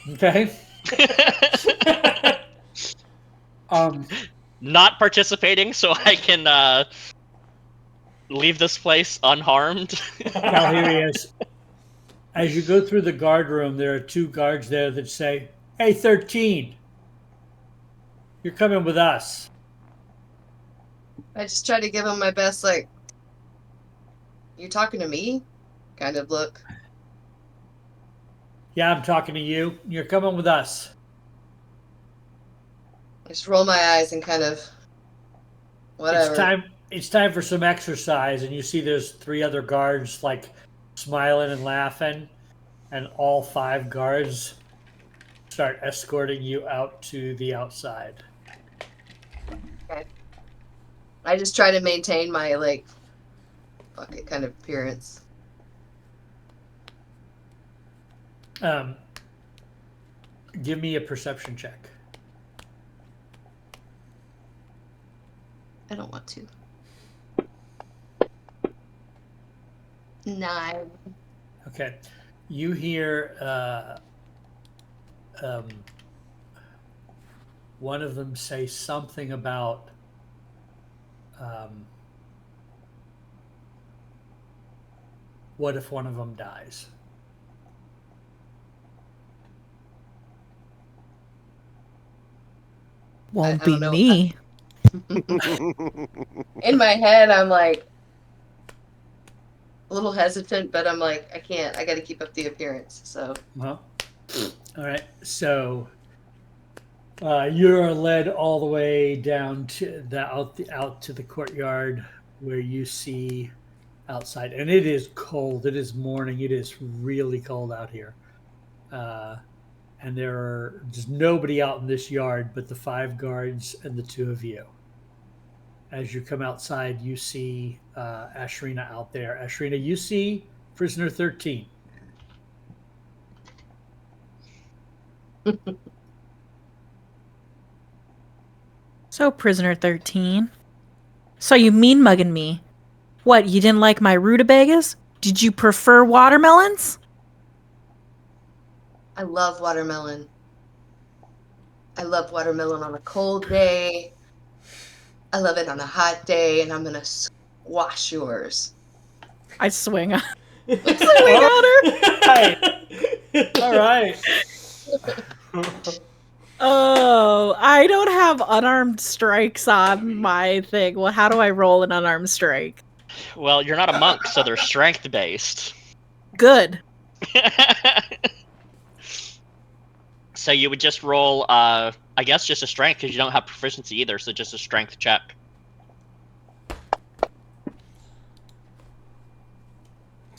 Okay. Not participating so I can leave this place unharmed. Now here he is. As you go through the guard room, there are 2 guards there that say, "Hey, 13, you're coming with us." I just try to give him my best, like, you talking to me kind of look. Yeah, I'm talking to you. You're coming with us. I just roll my eyes and kind of whatever. It's time for some exercise, and you see there's 3 other guards like smiling and laughing, and all 5 guards start escorting you out to the outside. Okay. I just try to maintain my, like, fuck it kind of appearance. Give me a perception check. I don't want to. 9. Okay. You hear one of them say something about what if one of them dies? Won't I be don't know. me. In my head, I'm like a little hesitant, but I'm like, I can't. I got to keep up the appearance. So. Well, all right. So you're led all the way down to out to the courtyard where you see outside, and it is cold. It is morning. It is really cold out here, and there are just nobody out in this yard but the 5 guards and the 2 of you. As you come outside, you see Ashrina out there. Ashrina, you see prisoner 13. So, prisoner 13. So you mean mugging me? What, you didn't like my rutabagas? Did you prefer watermelons? I love watermelon. I love watermelon on a cold day. I love it on a hot day, and I'm gonna squash yours. I swing. I swing at her. All right. Oh, I don't have unarmed strikes on my thing. Well, how do I roll an unarmed strike? Well, you're not a monk, so they're strength based. Good. So you would just roll, I guess, just a strength because you don't have proficiency either, so just a strength check.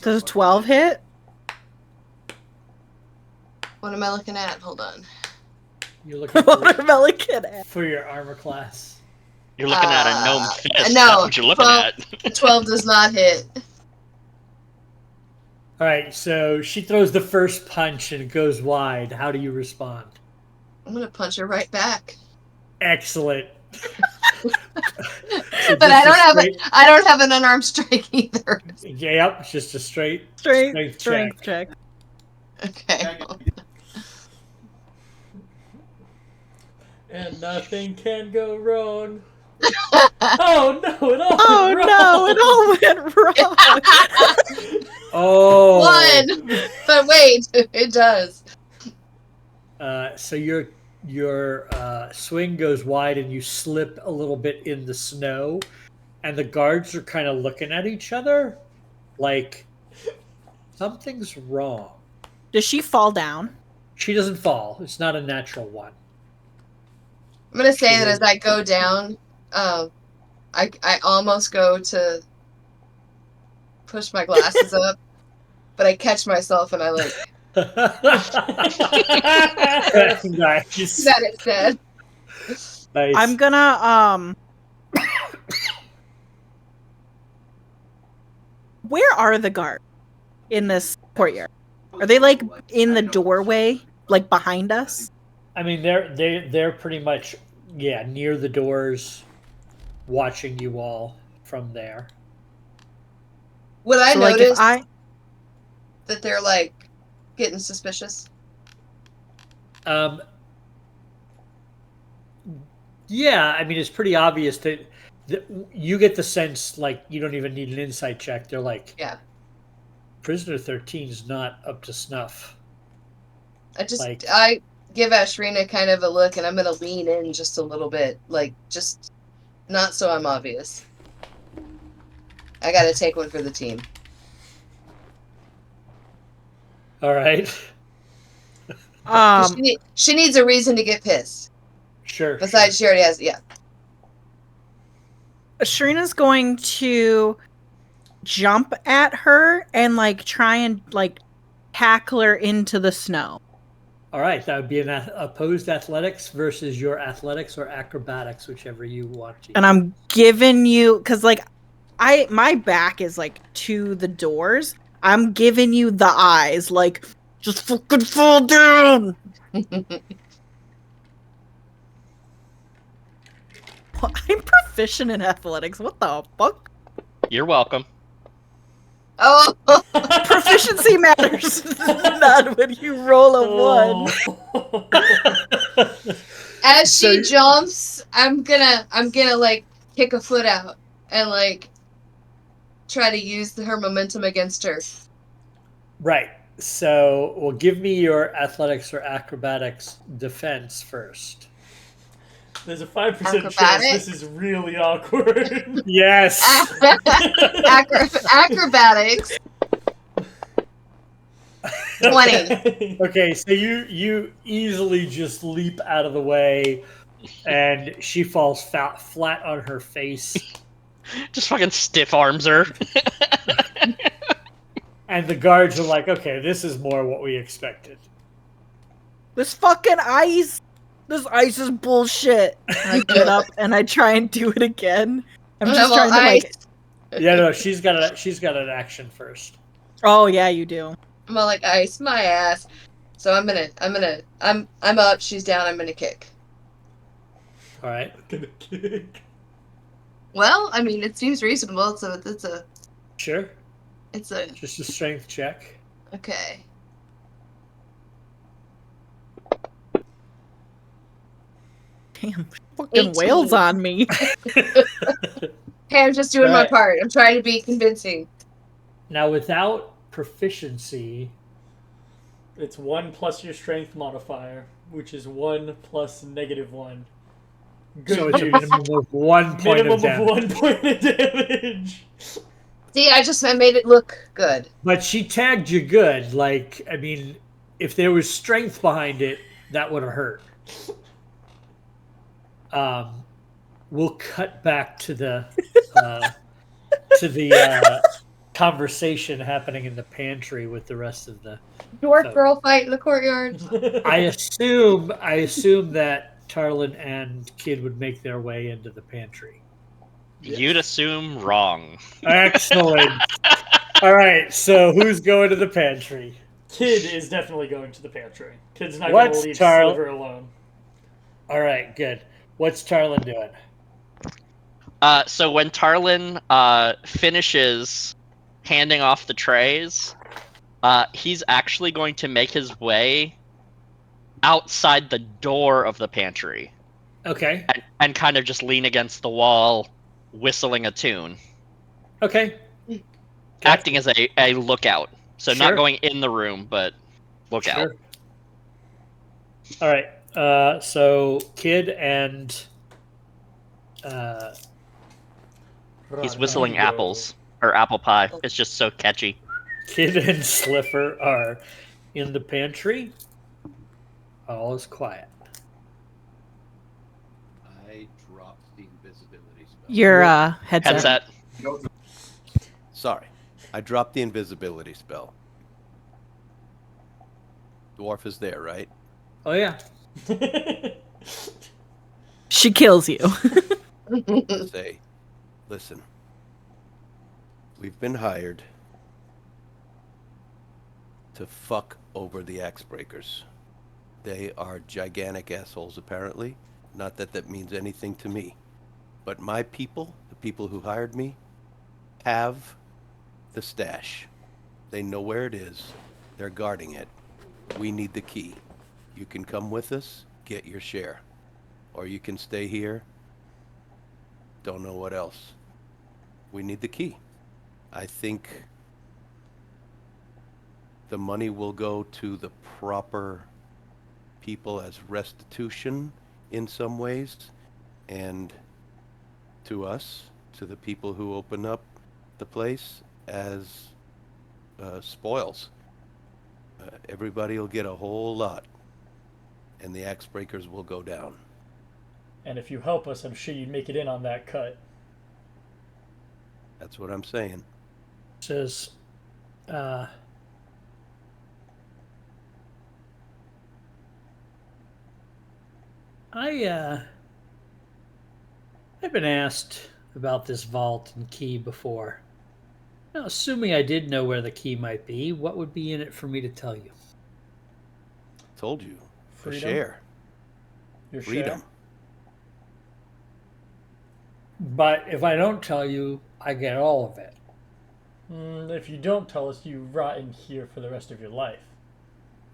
Does a 12 hit? What am I looking at? Hold on. You're looking Watermelon kid. for your armor class. You're looking at a gnome fist. No, That's what you're looking 12, at. 12 does not hit. All right, so she throws the first punch and it goes wide. How do you respond? I'm gonna punch her right back. Excellent. But I don't have an unarmed strike either. Yep, it's just a straight Strength check. Okay. And nothing can go wrong. Oh no, it all went wrong. It all went wrong. Oh. 1! But wait, it does. So your swing goes wide and you slip a little bit in the snow, and the guards are kind of looking at each other like something's wrong. Does she fall down? She doesn't fall. It's not a natural one. I'm gonna say that as I go down, I almost go to push my glasses up, but I catch myself and I like Nice. that instead. Nice. I'm gonna where are the guards in this courtyard? Are they like in the doorway, like behind us? I mean, they're pretty much near the doors, watching you all from there. Would I So like notice if I that they're like getting suspicious? Yeah, I mean, it's pretty obvious that you get the sense like you don't even need an insight check. They're like, Yeah. Prisoner 13 is not up to snuff. I give Ashrina kind of a look, and I'm gonna lean in just a little bit, like just not so I'm obvious. I gotta take one for the team. All right. 'Cause she needs a reason to get pissed. Sure. Besides, she already has. Yeah. Sharina's going to jump at her and like try and like tackle her into the snow. All right, that would be an opposed athletics versus your athletics or acrobatics, whichever you want to. And I'm giving you because like my back is like to the doors. I'm giving you the eyes, like just fucking fall down. I'm proficient in athletics. What the fuck? You're welcome. Oh, Proficiency matters. Not when you roll a 1. As she jumps, I'm gonna like kick a foot out and like try to use her momentum against her. Right. So, well, give me your athletics or acrobatics defense first. There's a 5% chance this is really awkward. Yes. Acrobatics. 20. Okay, so you easily just leap out of the way, and she falls flat on her face. Just fucking stiff arms her. And the guards are like, okay, this is more what we expected. This fucking ice. This ice is bullshit. And I get up and I try and do it again. I'm just trying to like. Yeah, no, she's got an action first. Oh yeah, you do. I'm all like ice my ass. So I'm up. She's down. I'm gonna kick. All right. Gonna kick. Well, I mean, it seems reasonable. So it's a. Sure. It's a. Just a strength check. Okay. Damn, fucking wails on me. Hey, I'm just doing my part. I'm trying to be convincing. Now, without proficiency, it's 1 plus your strength modifier, which is 1 plus -1. Good so it's a minimum of 1 point of damage. Minimum of 1 point of damage. See, I made it look good. But she tagged you good. Like, I mean, if there was strength behind it, that would have hurt. We'll cut back to the conversation happening in the pantry with the rest of the dwarf girl fight in the courtyard. I assume that Tarlin and Kid would make their way into the pantry. You'd assume wrong. Excellent. All right, so who's going to the pantry? Kid is definitely going to the pantry. Kid's not going to leave Sliver alone. All right, good. What's Tarlin doing? So when Tarlin finishes handing off the trays, he's actually going to make his way outside the door of the pantry. Okay. And kind of just lean against the wall, whistling a tune. Okay. Acting as a lookout. So Sure. not going in the room, but lookout. Sure. All right. So Kid and he's whistling apples or apple pie. It's just so catchy. Kid and Sliver are in the pantry. All is quiet. I dropped the invisibility spell. Your headset. Sorry. I dropped the invisibility spell. Dwarf is there, right? Oh yeah. She kills you. I say, listen. We've been hired to fuck over the axe breakers. They are gigantic assholes, apparently. Not that that means anything to me. But my people, the people who hired me, have the stash. They know where it is. They're guarding it. We need the key. You can come with us, get your share. Or you can stay here. Don't know what else. We need the key. I think the money will go to the proper people as restitution in some ways, and to us, to the people who open up the place, as spoils. Everybody will get a whole lot, and the axe breakers will go down. And if you help us, I'm sure you'd make it in on that cut. That's what I'm saying. Says, I've been asked about this vault and key before. Now, assuming I did know where the key might be, what would be in it for me to tell you? Told you. Freedom? A share. Your Freedom. share? But if I don't tell you, I get all of it. If you don't tell us, you rot in here for the rest of your life.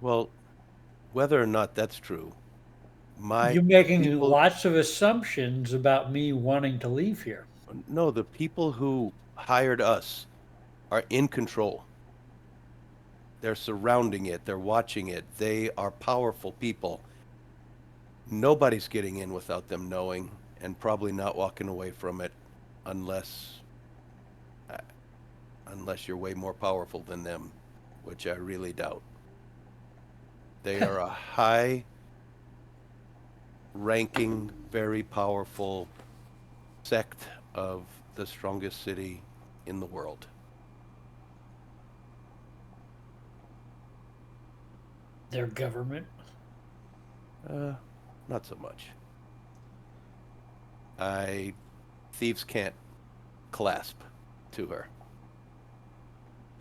Well, whether or not that's true, You're making people, lots of assumptions about me wanting to leave here. no, the people who hired us are in control. They're surrounding it. They're watching it. They are powerful people. Nobody's getting in without them knowing, and probably not walking away from it unless you're way more powerful than them, which I really doubt. They are a high-ranking, very powerful sect of the strongest city in the world. Their government? Not so much. Thieves can't clasp to her.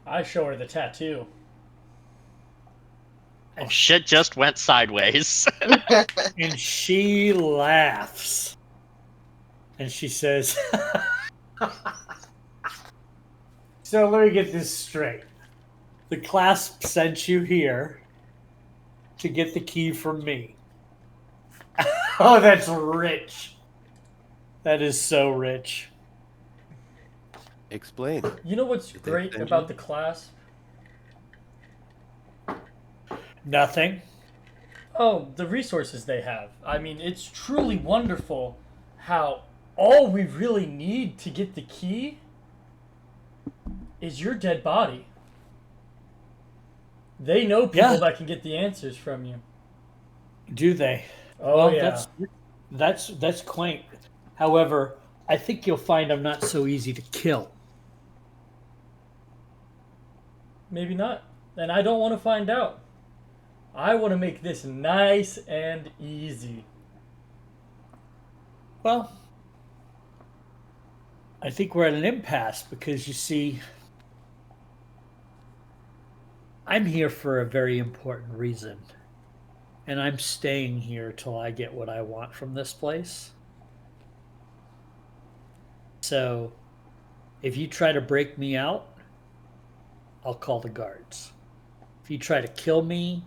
I show her the tattoo. Oh, shit just went sideways. And she laughs. And she says, so let me get this straight. The clasp sent you here to get the key from me. Oh, that's rich. That is so rich. Explain. You know what's Did they great send about you? the class? Nothing. Oh, the resources they have. I mean, it's truly wonderful how all we really need to get the key is your dead body. They know people that can get the answers from you. Do they? Oh, well, yeah. That's quaint. However, I think you'll find I'm not so easy to kill. Maybe not. And I don't want to find out. I want to make this nice and easy. Well, I think we're at an impasse because you see, I'm here for a very important reason. And I'm staying here till I get what I want from this place. So, if you try to break me out, I'll call the guards. If you try to kill me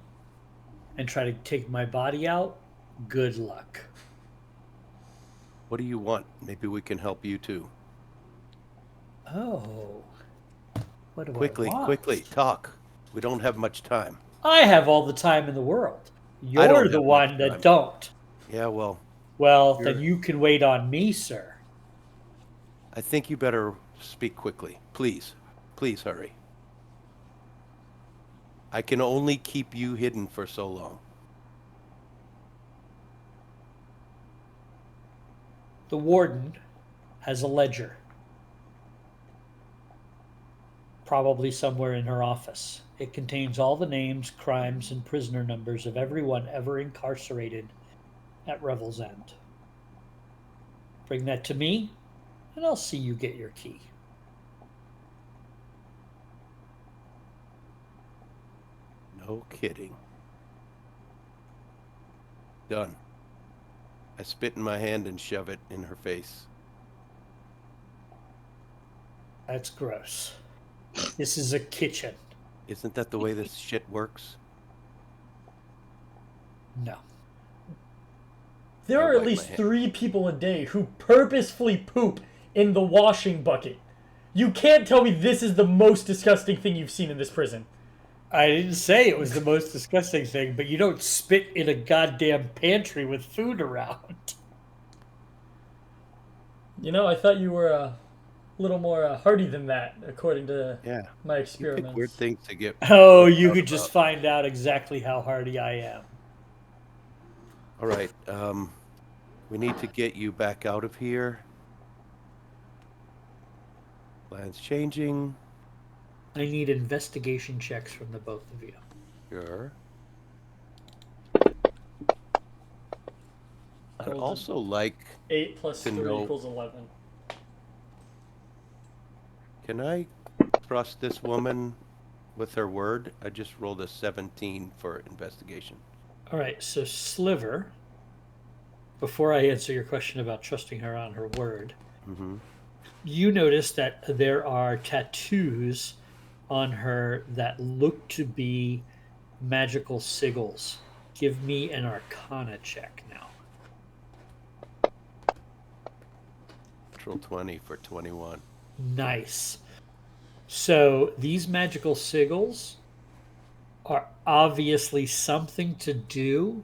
and try to take my body out, good luck. What do you want? Maybe we can help you too. Oh. What do Quickly, I want? quickly, talk. We don't have much time. I have all the time in the world. I don't You're the have one much that time. don't. Yeah, well, Well, then you can wait on me, sir. I think you better speak quickly. Please. Please hurry. I can only keep you hidden for so long. The warden has a ledger, probably somewhere in her office. It contains all the names, crimes, and prisoner numbers of everyone ever incarcerated at Revel's End. Bring that to me, and I'll see you get your key. No kidding. Done. I spit in my hand and shove it in her face. That's gross. This is a kitchen. Isn't that the way this shit works? No. There I are at wipe least my hand. 3 people a day who purposefully poop in the washing bucket. You can't tell me this is the most disgusting thing you've seen in this prison. I didn't say it was the most disgusting thing, but you don't spit in a goddamn pantry with food around. You know, I thought you were a little more hardy than that, according to Yeah. my You experiments. pick weird things to get. Oh, you out could just about. find out exactly how hardy I am. All right. We need to get you back out of here. Plan's changing. I need investigation checks from the both of you. Sure. I'd Hold on. also like 8 plus to 3 know- equals 11. Can I trust this woman with her word? I just rolled a 17 for investigation. All right, so Sliver, before I answer your question about trusting her on her word, Mm-hmm. you notice that there are tattoos on her that look to be magical sigils. Give me an Arcana check now. Natural 20 for 21. Nice. So these magical sigils are obviously something to do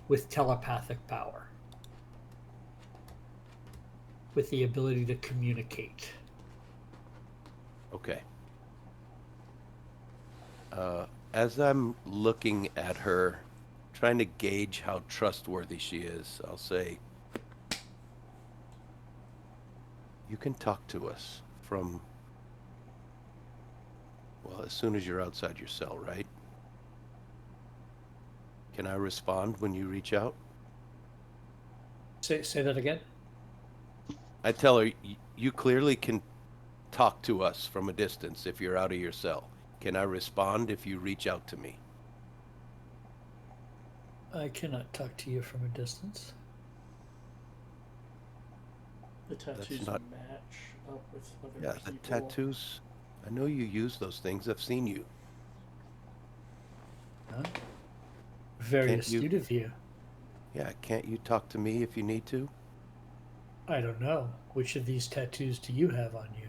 with telepathic power, with the ability to communicate. Okay. As I'm looking at her, trying to gauge how trustworthy she is, I'll say, you can talk to us from, well, as soon as you're outside your cell, right? Can I respond when you reach out? Say that again. I tell her, you clearly can talk to us from a distance if you're out of your cell. Can I respond if you reach out to me? I cannot talk to you from a distance. The tattoos not- match up with other Yeah, the people. tattoos. I know you use those things. I've seen you. Huh? Very Can't you- astute of you. Yeah, can't you talk to me if you need to? I don't know. Which of these tattoos do you have on you?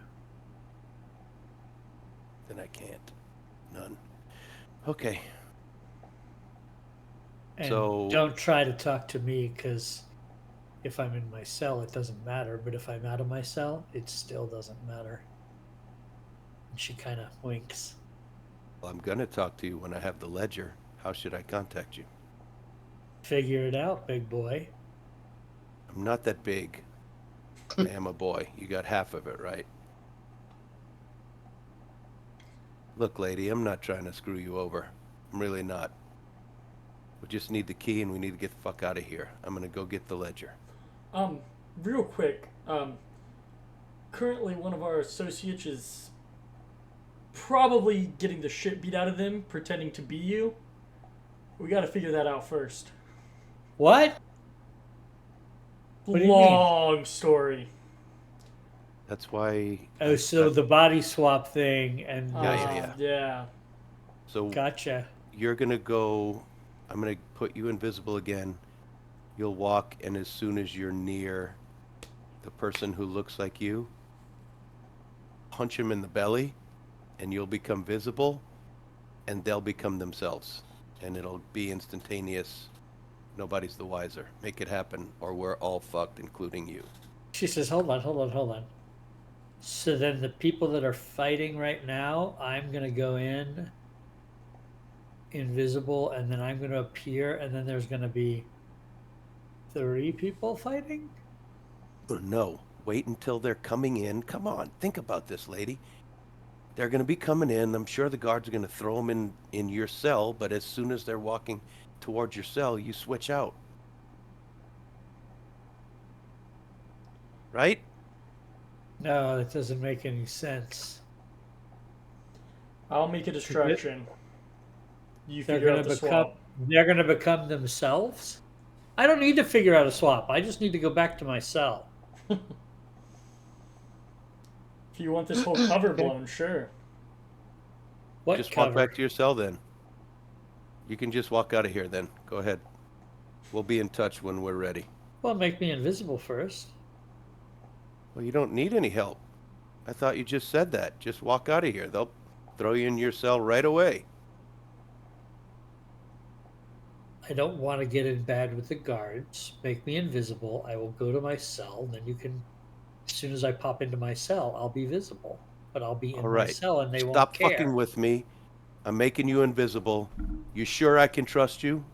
Then I can't. None. Okay. And So- don't try to talk to me, because if I'm in my cell, it doesn't matter. But if I'm out of my cell, it still doesn't matter. And she kind of winks. Well, I'm gonna talk to you when I have the ledger. How should I contact you? Figure it out, big boy. I'm not that big. I am a boy. You got half of it, right? Look, lady, I'm not trying to screw you over. I'm really not. We just need the key and we need to get the fuck out of here. I'm gonna go get the ledger. Real quick, currently one of our associates is probably getting the shit beat out of them, pretending to be you. We gotta figure that out first. What? What do you mean? Long story. That's why. Oh, so the body swap thing and Yeah. So Gotcha. you're gonna go. I'm gonna put you invisible again. You'll walk, and as soon as you're near the person who looks like you, punch him in the belly, and you'll become visible, and they'll become themselves, and it'll be instantaneous. Nobody's the wiser. Make it happen, or we're all fucked, including you. She says, hold on. So then the people that are fighting right now, I'm going to go in invisible, and then I'm going to appear, and then there's going to be 3 people fighting? No, wait until they're coming in. Come on, think about this, lady. They're going to be coming in. I'm sure the guards are going to throw them in your cell, but as soon as they're walking towards your cell, you switch out. Right? No, that doesn't make any sense. I'll make a distraction. You They're figure going out to the become. swap. They're going to become themselves. I don't need to figure out a swap. I just need to go back to my cell. If you want this whole cover blown, sure. What Just cover? walk back to your cell then. You can just walk out of here then. Go ahead. We'll be in touch when we're ready. Well, make me invisible first. Well, you don't need any help. I thought you just said that. Just walk out of here. They'll throw you in your cell right away. I don't want to get in bad with the guards. Make me invisible. I will go to my cell. Then you can, as soon as I pop into my cell, I'll be visible. But I'll be in All my right. cell and they won't Stop care. fucking with me. I'm making you invisible. You sure I can trust you?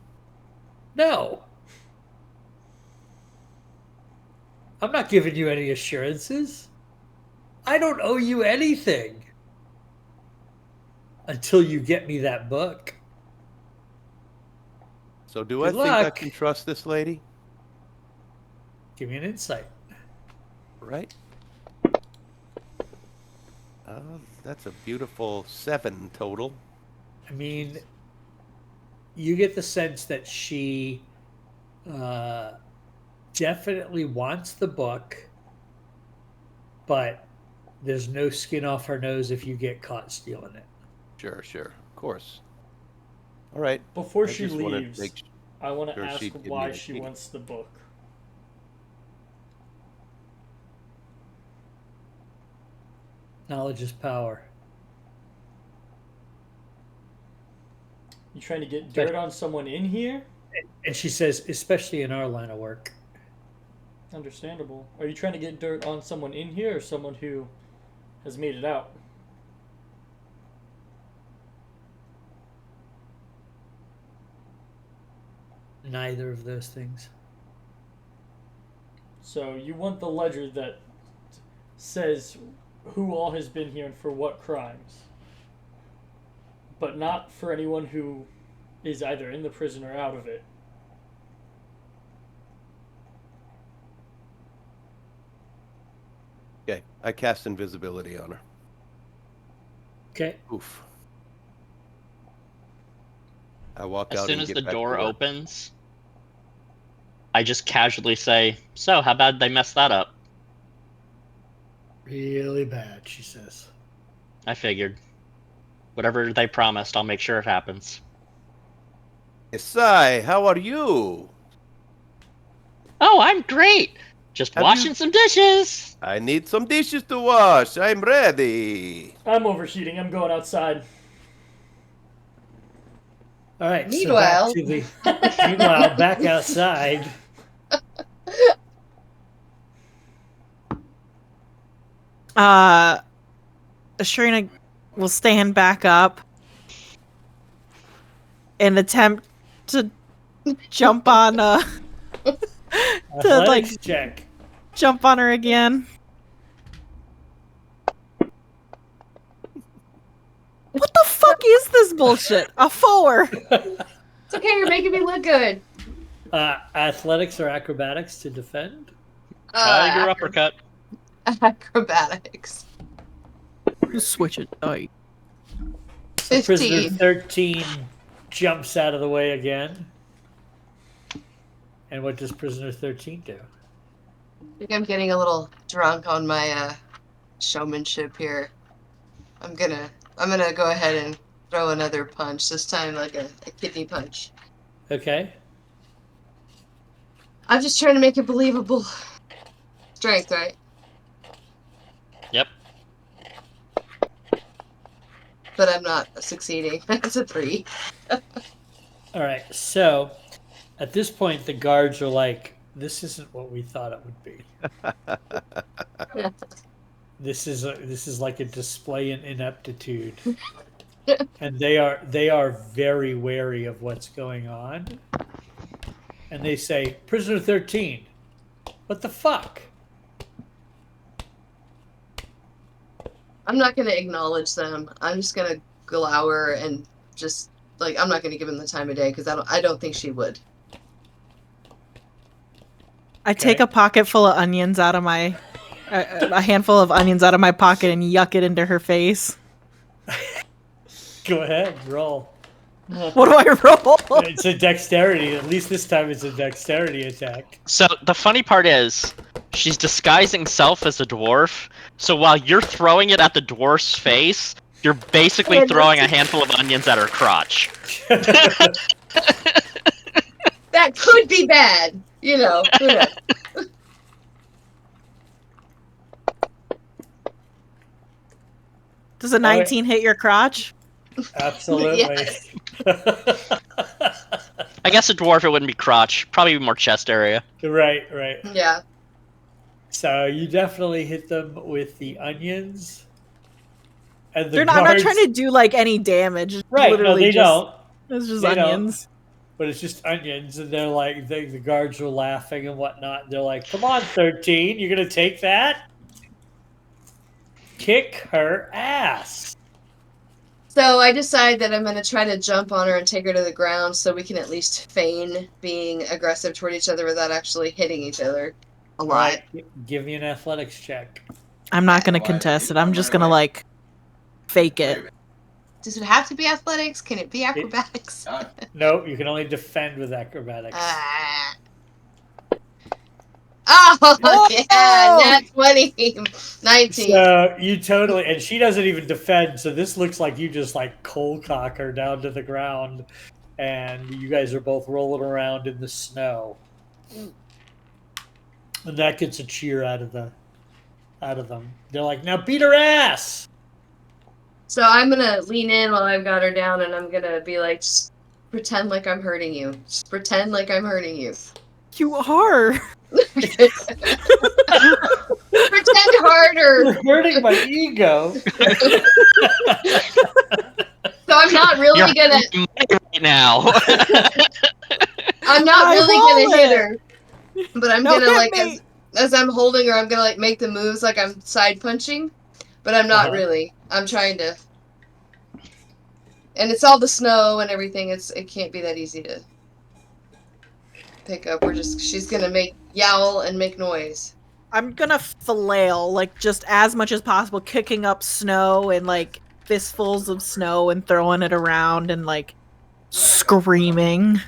No. I'm not giving you any assurances. I don't owe you anything. Until you get me that book. So do Good I think I luck. can trust this lady? Give me an insight. Right? That's a beautiful 7 total. I mean, you get the sense that she definitely wants the book, but there's no skin off her nose if you get caught stealing it. Sure, of course. All right. Before I she just wanna leaves, make I want to sure ask she'd give me why a she key. wants the book. Knowledge is power. You trying to get dirt on someone in here? And she says, especially in our line of work. Understandable. Are you trying to get dirt on someone in here or someone who has made it out? Neither of those things. So you want the ledger that says who all has been here and for what crimes, but not for anyone who is either in the prison or out of it. Okay, I cast invisibility on her. Okay. Oof. I walk As out soon and as get the back to door work. opens, I just casually say, "So, how bad they messed that up?" Really bad, she says. I figured. Whatever they promised, I'll make sure it happens. Isai, how are you? Oh, I'm great! Just Have washing you- some dishes! I need some dishes to wash. I'm ready. I'm overheating. I'm going outside. All right. Meanwhile- So meanwhile, back outside. Shrina will stand back up and attempt to jump on Athletics check. jump on her again. What the fuck is this bullshit? A 4. It's okay, you're making me look good. Athletics or acrobatics to defend? Tiger uppercut. Acrobatics. Switch it. Oh, Prisoner 15. 13 jumps out of the way again. And what does Prisoner 13 do? I think I'm getting a little drunk on my showmanship here. I'm gonna go ahead and throw another punch. This time like a kidney punch. Okay. I'm just trying to make it believable. Strength, right? Yep. But I'm not succeeding. That's a 3. All right. So at this point, the guards are like, this isn't what we thought it would be. This is like a display in ineptitude. And they are very wary of what's going on. And they say, Prisoner 13, what the fuck? I'm not gonna acknowledge them. I'm just gonna glower and just like I'm not gonna give him the time of day because I don't think she would. I take a pocket full of onions out of my, a handful of onions out of my pocket and yuck it into her face. Go ahead, roll. What do I roll? It's a dexterity. At least this time it's a dexterity attack. So the funny part is, she's disguising self as a dwarf. So while you're throwing it at the dwarf's face, you're basically throwing a handful of onions at her crotch. That could be bad, you know. Who knows? Does a 19 hit your crotch? Absolutely. Yes. I guess a dwarf, it wouldn't be crotch. Probably more chest area. Right. Yeah. So you definitely hit them with the onions. And the I'm not guards... trying to do like any damage. It's Right, literally no, they don't. It's just They onions. don't. But it's just onions, and they're like, the guards are laughing and whatnot. They're like, come on, 13, you're going to take that? Kick her ass. So I decide that I'm going to try to jump on her and take her to the ground so we can at least feign being aggressive toward each other without actually hitting each other a lot. Right, give me an athletics check. I'm not going to contest it. I'm just going to like fake it. Does it have to be athletics? Can it be acrobatics? No, you can only defend with acrobatics. Oh, yeah, nat 20. 19. So you totally, and she doesn't even defend, so this looks like you just like cold cock her down to the ground, and you guys are both rolling around in the snow. And that gets a cheer out of them. They're like, now beat her ass! So I'm going to lean in while I've got her down, and I'm going to be like, just pretend like I'm hurting you. Just pretend like I'm hurting you. You are. Pretend harder. You're hurting my ego. So I'm not really You're gonna. right now. I'm not really gonna hit her, but I'm Don't gonna hit like me. as I'm holding her, I'm gonna like make the moves like I'm side punching, but I'm not really. I'm trying to. And it's all the snow and everything. It can't be that easy to pick up. She's gonna make yowl and make noise. I'm gonna flail, like, just as much as possible, kicking up snow and, like, fistfuls of snow and throwing it around and, like, screaming.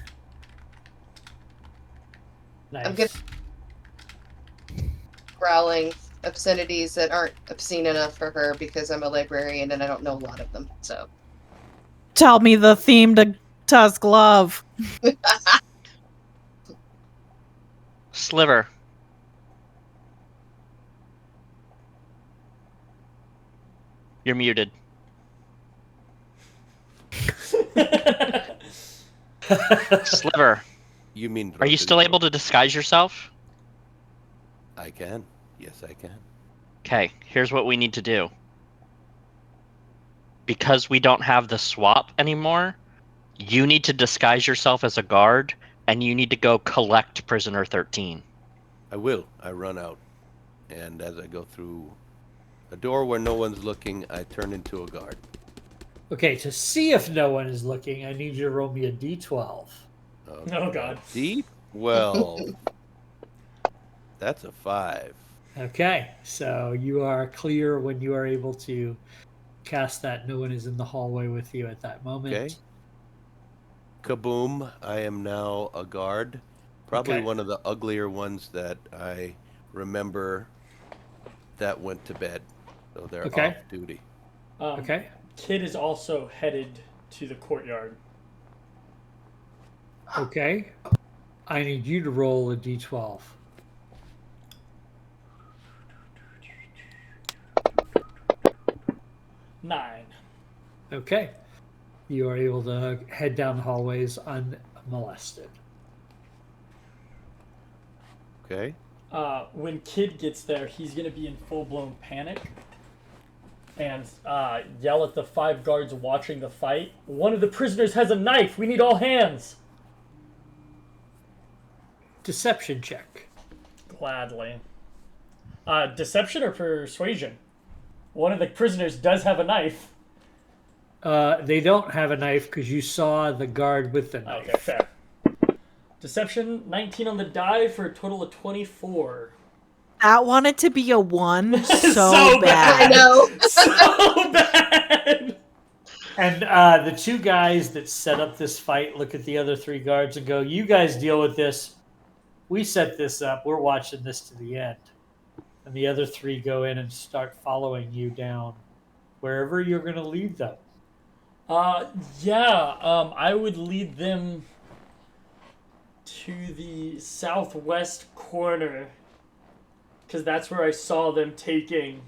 Nice. I'm gonna growling obscenities that aren't obscene enough for her because I'm a librarian and I don't know a lot of them, so. Tell me the theme to Tusk Love. Sliver. You're muted. Sliver. You mean? Are you still able to disguise yourself? I can. Yes, I can. Okay, here's what we need to do. Because we don't have the swap anymore, you need to disguise yourself as a guard, and you need to go collect prisoner 13. I will. I run out, and as I go through a door where no one's looking, I turn into a guard. Okay, to see if no one is looking, I need you to roll me a d12. Okay. Oh, God. D12. That's a 5. Okay, so you are clear when you are able to cast that. No one is in the hallway with you at that moment. Okay. Kaboom! I am now a guard. Probably Okay. one of the uglier ones that I remember that went to bed. So they're Okay. off duty. Okay. Kid is also headed to the courtyard. Okay. I need you to roll a d12. Nine. Okay. You are able to head down the hallways unmolested. Okay. When Kid gets there, he's going to be in full-blown panic and yell at the 5 guards watching the fight. One of the prisoners has a knife. We need all hands. Deception check. Gladly. Deception or persuasion? One of the prisoners does have a knife. They don't have a knife because you saw the guard with the knife. Okay, fair. Deception, 19 on the die for a total of 24. I wanted to be a 1 so, So bad. I know. So bad! And the two guys that set up this fight look at the other three guards and go, "You guys deal with this. We set this up. We're watching this to the end." And the other three go in and start following you down wherever you're going to lead them. I would lead them to the southwest corner because that's where I saw them taking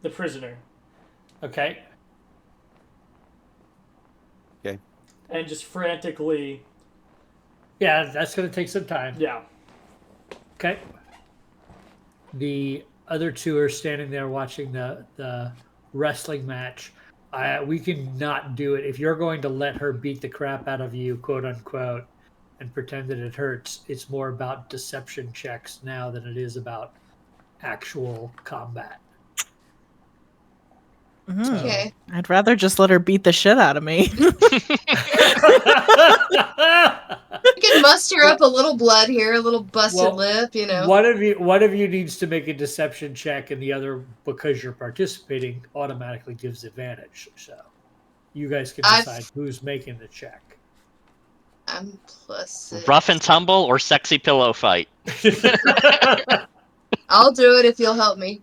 the prisoner. Okay. Okay. And just frantically. Yeah, that's going to take some time. Yeah. Okay. The other two are standing there watching the wrestling match. We can not do it. If you're going to let her beat the crap out of you, quote unquote, and pretend that it hurts, it's more about deception checks now than it is about actual combat. Okay. I'd rather just let her beat the shit out of me. You can muster up a little blood here, a little busted lip, you know. One of you needs to make a deception check, and the other, because you're participating, automatically gives advantage. So you guys can decide who's making the check. I'm +6. Rough and tumble or sexy pillow fight? I'll do it if you'll help me.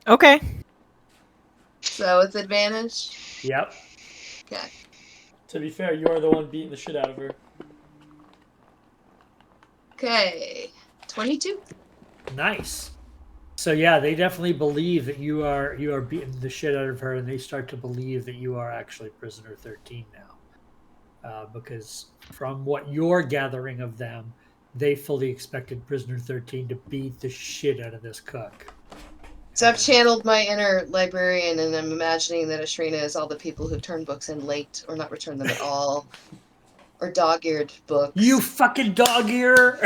Okay. So it's advantage? Yep. Okay. To be fair, you are the one beating the shit out of her. Okay. 22. Nice. So yeah, they definitely believe that you are beating the shit out of her, and they start to believe that you are actually prisoner 13 now, because from what you're gathering of them, they fully expected prisoner 13 to beat the shit out of this cook. So I've channeled my inner librarian, and I'm imagining that Ashrina is all the people who turn books in late or not return them at all. Or dog-eared books. You fucking dog-ear!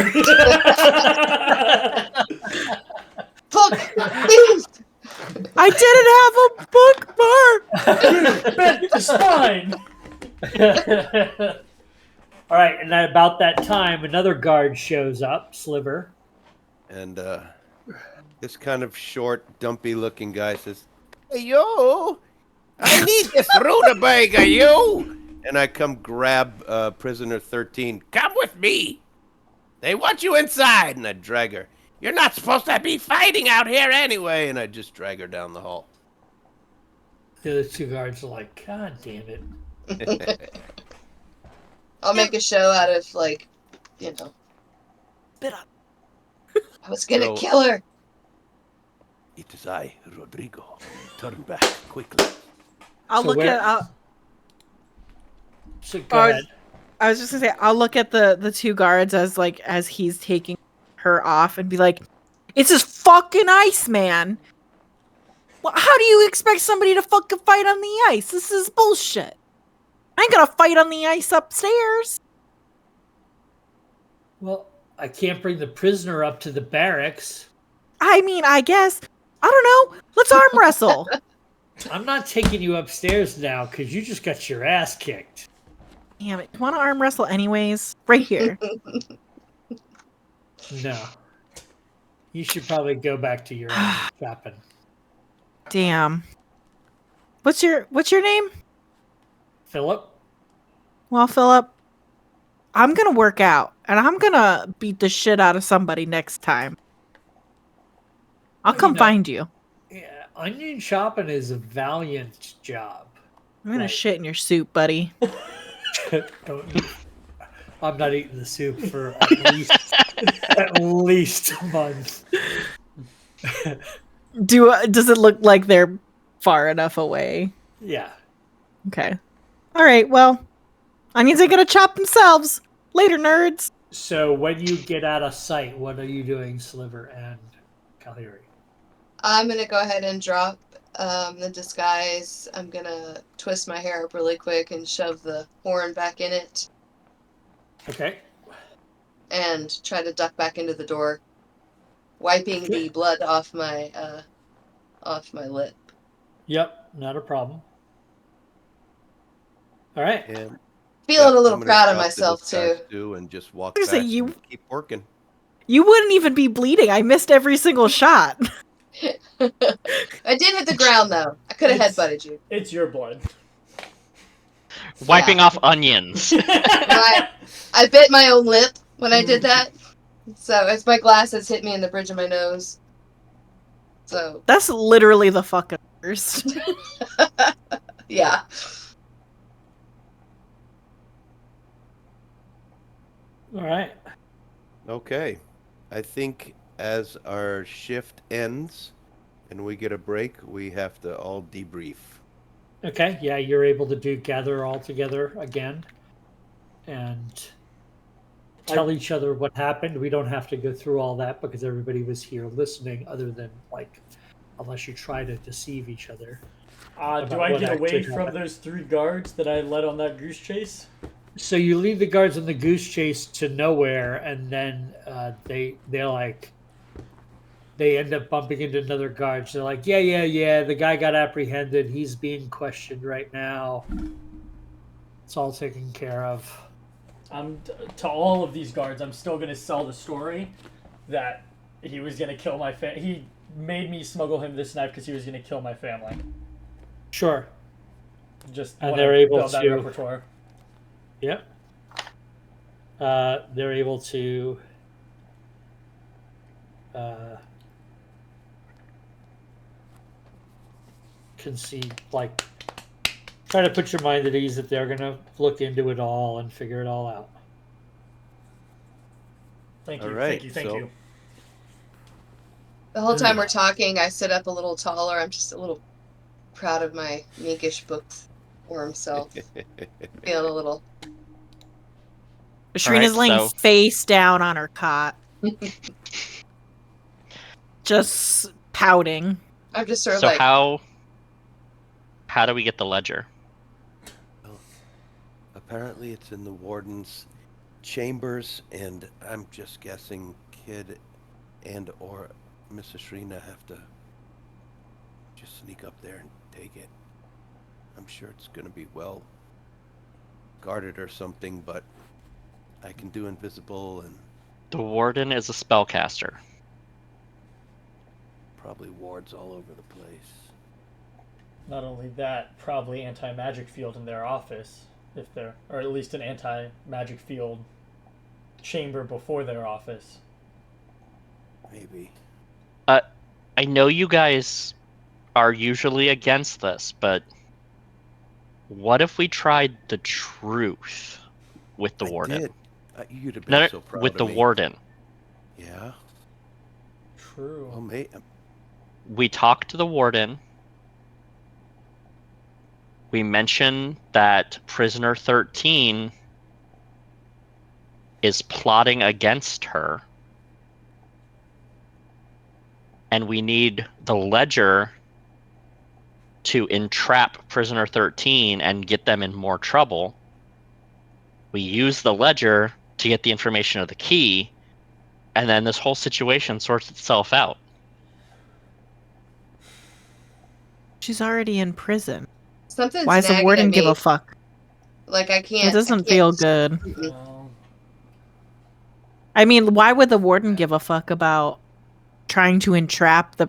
Book! Please! I didn't have a bookmark! You bent the spine! All right, and at about that time, another guard shows up, Sliver. And this kind of short, dumpy-looking guy says, "Hey, yo, I need this rutabaga, you!" And I come grab prisoner 13. "Come with me. They want you inside." And I drag her. "You're not supposed to be fighting out here anyway." And I just drag her down the hall. The other two guards are like, "God damn it." I'll make a show out of, like, you know. Spit up. I was gonna kill her. "It is I, Rodrigo. Turn back quickly." So go ahead. I was just gonna say, I'll look at the two guards as he's taking her off and be like, "It's this fucking Iceman. Well, how do you expect somebody to fucking fight on the ice? This is bullshit. I ain't gonna fight on the ice upstairs." Well, I can't bring the prisoner up to the barracks. I mean, I guess. I don't know. Let's arm wrestle. I'm not taking you upstairs now because you just got your ass kicked. Damn it. You want to arm wrestle anyways? Right here. No. You should probably go back to your own shopping. Damn. What's your name? Philip? Well, Philip, I'm gonna work out, and I'm gonna beat the shit out of somebody next time. I'll come find you. Yeah, onion chopping is a valiant job. I'm gonna shit in your soup, buddy. I'm not eating the soup for at least a month. Does it look like they're far enough away? Yeah. Okay. All right. Well, onions ain't gonna chop themselves. Later, nerds. So when you get out of sight, what are you doing, Sliver and Kaliri? I'm gonna go ahead and drop the disguise. I'm gonna twist my hair up really quick and shove the horn back in it. Okay. And try to duck back into the door, wiping the blood off my off my lip. Yep, not a problem. All right. And Feeling a little I'm gonna proud of drop the myself disguise too. too, and just walk There's a back you- and keep working. You wouldn't even be bleeding. I missed every single shot. I did hit the ground though. I could have It's- headbutted you. It's your blood. Wiping off onions. Right. I bit my own lip when I did that. So it's my glasses hit me in the bridge of my nose. So That's literally the fucking worst. yeah. All right. Okay. I think as our shift ends and we get a break, we have to all debrief. Okay. Yeah, you're able to gather all together again and tell each other what happened. We don't have to go through all that because everybody was here listening, other than unless you try to deceive each other. Do About I what get away actually from happened. those 3 guards that I led on that goose chase? So you lead the guards on the goose chase to nowhere, and then they end up bumping into another guard. So they're like, yeah. The guy got apprehended. He's being questioned right now. It's all taken care of. To all of these guards, I'm still gonna sell the story that he was gonna kill my family. He made me smuggle him this knife because he was gonna kill my family. Sure. Just And wanna they're able build that to- repertoire. Yep. They're able to concede, try to put your mind at ease that they're going to look into it all and figure it all out. Thank you, All right, thank so- you. The whole time we're talking, I sit up a little taller. I'm just a little proud of my meekish bookworm self. Feeling a little. Shrina's Alright, laying so- face down on her cot. Just pouting. I'm just sort of So like. how do we get the ledger? Apparently it's in the warden's chambers, and I'm just guessing Kid and or Mrs. Shrina have to just sneak up there and take it. I'm sure it's going to be well guarded or something, but I can do invisible and The warden is a spellcaster. probably wards all over the place. Not only that, probably anti-magic field in their office, or at least an anti-magic field chamber before their office. Maybe. I know you guys are usually against this, but what if we tried the truth with the warden? Did. You'd have been No, so proud with of the me. warden. Yeah. True. Well, mate. We talked to the warden. We mentioned that prisoner 13 is plotting against her. And we need the ledger to entrap prisoner 13 and get them in more trouble. We use the ledger to get the information of the key, and then this whole situation sorts itself out. She's already in prison. Something's Why does the nagging warden at give me. a fuck? Like I can't. It doesn't I can't- feel good. Mm-mm. Well, I mean, why would the warden give a fuck about trying to entrap the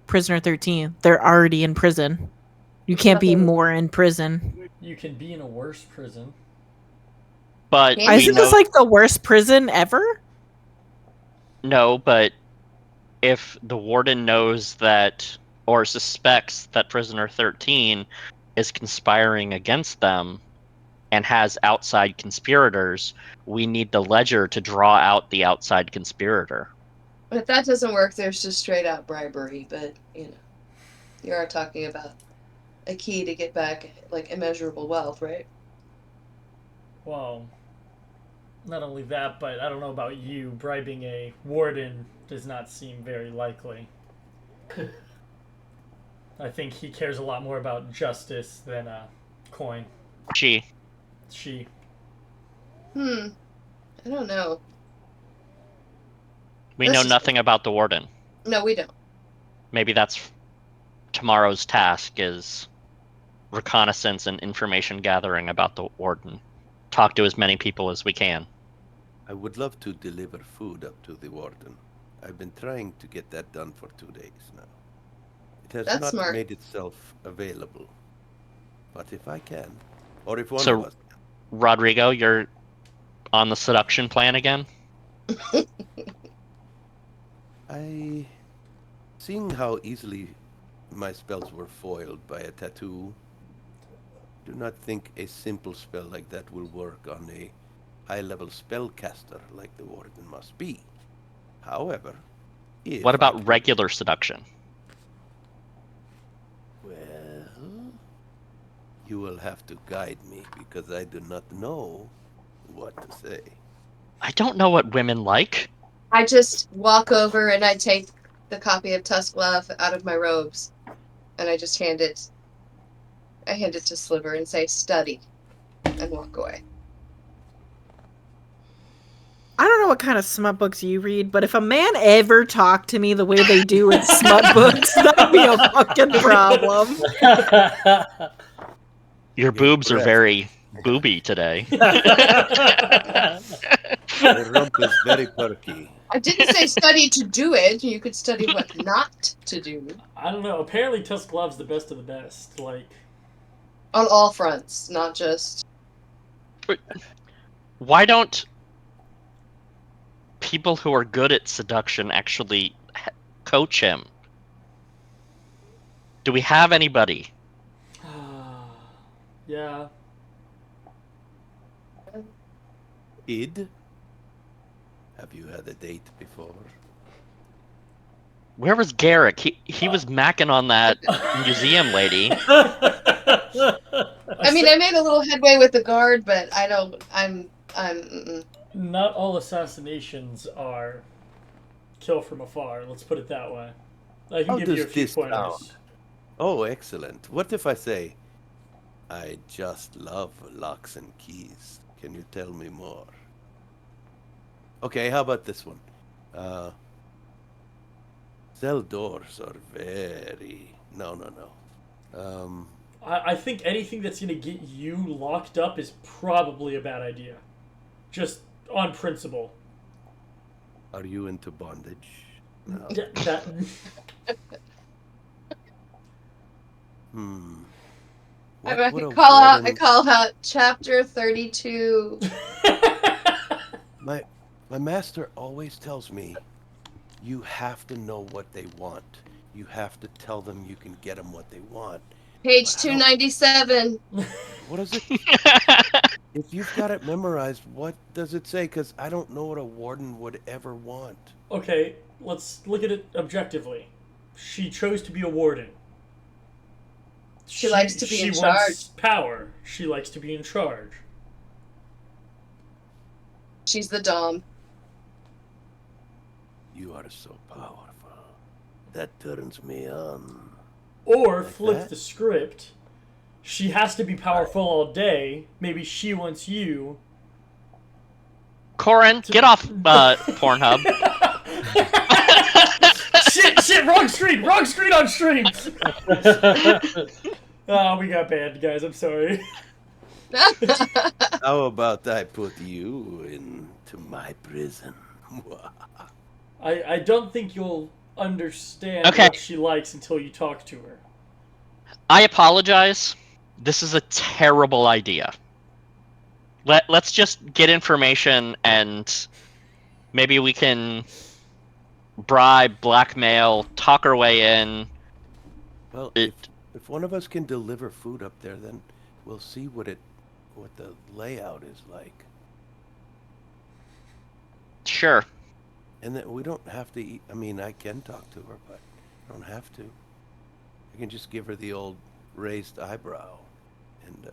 prisoner 13? They're already in prison. You can't be Nothing- more in prison. you can be in a worse prison. But Why Why we isn't know, this like the worst prison ever? no, but if the warden knows that or suspects that prisoner 13 is conspiring against them and has outside conspirators, we need the ledger to draw out the outside conspirator. But if that doesn't work, there's just straight out bribery. But you are talking about a key to get back like immeasurable wealth, right? Well, not only that, but I don't know about you. Bribing a warden does not seem very likely. I think he cares a lot more about justice than coin. She. I don't know. We This know is- nothing about the warden. No, we don't. Maybe that's tomorrow's task is reconnaissance and information gathering about the Warden. Talk to as many people as we can. I would love to deliver food up to the Warden. I've been trying to get that done for 2 days now. It has That's not smart. made itself available. But if I can, or if one So- of us can. Rodrigo, you're on the seduction plan again? Seeing how easily my spells were foiled by a tattoo, do not think a simple spell like that will work on a high-level spellcaster like the Warden must be. However, if What I about can- regular seduction? Well, you will have to guide me because I do not know what to say. I don't know what women like. I just walk over and I take the copy of Tusklove out of my robes, and I just hand it. I hand it to Sliver and say, "Study," and walk away. I don't know what kind of smut books you read, but if a man ever talked to me the way they do in smut books, that'd be a fucking problem. Your boobs are breath. very booby today. The rump is very perky. I didn't say study to do it. You could study what not to do I don't know. Apparently, Tusklove's the best of the best. Like, on all fronts, not just. Why don't people who are good at seduction actually coach him? Do we have anybody? yeah. Id? Have you had a date before? Where was Garrick? He was macking on that museum lady. I mean, I made a little headway with the guard, but I don't. I'm. Not all assassinations are kill from afar. Let's put it that way. I can How give you a does few this pointers. sound? Oh, excellent. What if I say, I just love locks and keys. Can you tell me more? Okay, how about this one? Cell doors are very... No. I think anything that's going to get you locked up is probably a bad idea. Just on principle. Are you into bondage? No. Yeah, that... I What would a call out. I warden- call out chapter 32. My master always tells me, you have to know what they want. You have to tell them you can get them what they want. Page But I don't- 297. What is it? If you've got it memorized, what does it say? Because I don't know what a warden would ever want. Okay, let's look at it objectively. She chose to be a warden. She likes to be in She charge. wants power. She likes to be in charge. She's the Dom. You are so powerful. That turns me on. Or Like flip that? the script. She has to be powerful all day. Maybe she wants you. Corin, get off Pornhub. Shit, wrong screen on stream. Oh, we got banned, guys. I'm sorry. How about I put you into my prison? I don't think you'll understand Okay. what she likes until you talk to her. I apologize. This is a terrible idea. Let's just get information and maybe we can bribe, blackmail, talk our way in. Well, It- if one of us can deliver food up there, then we'll see what the layout is like. Sure. And that we don't have to eat. I mean, I can talk to her, but I don't have to. I can just give her the old raised eyebrow, and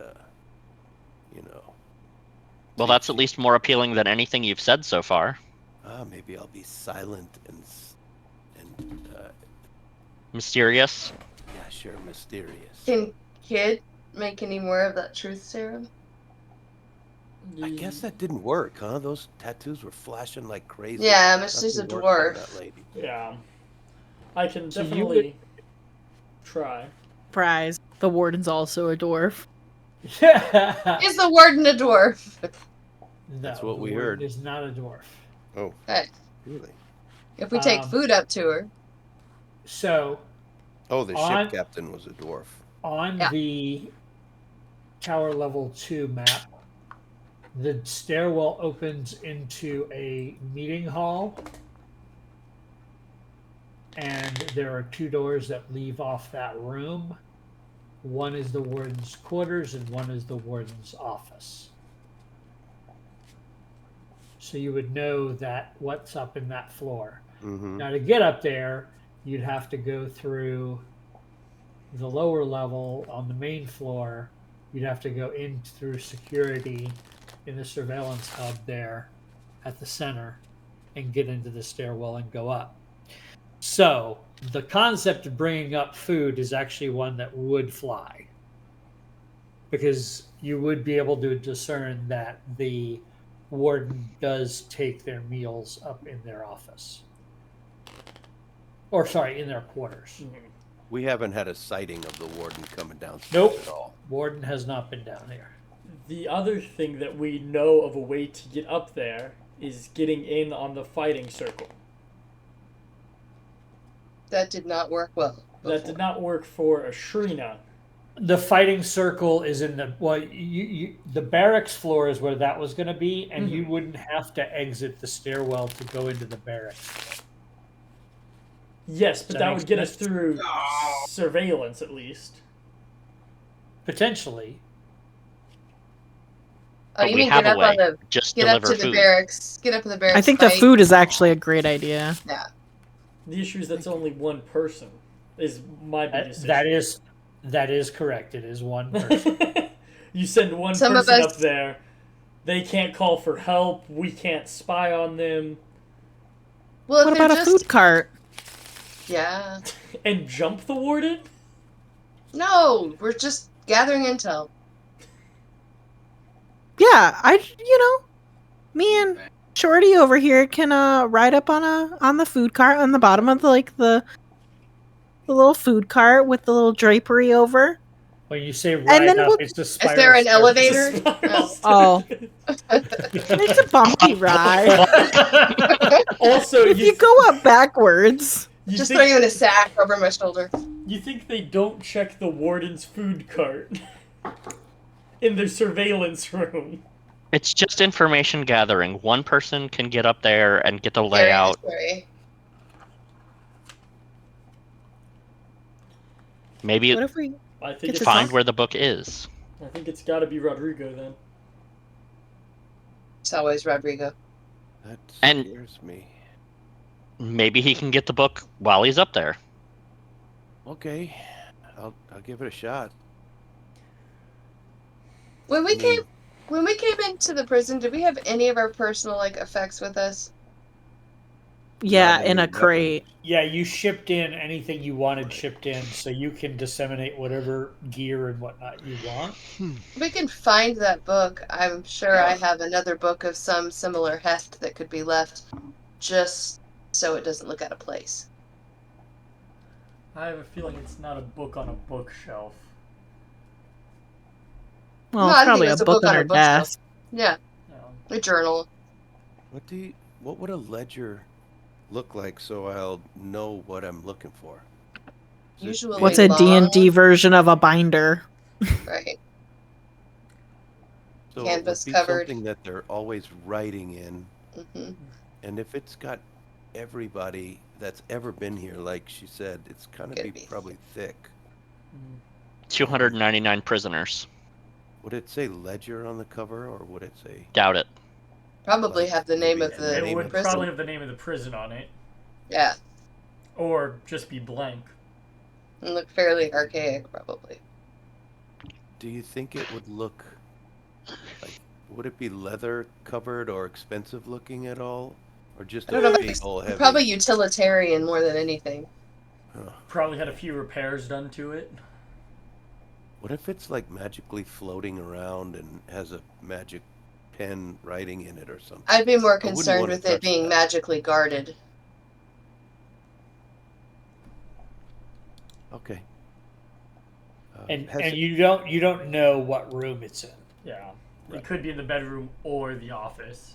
Well, that's at least more appealing than anything you've said so far. maybe I'll be silent and Mysterious. yeah, sure, mysterious. Can Kid make any more of that truth serum? I guess that didn't work, huh? Those tattoos were flashing like crazy. Yeah, but she's a Nothing worked on dwarf. that lady. Yeah. I can So you definitely try. Surprise. The warden's also a dwarf. Is the warden a dwarf? That's No, what the we warden heard. is not a dwarf. Oh, Hey, really? if we take food up to her. So Oh, the On- ship captain was a dwarf. on Yeah. the Tower Level 2 map, the stairwell opens into a meeting hall, and there are 2 doors that leave off that room. One is the warden's quarters, and one is the warden's office. So you would know that what's up in that floor. Mm-hmm. Now, to get up there, you'd have to go through the lower level on the main floor. You'd have to go in through security in the surveillance hub there at the center and get into the stairwell and go up. So the concept of bringing up food is actually one that would fly, because you would be able to discern that the warden does take their meals up in their office. Or, sorry, in their quarters. We haven't had a sighting of the warden coming downstairs Nope. at all. Warden has not been down here. The other thing that we know of a way to get up there is getting in on the fighting circle. That did not work well. That did not work for Ashrina. The fighting circle is in the the barracks floor is where that was going to be, and you wouldn't have to exit the stairwell to go into the barracks. Yes, but That that makes would get us sense. through surveillance at least. Potentially. Oh, But you we mean have get a up on way. the Just get up deliver to the food. barracks. Get up in the barracks. I think the fight. food is actually a great idea. Yeah. The issue is that's only one person. Is my biggest That issue. that is correct. It is one person. You send one Some of person us- up there, they can't call for help. We can't spy on them Well, What if they're about a just food cart? yeah. and jump the warden. No, we're just gathering intel. Yeah, me and Shorty over here can ride up on the food cart on the bottom of the little food cart with the little drapery over. When you say ride then up, we'll- it's a Is spiral there an staircase. elevator? Oh. It's a bumpy ride. Also, If you go up backwards. you Just think, throw you in a sack over my shoulder. you think they don't check the warden's food cart in their surveillance room? It's just information gathering. One person can get up there and get the Very layout. necessary. Maybe What if we I think Get it's the find song? where the book is. I think it's got to be Rodrigo then. It's always Rodrigo. That And- scares me. Maybe he can get the book while he's up there. Okay, I'll give it a shot. When we Mm. came into the prison, did we have any of our personal effects with us? Yeah, Not in a any crate. Yeah, you shipped in anything you wanted shipped in, so you can disseminate whatever gear and whatnot you want. We can find that book. I'm sure I have another book of some similar heft that could be left, just so it doesn't look out of place. I have a feeling it's not a book on a bookshelf. Well, No, I it's think probably a it's a book book on on her a bookshelf. desk. Yeah, No. a journal. What would a ledger look like so I'll know what I'm looking for? Is it Usually What's a long. D&D version of a binder? Right. so canvas it would be covered. something that they're always writing in, hmm and if it's got everybody that's ever been here, like she said, it's gonna Could be be probably thick. 299 prisoners. Would it say ledger on the cover, or would it say? Doubt it. Probably Like, have the name maybe of the the It name would of prison. probably have the name of the prison on it, Yeah, or just be blank. and look fairly archaic, probably. Do you think it would look like? Would it be leather covered or expensive looking at all, or just I don't know a about big old heavy? Probably utilitarian more than anything. Huh. Probably had a few repairs done to it. What if it's like magically floating around and has a magic pen writing in it or something? I'd be more wouldn't concerned wanna with touch it being that. magically guarded. Okay. And has you don't know what room it's in. Yeah. Right. It could be in the bedroom or the office.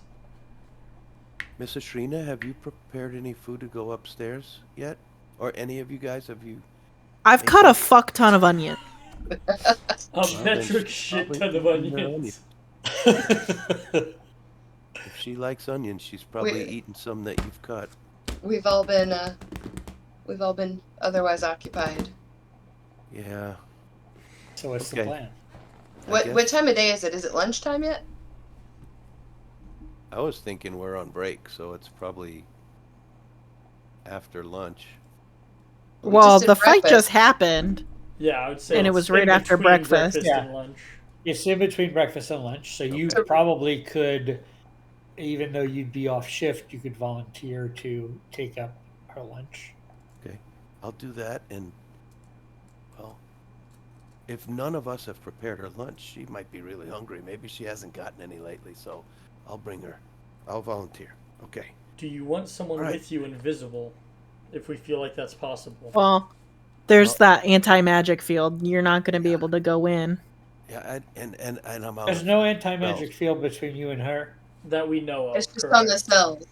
Mrs. Shrina, have you prepared any food to go upstairs yet? Or any of you guys, have you? I've cut a fuck ton of onion. A Well, then metric she's shit probably ton of eating her onions. If she likes onions, she's probably We- eaten some that you've cut. We've all been otherwise occupied. Yeah. So what's the Okay. plan? What time of day is it? Is it lunchtime yet? I was thinking we're on break, so it's probably after lunch. We Well, just did the fight breakfast. just happened. Yeah, I would say. And it it's was right in after between breakfast. Yeah. and lunch. It's in between breakfast and lunch, so you Okay. probably could, even though you'd be off shift, you could volunteer to take up her lunch. Okay. I'll do that, and, well, if none of us have prepared her lunch, she might be really hungry. Maybe she hasn't gotten any lately, so I'll bring her. I'll volunteer. Okay. Do you want someone All right. with you invisible? If we feel like that's possible. Well, there's Well- that anti-magic field. You're not going to be Yeah. able to go in. Yeah, and I'm out There's of no anti-magic spells. field between you and her. That we know of. It's just on the correct. cells.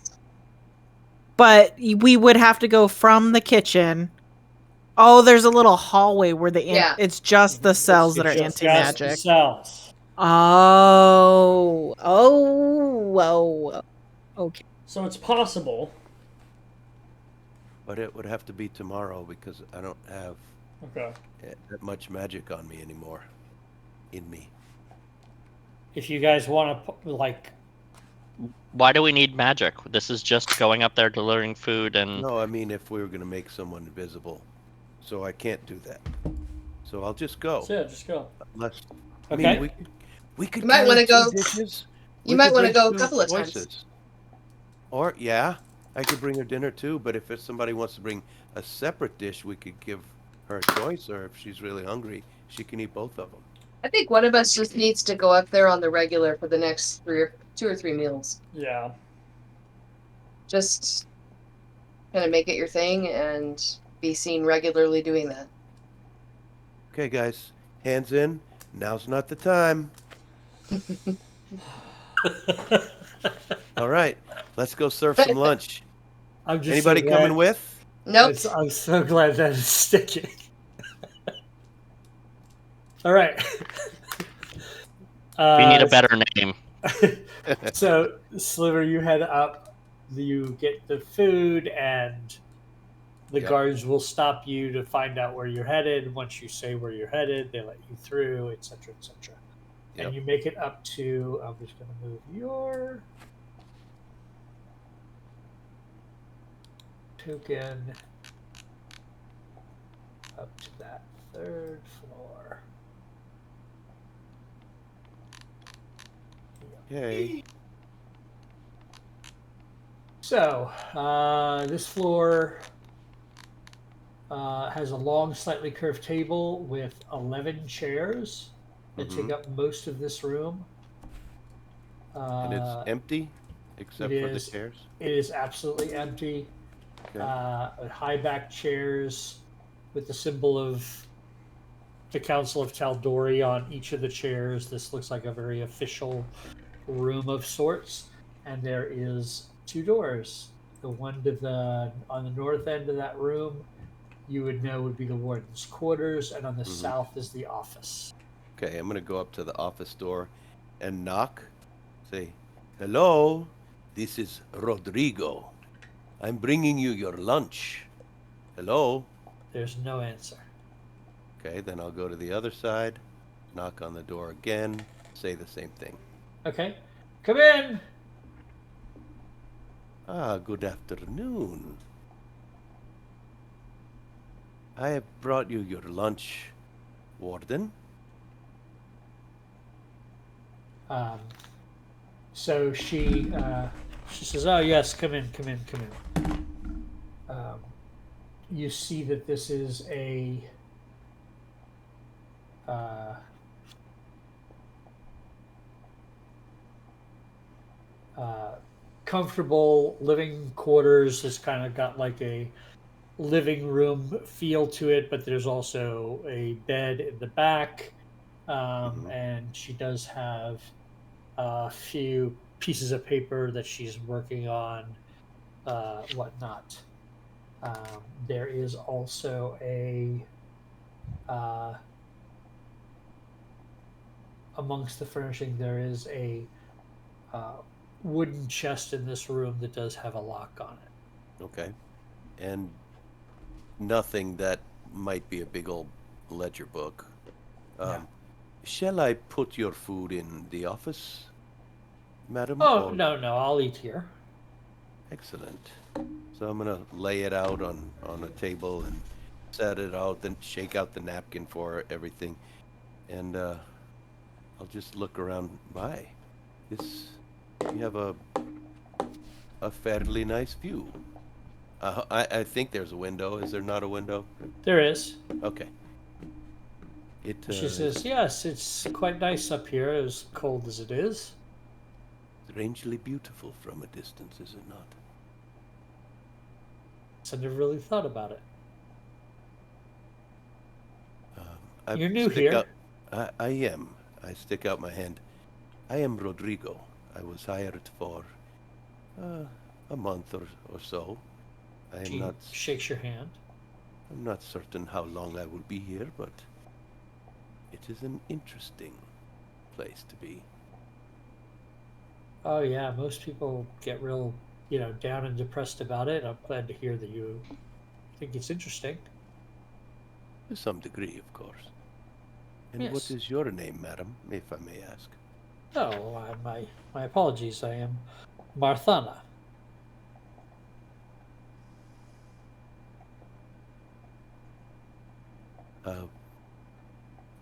But we would have to go from the kitchen. Oh, there's a little hallway where Yeah. it's just the cells that are It's just the anti-magic. cells. Oh. Okay. So it's possible. But it would have to be tomorrow because I don't have Okay. that much magic on me anymore. In me. If you guys want to, like, Why do we need magic? This is just going up there delivering food and No, I mean if we were going to make someone invisible. So I can't do that. So I'll just go. So yeah, just go. Unless, Okay. we could You might carry wanna 2 go- dishes. You We might could wanna bring go a 2 couple of times. voices. Or, yeah, I could bring her dinner too, but if somebody wants to bring a separate dish, we could give her a choice, or if she's really hungry, she can eat both of them. I think one of us just needs to go up there on the regular for the next 2 or 3 meals. Yeah. Just kind of make it your thing and be seen regularly doing that. Okay, guys, hands in. Now's not the time. All right, let's go serve some lunch. I'm just Anybody so glad- coming with? Nope. I'm so glad that is sticking. All right. we need a better name. So, Sliver, you head up. You get the food, and the Yep. guards will stop you to find out where you're headed. Once you say where you're headed, they let you through, etc., etc. Yep. And you make it up to. I'm just going to move your token up to that 3rd floor. Okay. So, this floor has a long, slightly curved table with 11 chairs that take up most of this room. And it's empty, except it for the is. chairs. It is absolutely empty. Okay. High back chairs with the symbol of the Council of Taldori on each of the chairs. This looks like a very official room of sorts. And there is 2 doors. The one on the north end of that room, you would know would be the warden's quarters, and on the south is the office. Okay, I'm gonna go up to the office door and knock. Say, hello, this is Rodrigo. I'm bringing you your lunch. Hello? There's no answer. Okay, then I'll go to the other side, knock on the door again, say the same thing. Okay, come in. Ah, good afternoon. I have brought you your lunch, Warden. So she says, "Oh yes, come in." You see that this is a comfortable living quarters. It's kind of got like a living room feel to it, but there's also a bed in the back, and she does have a few pieces of paper that she's working on, whatnot. There is also a amongst the furnishing. There is a uh, wooden chest in this room that does have a lock on it. Okay. And nothing that might be a big old ledger book. Yeah. Shall I put your food in the office, madam? Oh, or- no, I'll eat here. Excellent. So I'm gonna lay it out on a table and set it out, then shake out the napkin for everything, and I'll just look around. My, this you have a fairly nice view. I think there's a window. Is there not a window? There is. Okay. It She says, yes, it's quite nice up here, as cold as it is. strangely beautiful from a distance, is it not? So I never really thought about it. I You're new stick here. out- I am. I stick out my hand. I am Rodrigo. I was hired for a month or so. I am She not. shakes your hand. I'm not certain how long I will be here, but it is an interesting place to be. Oh yeah, most people get real, down and depressed about it. I'm glad to hear that you think it's interesting. To some degree, of course. And what Yes. is your name, madam, if I may ask? Oh, my apologies. I am Marthana.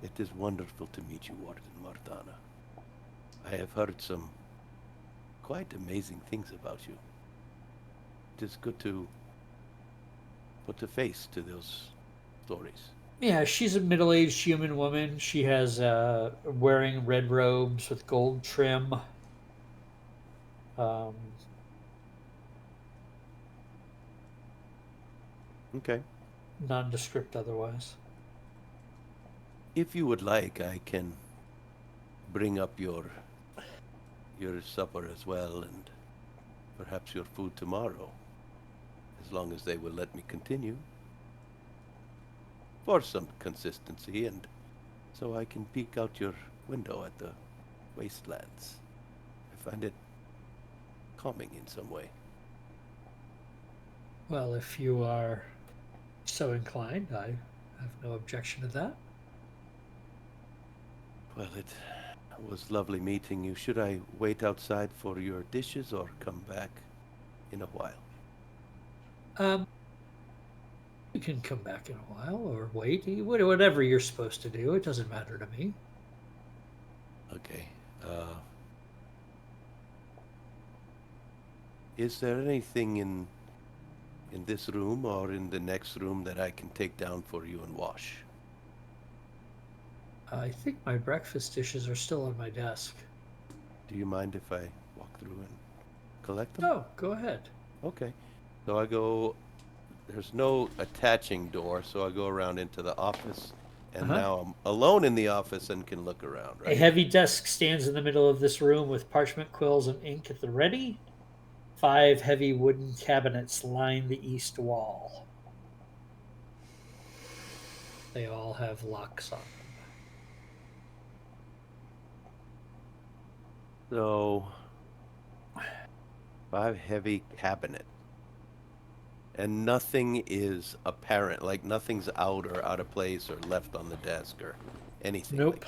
It is wonderful to meet you, Warden Marthana. I have heard some quite amazing things about you. It is good to put a face to those stories. Yeah, she's a middle-aged human woman. She has wearing red robes with gold trim. Um, Okay. Nondescript otherwise. If you would like, I can bring up your supper as well, and perhaps your food tomorrow, as long as they will let me continue. For some consistency, and so I can peek out your window at the wastelands. I find it calming in some way. Well, if you are so inclined, I have no objection to that. Well, it was lovely meeting you. Should I wait outside for your dishes or come back in a while? You can come back in a while or wait. Whatever you're supposed to do. It doesn't matter to me. Okay. Is there anything in this room or in the next room that I can take down for you and wash? I think my breakfast dishes are still on my desk. Do you mind if I walk through and collect them? Oh, go ahead. Okay. So I go, there's no attaching door, so I go around into the office, and now I'm alone in the office and can look around, A right? heavy desk stands in the middle of this room with parchment quills and ink at the ready. 5 heavy wooden cabinets line the east wall. They all have locks on them. So, 5 heavy cabinet. And nothing is apparent, like nothing's out or out of place or left on the desk or anything. Nope.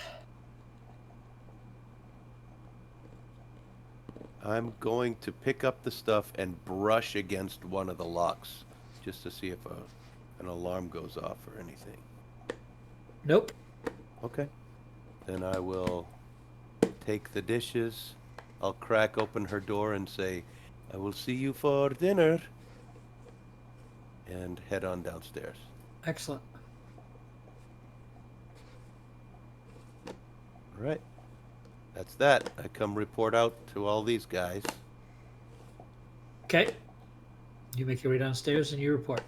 I'm going to pick up the stuff and brush against one of the locks just to see if an alarm goes off or anything. Nope. Okay. Then I will take the dishes. I'll crack open her door and say, I will see you for dinner. And head on downstairs. Excellent. All right. That's that. I come report out to all these guys. Okay. You make your way downstairs and you report.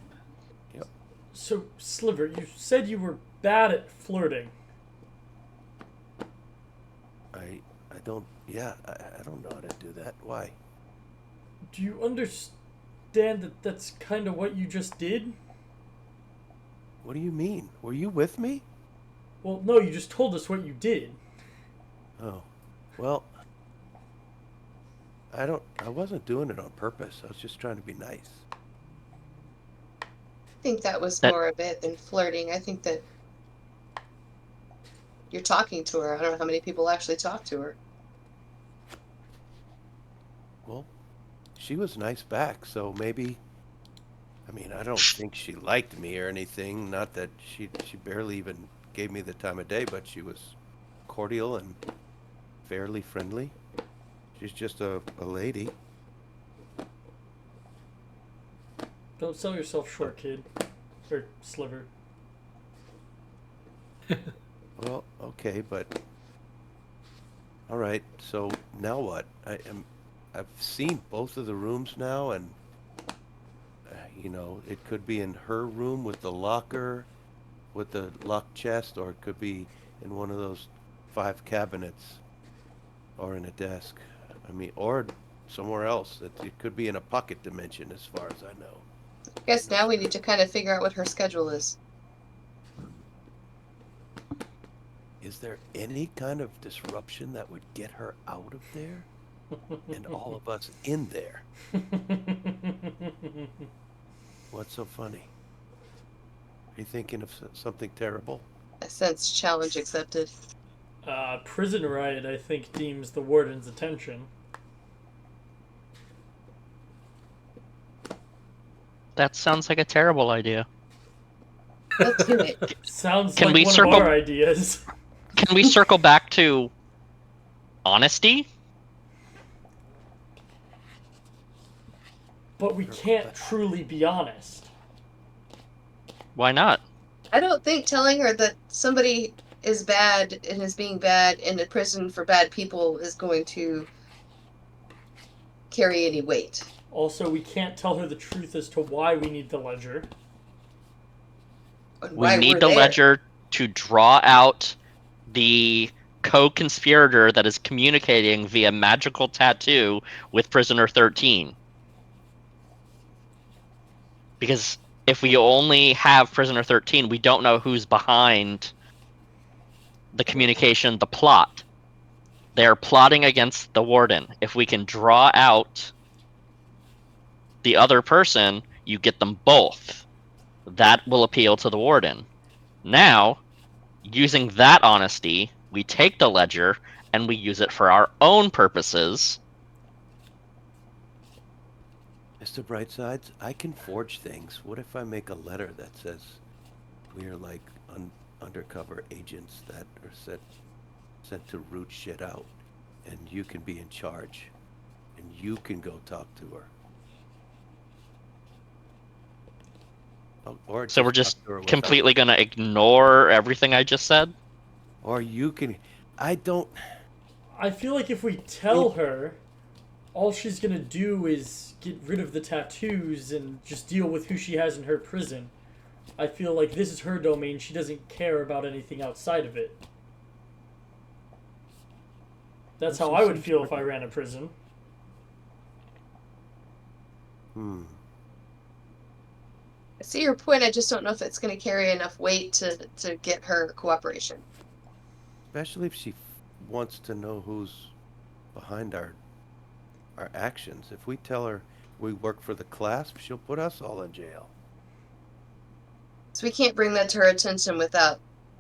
So, Sliver, you said you were bad at flirting. I don't. Yeah, I don't know how to do that. Why? Do you understand that that's kind of what you just did? What do you mean? Were you with me? Well, no, you just told us what you did. Oh, well, I wasn't doing it on purpose. I was just trying to be nice. I think that was That more of it than flirting. I think that you're talking to her. I don't know how many people actually talk to her. Well, she was nice back, so maybe. I mean, I don't think she liked me or anything. Not that she barely even gave me the time of day, but she was cordial and fairly friendly. She's just a lady. Don't sell yourself short, kid. Or Sliver. Well, okay, but all right. So now what? I've seen both of the rooms now, and it could be in her room with the locker, with the locked chest, or it could be in one of those 5 cabinets, or in a desk. I mean, or somewhere else. It could be in a pocket dimension, as far as I know. I guess now we need to kind of figure out what her schedule is. Is there any kind of disruption that would get her out of there, and all of us in there? What's so funny? Are you thinking of something terrible? I sense challenge accepted. Prison riot, I think, deems the warden's attention. that sounds like a terrible idea. Let's do it. Sounds Can like we one circle- of our ideas. Can we circle back to honesty? But we can't truly be honest. Why not? I don't think telling her that somebody is bad and is being bad in a prison for bad people is going to carry any weight. Also, we can't tell her the truth as to why we need the ledger. And We why need we're the there. ledger to draw out the co-conspirator that is communicating via magical tattoo with prisoner 13. Because if we only have prisoner 13, we don't know who's behind the communication, the plot. They're plotting against the warden. If we can draw out the other person, you get them both. That will appeal to the warden. Now, using that honesty, we take the ledger and we use it for our own purposes. Mr. Brightsides, I can forge things. What if I make a letter that says we are like undercover agents that are sent to root shit out, and you can be in charge, and you can go talk to her. Or So we're just talk to her without- completely going to ignore everything I just said? Or you can. I don't. I feel like if we tell her, all she's gonna do is get rid of the tattoos and just deal with who she has in her prison. I feel like this is her domain. She doesn't care about anything outside of it. That's how I would feel if I ran a prison. I see your point. I just don't know if it's going to carry enough weight to get her cooperation. Especially if she wants to know who's behind our actions. If we tell her we work for the clasp, she'll put us all in jail. So we can't bring that to her attention without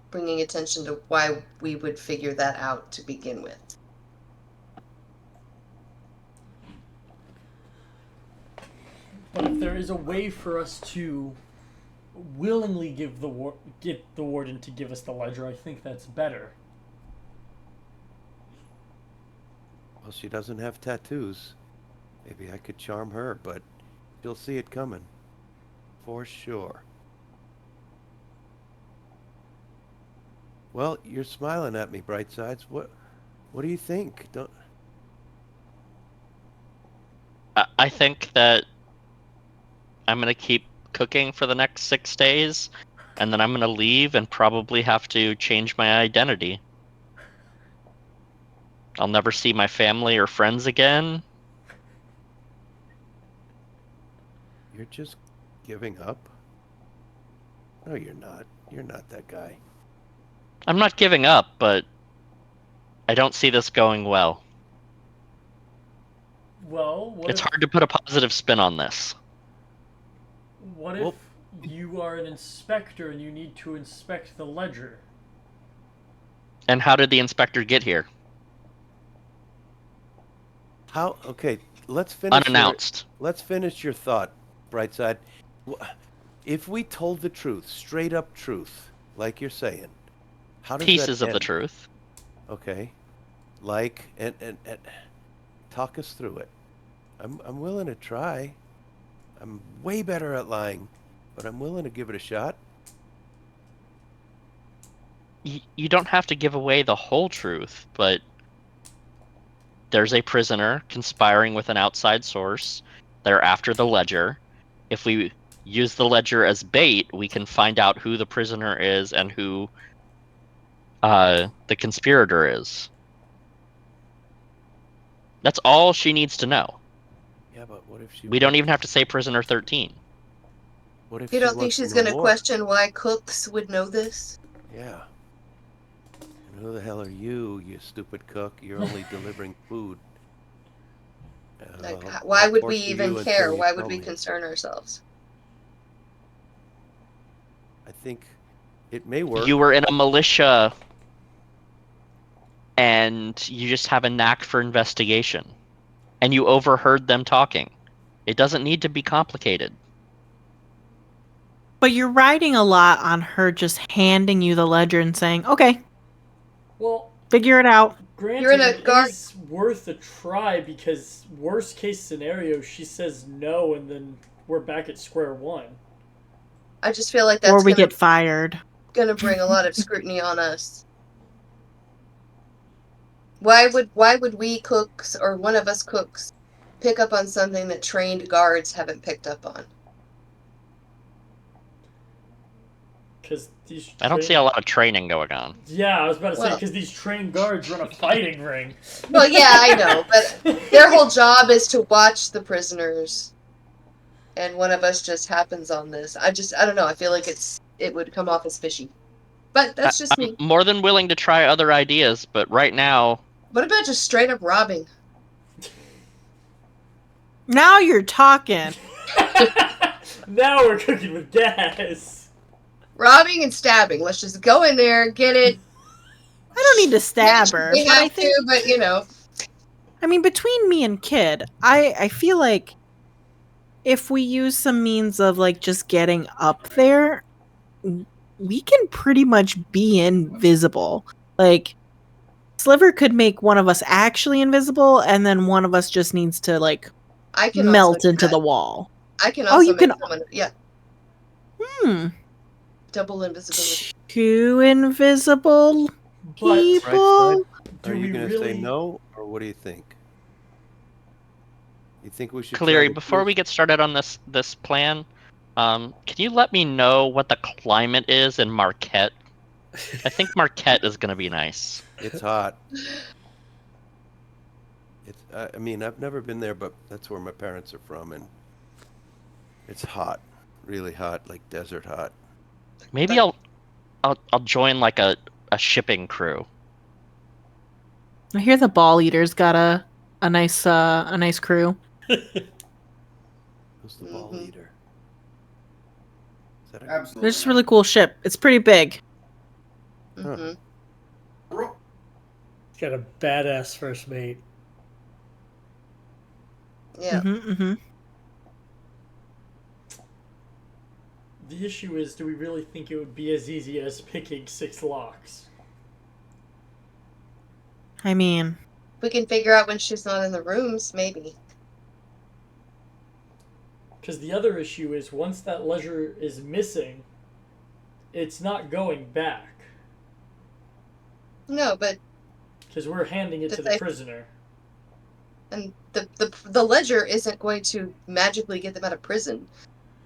bringing attention to why we would figure that out to begin with. But if there is a way for us to willingly get the warden to give us the ledger, I think that's better. Well, she doesn't have tattoos. Maybe I could charm her, but she'll see it coming. For sure. Well, you're smiling at me, Brightsides. What do you think? I think that I'm going to keep cooking for the next 6 days, and then I'm gonna leave and probably have to change my identity. I'll never see my family or friends again. You're just giving up? No, you're not. You're not that guy. I'm not giving up, but I don't see this going well. Well, It's hard to put a positive spin on this. What Well- if you are an inspector and you need to inspect the ledger? And how did the inspector get here? How? Okay, let's finish. Unannounced. Let's finish your thought, Brightside. If we told the truth, straight up truth, like you're saying, how does Pieces that of the end? truth. Okay, like and talk us through it. I'm willing to try. I'm way better at lying, but I'm willing to give it a shot. You don't have to give away the whole truth, but there's a prisoner conspiring with an outside source. They're after the ledger. If we use the ledger as bait, we can find out who the prisoner is and who the conspirator is. That's all she needs to know. Yeah, but what if she? We don't even have to say prisoner 13. What if You she don't think wants she's to going know to more? question why cooks would know this? Yeah. And who the hell are you, you stupid cook? You're only delivering food. Like, I'll why would we torture you even until care? you Why tell would we me. concern ourselves? I think it may work. You were in a militia and you just have a knack for investigation. And you overheard them talking. It doesn't need to be complicated. But you're riding a lot on her just handing you the ledger and saying, okay, Well, figure it out. granted, You're in a it guard- is worth a try because worst case scenario, she says no, and then we're back at square one. I just feel like Or that's we going get fired. to bring a lot of scrutiny on us. Why would we cooks or one of us cooks pick up on something that trained guards haven't picked up on? Because these. I don't see a lot of training going on. Yeah, I was about to say Well- because these trained guards run a fighting ring. Well, yeah, I know, but their whole job is to watch the prisoners, and one of us just happens on this. I don't know. I feel like it would come off as fishy, but that's just me. I'm more than willing to try other ideas, but right now, What about just straight up robbing? Now you're talking. Now we're cooking with gas. Robbing and stabbing. Let's just go in there, get it. I don't need to stab her. We But I have think, to, but you know. I mean, between me and Kid, I feel like if we use some means of like just getting up there, we can pretty much be invisible. Like, Sliver could make one of us actually invisible, and then one of us just needs to like I can melt also do into that. the wall. I can also you make can- someone. Yeah, Hmm. double invisibility. Two invisible But people. do Are you we going to really? say no, or what do you think? You think we should? try Cleary, the before truth? we get started on this plan, can you let me know what the climate is in Marquette? I think Marquette is going to be nice. It's hot. It's. I mean, I've never been there, but that's where my parents are from, and it's hot, really hot, like desert hot. Maybe I'll join like a shipping crew. I hear the Ball Eater's got a nice crew. Who's the ball Mhm. eater? Is that a Absolutely. They're just a really cool ship. It's pretty big. hmm It's got a badass first mate. Yeah. Mm-hmm. The issue is, do we really think it would be as easy as picking 6 locks? I mean, We can figure out when she's not in the rooms, maybe. Because the other issue is, once that ledger is missing, it's not going back. No, but Because we're handing it to the But prisoner. and the ledger isn't going to magically get them out of prison.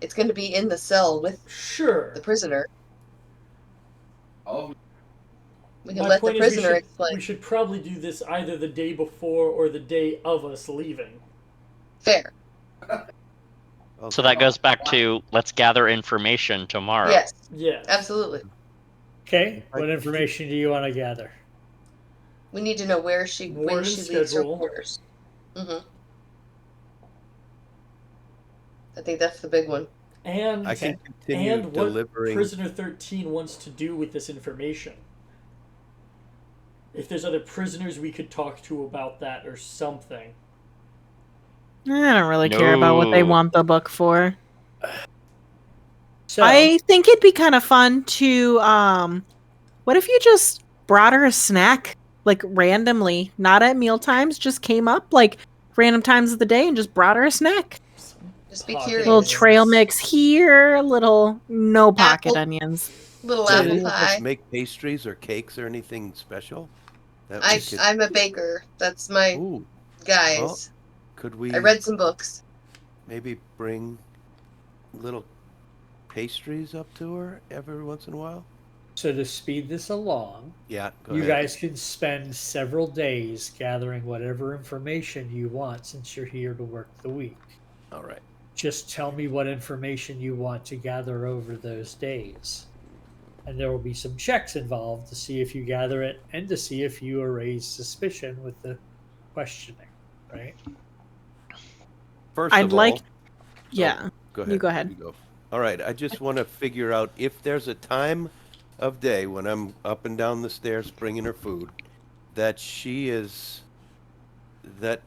it's going to be in the cell with Sure. the prisoner. Oh, We can My let the point is prisoner we explain. should probably do this either the day before or the day of us leaving. Fair. So that goes back to let's gather information tomorrow. Yes. Yes. Absolutely. Okay, what information do you want to gather? We need to know when she Warden's leaves her schedule. quarters. I think that's the big one. And I can continue and what delivering. Prisoner 13 wants to do with this information. If there's other prisoners we could talk to about that or something. I don't really care about what they No. want the book for. So, I think it'd be kind of fun to, what if you just brought her a snack, like, randomly, not at meal times, just came up, like, random times of the day and just brought her a snack. Just be Pocket curious. Little trail mix here, little no pocket Apple. onions. Little So apple you pie. Make pastries or cakes or anything special? That we could... I'm a baker. That's my Ooh, guys. well, could we I read some books. maybe bring little pastries up to her every once in a while? so to speed this along, Yeah, go you ahead. guys can spend several days gathering whatever information you want since you're here to work the week. All right. Just tell me what information you want to gather over those days. And there will be some checks involved to see if you gather it and to see if you raise suspicion with the questioning, right? First I'd of like- all, Yeah. go ahead. You go ahead. You go. All right. I just want to figure out if there's a time of day when I'm up and down the stairs bringing her food that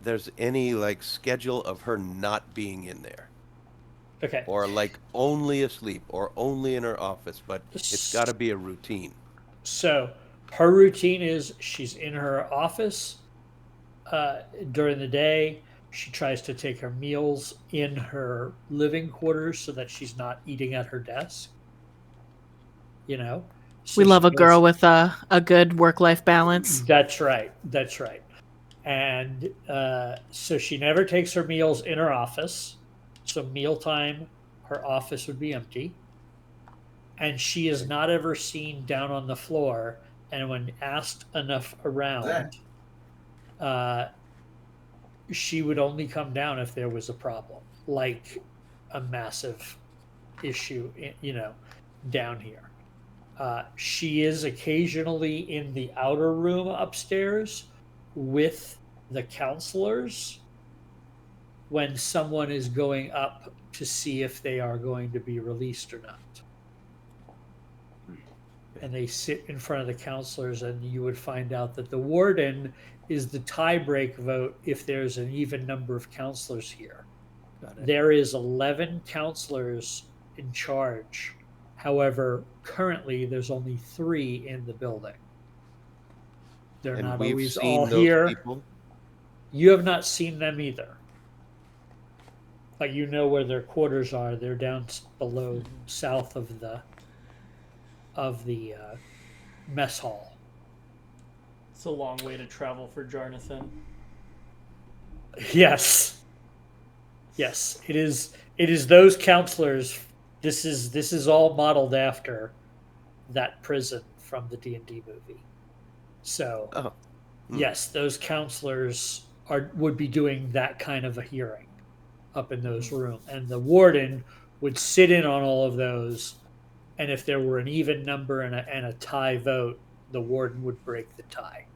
there's any like schedule of her not being in there, Okay. or like only asleep or only in her office, but it's got to be a routine. So her routine is she's in her office during the day. She tries to take her meals in her living quarters so that she's not eating at her desk. You know, so We love she a girl goes- with a good work-life balance. That's right. That's right. And so she never takes her meals in her office. So mealtime, her office would be empty. And she is not ever seen down on the floor. And when asked enough around, she would only come down if there was a problem, like a massive issue, down here. She is occasionally in the outer room upstairs with the counselors when someone is going up to see if they are going to be released or not. And they sit in front of the counselors, and you would find out that the warden is the tie-break vote if there's an even number of counselors here. There is 11 counselors in charge. However, currently there's only 3 in the building. They're And not we've always seen all those here. people. You have not seen them either. But you know where their quarters are. They're down below, south of the mess hall. It's a long way to travel for Jarnathan. Yes. Yes, it is. It is those counselors. This is all modeled after that prison from the D&D movie. So, yes, those counselors would be doing that kind of a hearing up in those rooms, and the warden would sit in on all of those. And if there were an even number and a tie vote, the warden would break the tie.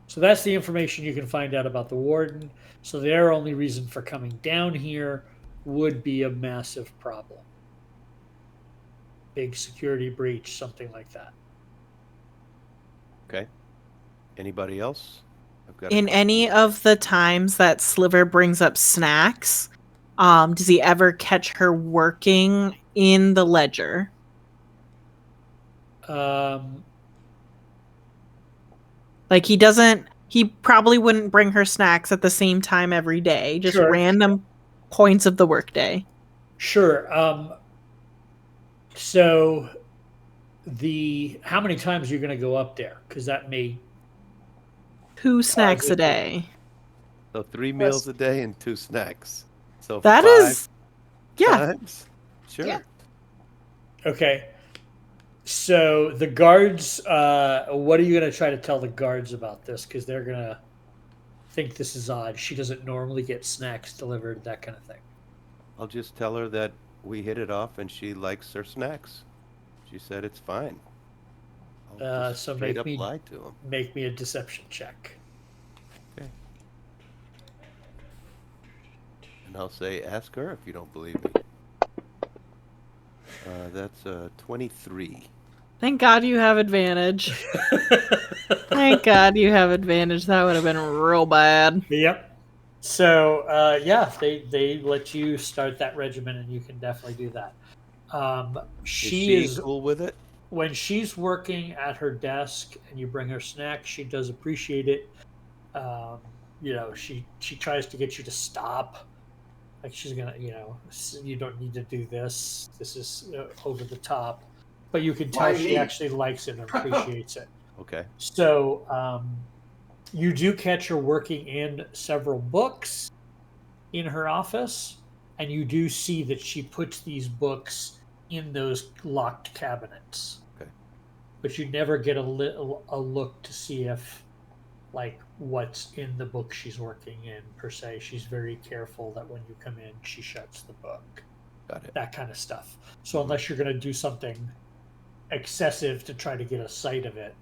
So that's the information you can find out about the warden. So their only reason for coming down here would be a massive problem. Big security breach, something like that. Okay. Anybody else? I've got In any of the times that Sliver brings up snacks, does he ever catch her working in the ledger? Like he probably wouldn't bring her snacks at the same time every day, just Sure. random points of the workday. Sure. So how many times are you going to go up there? Because that may 2 snacks a it. day. So 3 meals a day and 2 snacks. So That 5. is Yeah. times? Sure. Yeah. Okay. So the guards, what are you going to try to tell the guards about this? Because they're going to think this is odd. She doesn't normally get snacks delivered, that kind of thing. I'll just tell her that we hit it off and she likes her snacks. She said it's fine. I'll just So straight up lie to them. make me a deception check. Okay. And I'll say, ask her if you don't believe me. That's 23. Thank God you have advantage. Thank God you have advantage. That would have been real bad. Yep. So yeah, they let you start that regimen, and you can definitely do that. She is cool with it? when she's working at her desk, and you bring her snacks. She does appreciate it. You know, she tries to get you to stop. Like she's gonna, you know, you don't need to do this. This is over the top. But you can tell Why she me? actually likes it and appreciates it. Okay. So you do catch her working in several books in her office, and you do see that she puts these books in those locked cabinets. Okay. But you never get a look to see if, like, what's in the book she's working in per se. She's very careful that when you come in, she shuts the book. Got it. That kind of stuff. So unless you're going to do something excessive to try to get a sight of it.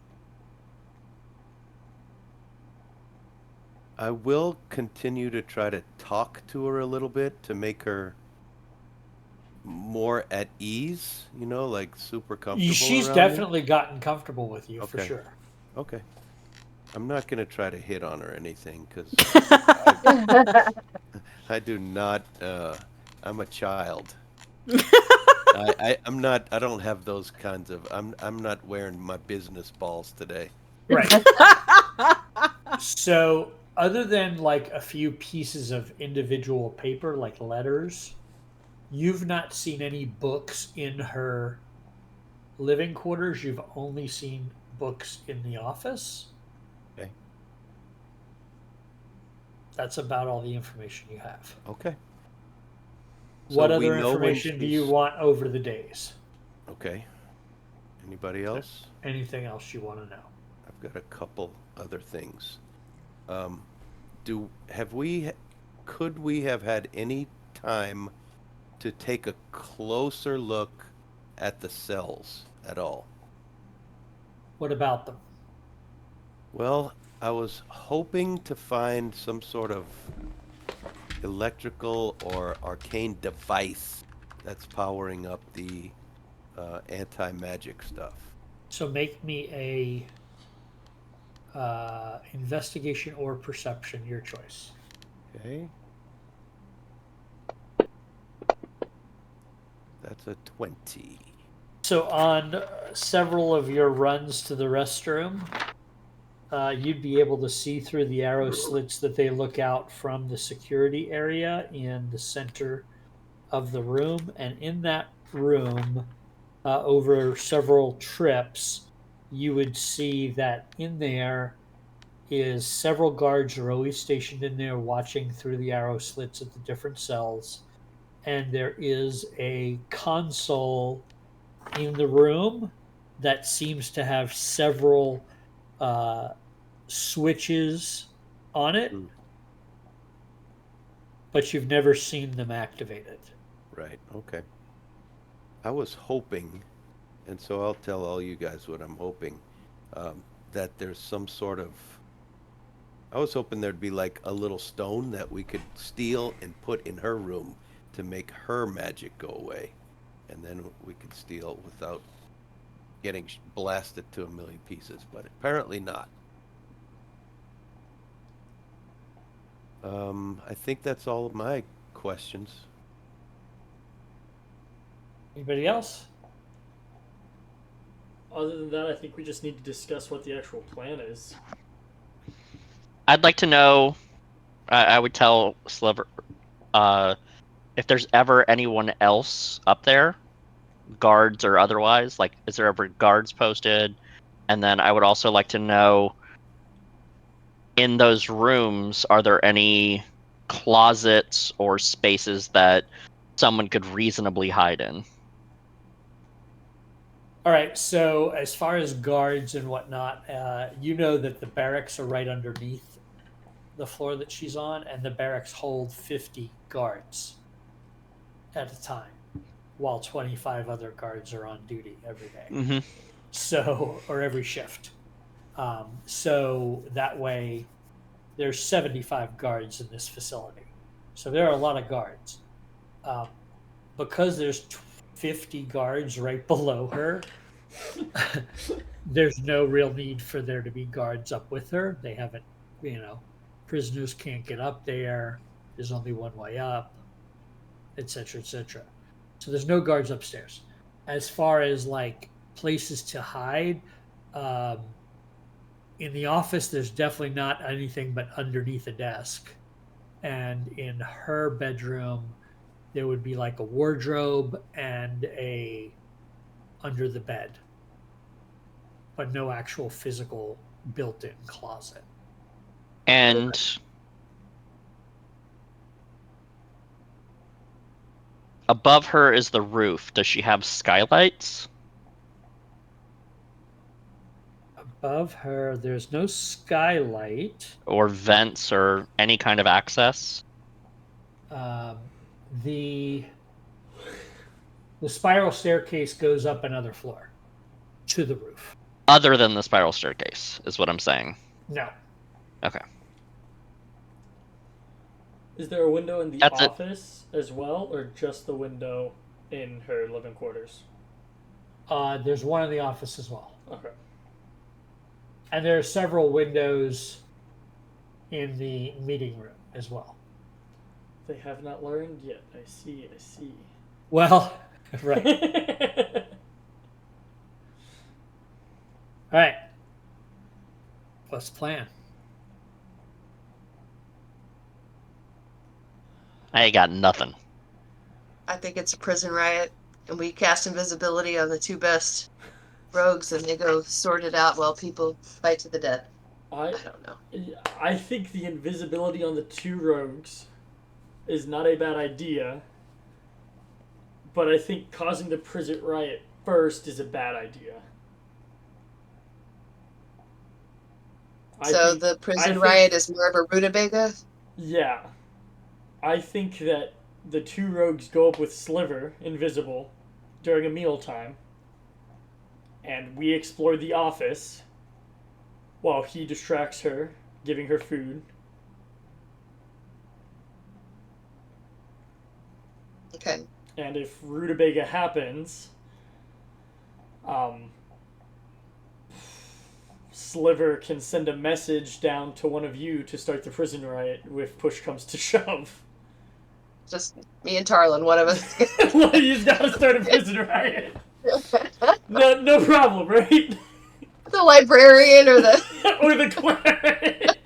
I will continue to try to talk to her a little bit to make her more at ease, you know, like super comfortable. She's around definitely gotten comfortable with you for Okay. sure. me. Okay. I'm not going to try to hit on her or anything because I do not. I'm a child. I'm not. I don't have those kinds of. I'm not wearing my business balls today. Right. So, other than like a few pieces of individual paper, like letters, you've not seen any books in her living quarters. You've only seen books in the office. Okay. That's about all the information you have. Okay. What So we other know when information do you she's- want over the days? Okay. Anybody else? Anything else you want to know? I've got a couple other things. Could we have had any time to take a closer look at the cells at all? What about them? Well, I was hoping to find some sort of electrical or arcane device that's powering up the anti-magic stuff. So make me a investigation or perception, your choice. Okay. That's a 20. So on several of your runs to the restroom, you'd be able to see through the arrow slits that they look out from the security area in the center of the room. And in that room, over several trips, you would see that in there is several guards are always stationed in there watching through the arrow slits at the different cells. And there is a console in the room that seems to have several switches on it, but you've never seen them activated. Right, okay. I was hoping, and so I'll tell all you guys what I'm hoping, that there's some sort of... I was hoping there'd be like a little stone that we could steal and put in her room to make her magic go away. And then we could steal without getting blasted to a million pieces, but apparently not. I think that's all of my questions. Anybody else? Other than that, I think we just need to discuss what the actual plan is. I'd like to know. I would tell Sliver if there's ever anyone else up there, guards or otherwise. Like, is there ever guards posted? And then I would also like to know, in those rooms, are there any closets or spaces that someone could reasonably hide in. All right. So as far as guards and whatnot, you know that the barracks are right underneath the floor that she's on, and the barracks hold 50 guards at a time, while 25 other guards are on duty every day. Mm-hmm. So, or every shift. So that way, there's 75 guards in this facility. So there are a lot of guards. Because there's 50 guards right below her, there's no real need for there to be guards up with her. They haven't, prisoners can't get up there. There's only one way up, etc., etc. So there's no guards upstairs. As far as like places to hide, in the office, there's definitely not anything but underneath a desk. And in her bedroom, there would be like a wardrobe and a under the bed, but no actual physical built-in closet. And above her is the roof. Does she have skylights? Above her, there's no skylight. Or vents or any kind of access? The spiral staircase goes up another floor to the roof. Other than the spiral staircase, is what I'm saying. No. Okay. Is there a window in the That's it. office as well, or just the window in her living quarters? There's one in the office as well. Okay. And there are several windows in the meeting room as well. They have not learned yet. I see. Well, right. All right. What's the plan? I got nothing. I think it's a prison riot, and we cast invisibility on the two best rogues, and they go sort it out while people fight to the death. I don't know. I think the invisibility on the two rogues is not a bad idea, but I think causing the prison riot first is a bad idea. So the prison riot is more of a rutabaga? Yeah. I think that the two rogues go up with Sliver, invisible, during a mealtime, and we explore the office while he distracts her, giving her food. Okay. And if rutabaga happens, Sliver can send a message down to one of you to start the prison riot if push comes to shove. Just me and Tarlin, one of us. One of you's got to start a prison riot. No problem, right? The librarian or the or the cleric.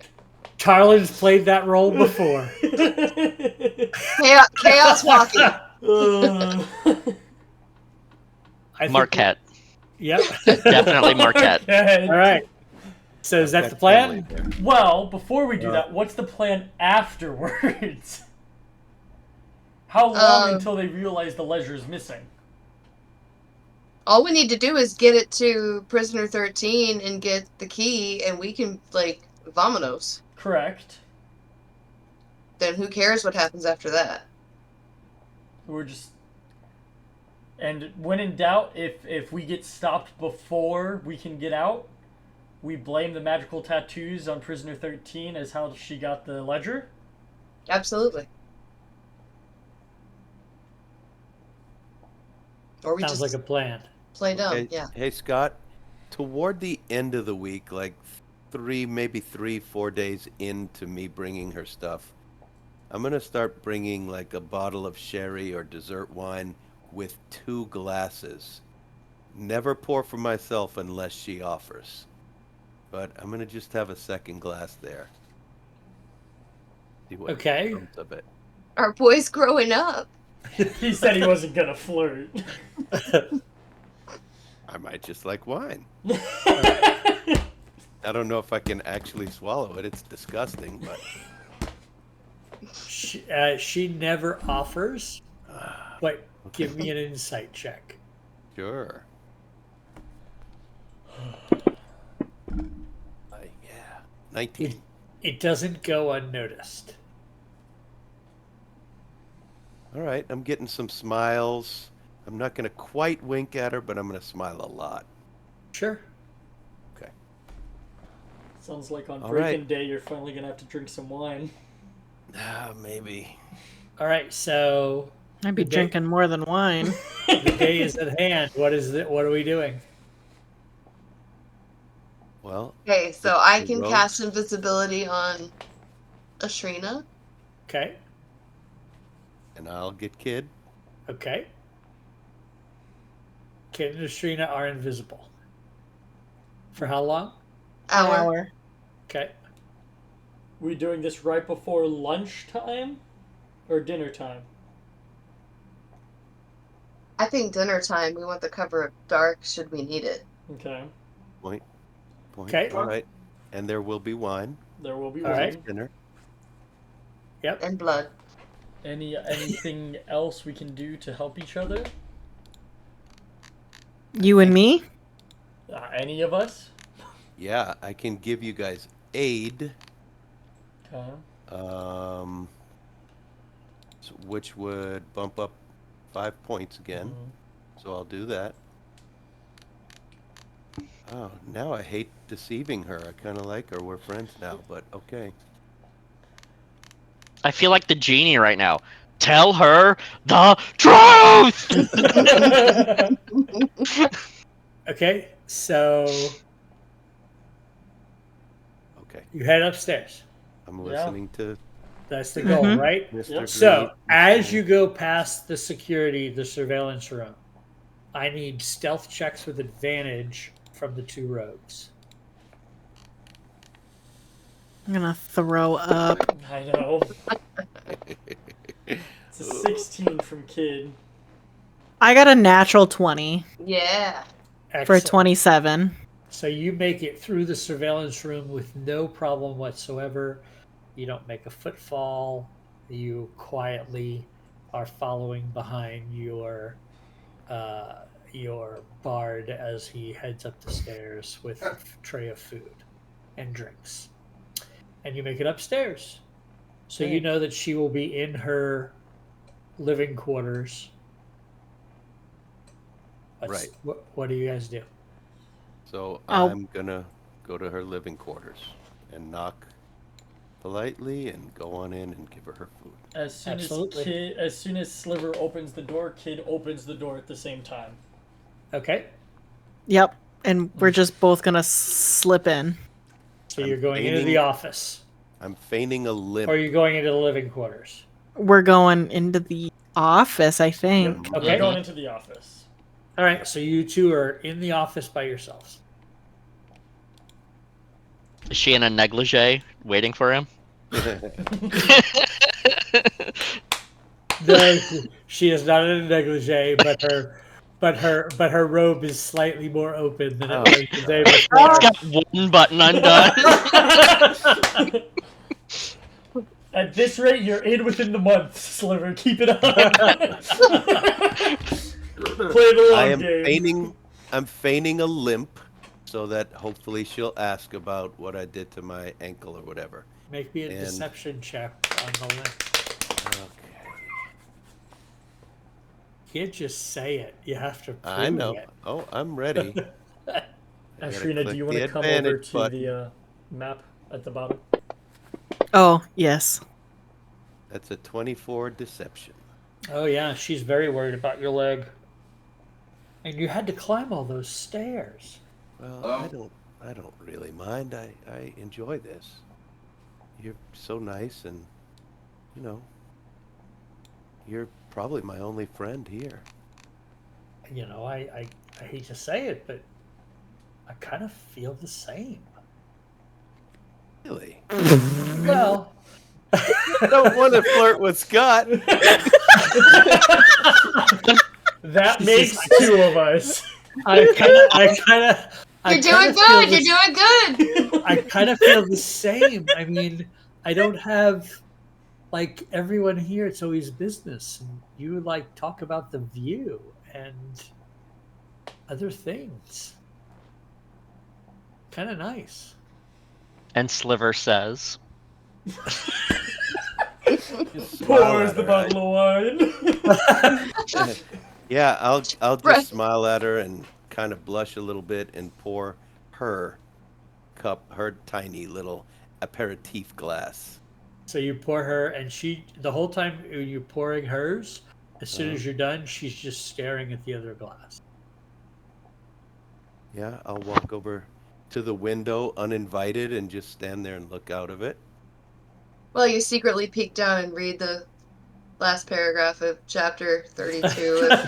Tarlin's played that role before. Chaos walking. Marquette. Yep. Definitely Marquette. Okay. All right. So is that the plan? Well, before we do that, what's the plan afterwards? How long until they realize the ledger is missing? All we need to do is get it to Prisoner 13 and get the key, and we can, vamonos. Correct. Then who cares what happens after that? We're just... And when in doubt, if we get stopped before we can get out, we blame the magical tattoos on Prisoner 13 as how she got the ledger? Absolutely. Or we Sounds just like a plan. play dumb, yeah. Hey, Scott, toward the end of the week, like 3-4 days into me bringing her stuff, I'm going to start bringing like a bottle of sherry or dessert wine with 2 glasses. Never pour for myself unless she offers. But I'm going to just have a second glass there. See what Okay. comes of it. Our boy's growing up. He said he wasn't gonna flirt. I might just like wine. I don't know if I can actually swallow it. It's disgusting, but... She never offers. But give me an insight check. Sure. Yeah. 19. It doesn't go unnoticed. All right, I'm getting some smiles. I'm not going to quite wink at her, but I'm going to smile a lot. Sure. Okay. Sounds like on All break-in right. day you're finally gonna have to drink some wine. Maybe. All right, so I'd be drinking more than wine. the day is at hand. What are we doing? Well. Okay, so I can rogues. cast invisibility on Ashrina. Okay. And I'll get Kid. Okay. Kid and Ashrina are invisible. For how long? Hour. Okay. We doing this right before lunchtime or dinner time? I think dinner time. We want the cover of dark should we need it. Okay. Point. Okay. All right. And there will be wine. There will be All wine. right. Dinner. Yep. And blood. Anything else we can do to help each other? You and me? Any of us? Yeah, I can give you guys aid. Okay. Which would bump up 5 points again. So I'll do that. Oh, now I hate deceiving her. I kind of like her. We're friends now, but okay. I feel like the genie right now. Tell her the truth! Okay, so Okay. you head upstairs. I'm listening to That's the goal, right? Mr. Yep. So Greed. as you go past the security, the surveillance room, I need stealth checks with advantage from the two rogues. I'm gonna throw up. I know. It's a 16 from Kid. I got a natural 20 Yeah. for Excellent. 27. So you make it through the surveillance room with no problem whatsoever. You don't make a footfall. You quietly are following behind your bard as he heads up the stairs with a tray of food and drinks. And you make it upstairs. So you know that she will be in her living quarters. Right. What do you guys do? So Oh. I'm gonna go to her living quarters and knock politely and go on in and give her her food. As soon Absolutely. as soon as Sliver opens the door, Kid opens the door at the same time. Okay. Yep. And we're just both gonna slip in. So I'm you're going into the feigning- office. I'm feigning a limp. Or are you going into the living quarters? We're going into the office, I think. Okay. You're going into the office. All right, so you two are in the office by yourselves. Is she in a negligee waiting for him? No, she is not in a negligee, but her robe is slightly more open than it was the day before. It's got one button undone. At this rate, you're in within the month, Sliver. Keep it up. Play the long game. I'm feigning a limp so that hopefully she'll ask about what I did to my ankle or whatever. Make me a deception check on the list. Okay. You can't just say it. You have to prove I know. it. Oh, I'm ready. Ashrina, do you want to come over to the map at the bottom? Oh, yes. That's a 24 deception. Oh yeah, she's very worried about your leg. And you had to climb all those stairs. Well, I don't really mind. I enjoy this. You're so nice and you're probably my only friend here. You know, I hate to say it, but I kind of feel the same. Really? Well, I don't want to flirt with Scott. That makes two of us. You're doing good. You're doing good. I kind of feel the same. I mean, I don't have like everyone here, it's always business, and you like talk about the view and other things. Kind of nice. And Sliver says, Just smile Pours at the her. bottle of wine. Yeah, I'll Right. just smile at her and kind of blush a little bit and pour her tiny little aperitif glass. So you pour her, and the whole time you're pouring hers, as soon as you're done, she's just staring at the other glass. Yeah, I'll walk over to the window uninvited and just stand there and look out of it. Well, you secretly peek down and read the last paragraph of chapter 32 of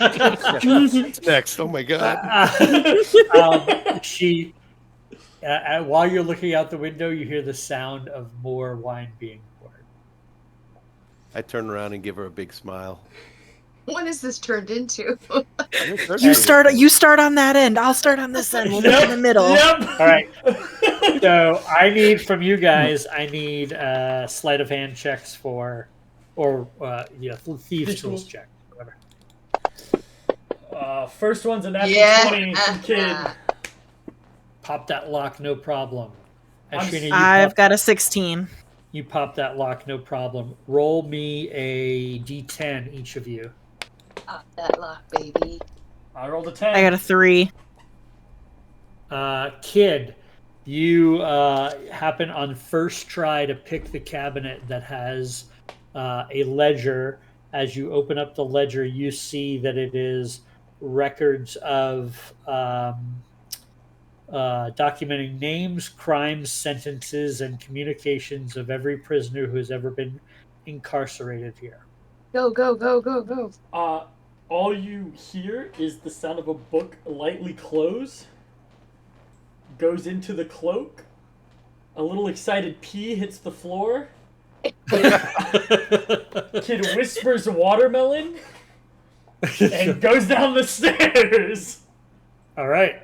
What's next? Oh my god. While you're looking out the window, you hear the sound of more wine being poured. I turn around and give her a big smile. What is this turned into? You start on that end. I'll start on this end. We'll meet in the middle. Yep. All right. So I need from you guys. I need sleight of hand checks thieves tools check. Whatever. First one's a natural Yeah. 20 from Kid. Pop that lock, no problem. And I'm Shrina, I've got a 16. you pop that lock, no problem. Roll me a d10, each of you. Pop that lock, baby. I rolled a 10. I got a 3. Kid, you happen on first try to pick the cabinet that has a ledger. As you open up the ledger, you see that it is records of documenting names, crimes, sentences, and communications of every prisoner who has ever been incarcerated here. Go, go, go, go, go. All you hear is the sound of a book lightly close. Goes into the cloak. A little excited pea hits the floor. Kid whispers watermelon and goes down the stairs. All right.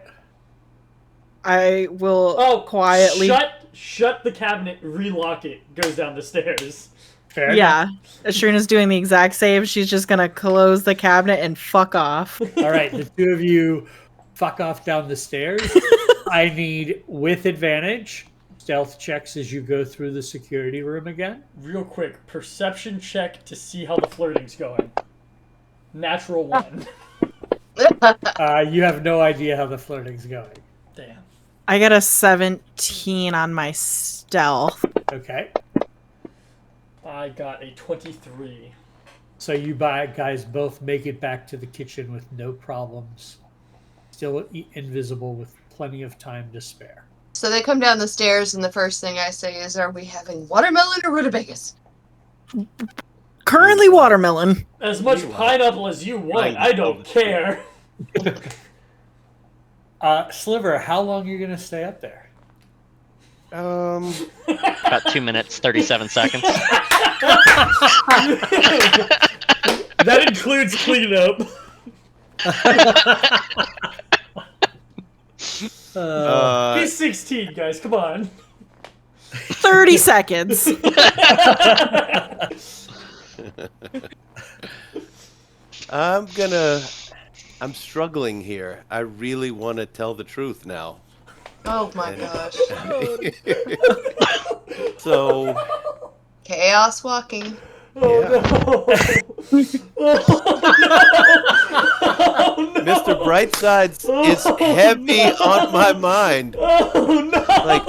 I will quietly. Shut the cabinet, relock it, goes down the stairs. Fair enough. Yeah. Ashrina's doing the exact same. She's just going to close the cabinet and fuck off. All right. The two of you fuck off down the stairs. I need, with advantage, stealth checks as you go through the security room again. Real quick, perception check to see how the flirting's going. Natural 1. You have no idea how the flirting's going. Damn. I got a 17 on my stealth. Okay. I got a 23. So you guys both make it back to the kitchen with no problems. Still invisible with plenty of time to spare. So they come down the stairs, and the first thing I say is, "Are we having watermelon or rutabagas?" Currently watermelon. As much pineapple as you want, I don't care. Sliver, how long are you going to stay up there? About 2 minutes, 37 seconds. That includes cleanup. He's 16, guys. Come on. 30 seconds. I'm struggling here. I really want to tell the truth now. Oh my gosh. So, Chaos walking. Mr. Brightsides is heavy on my mind. Oh no! Like,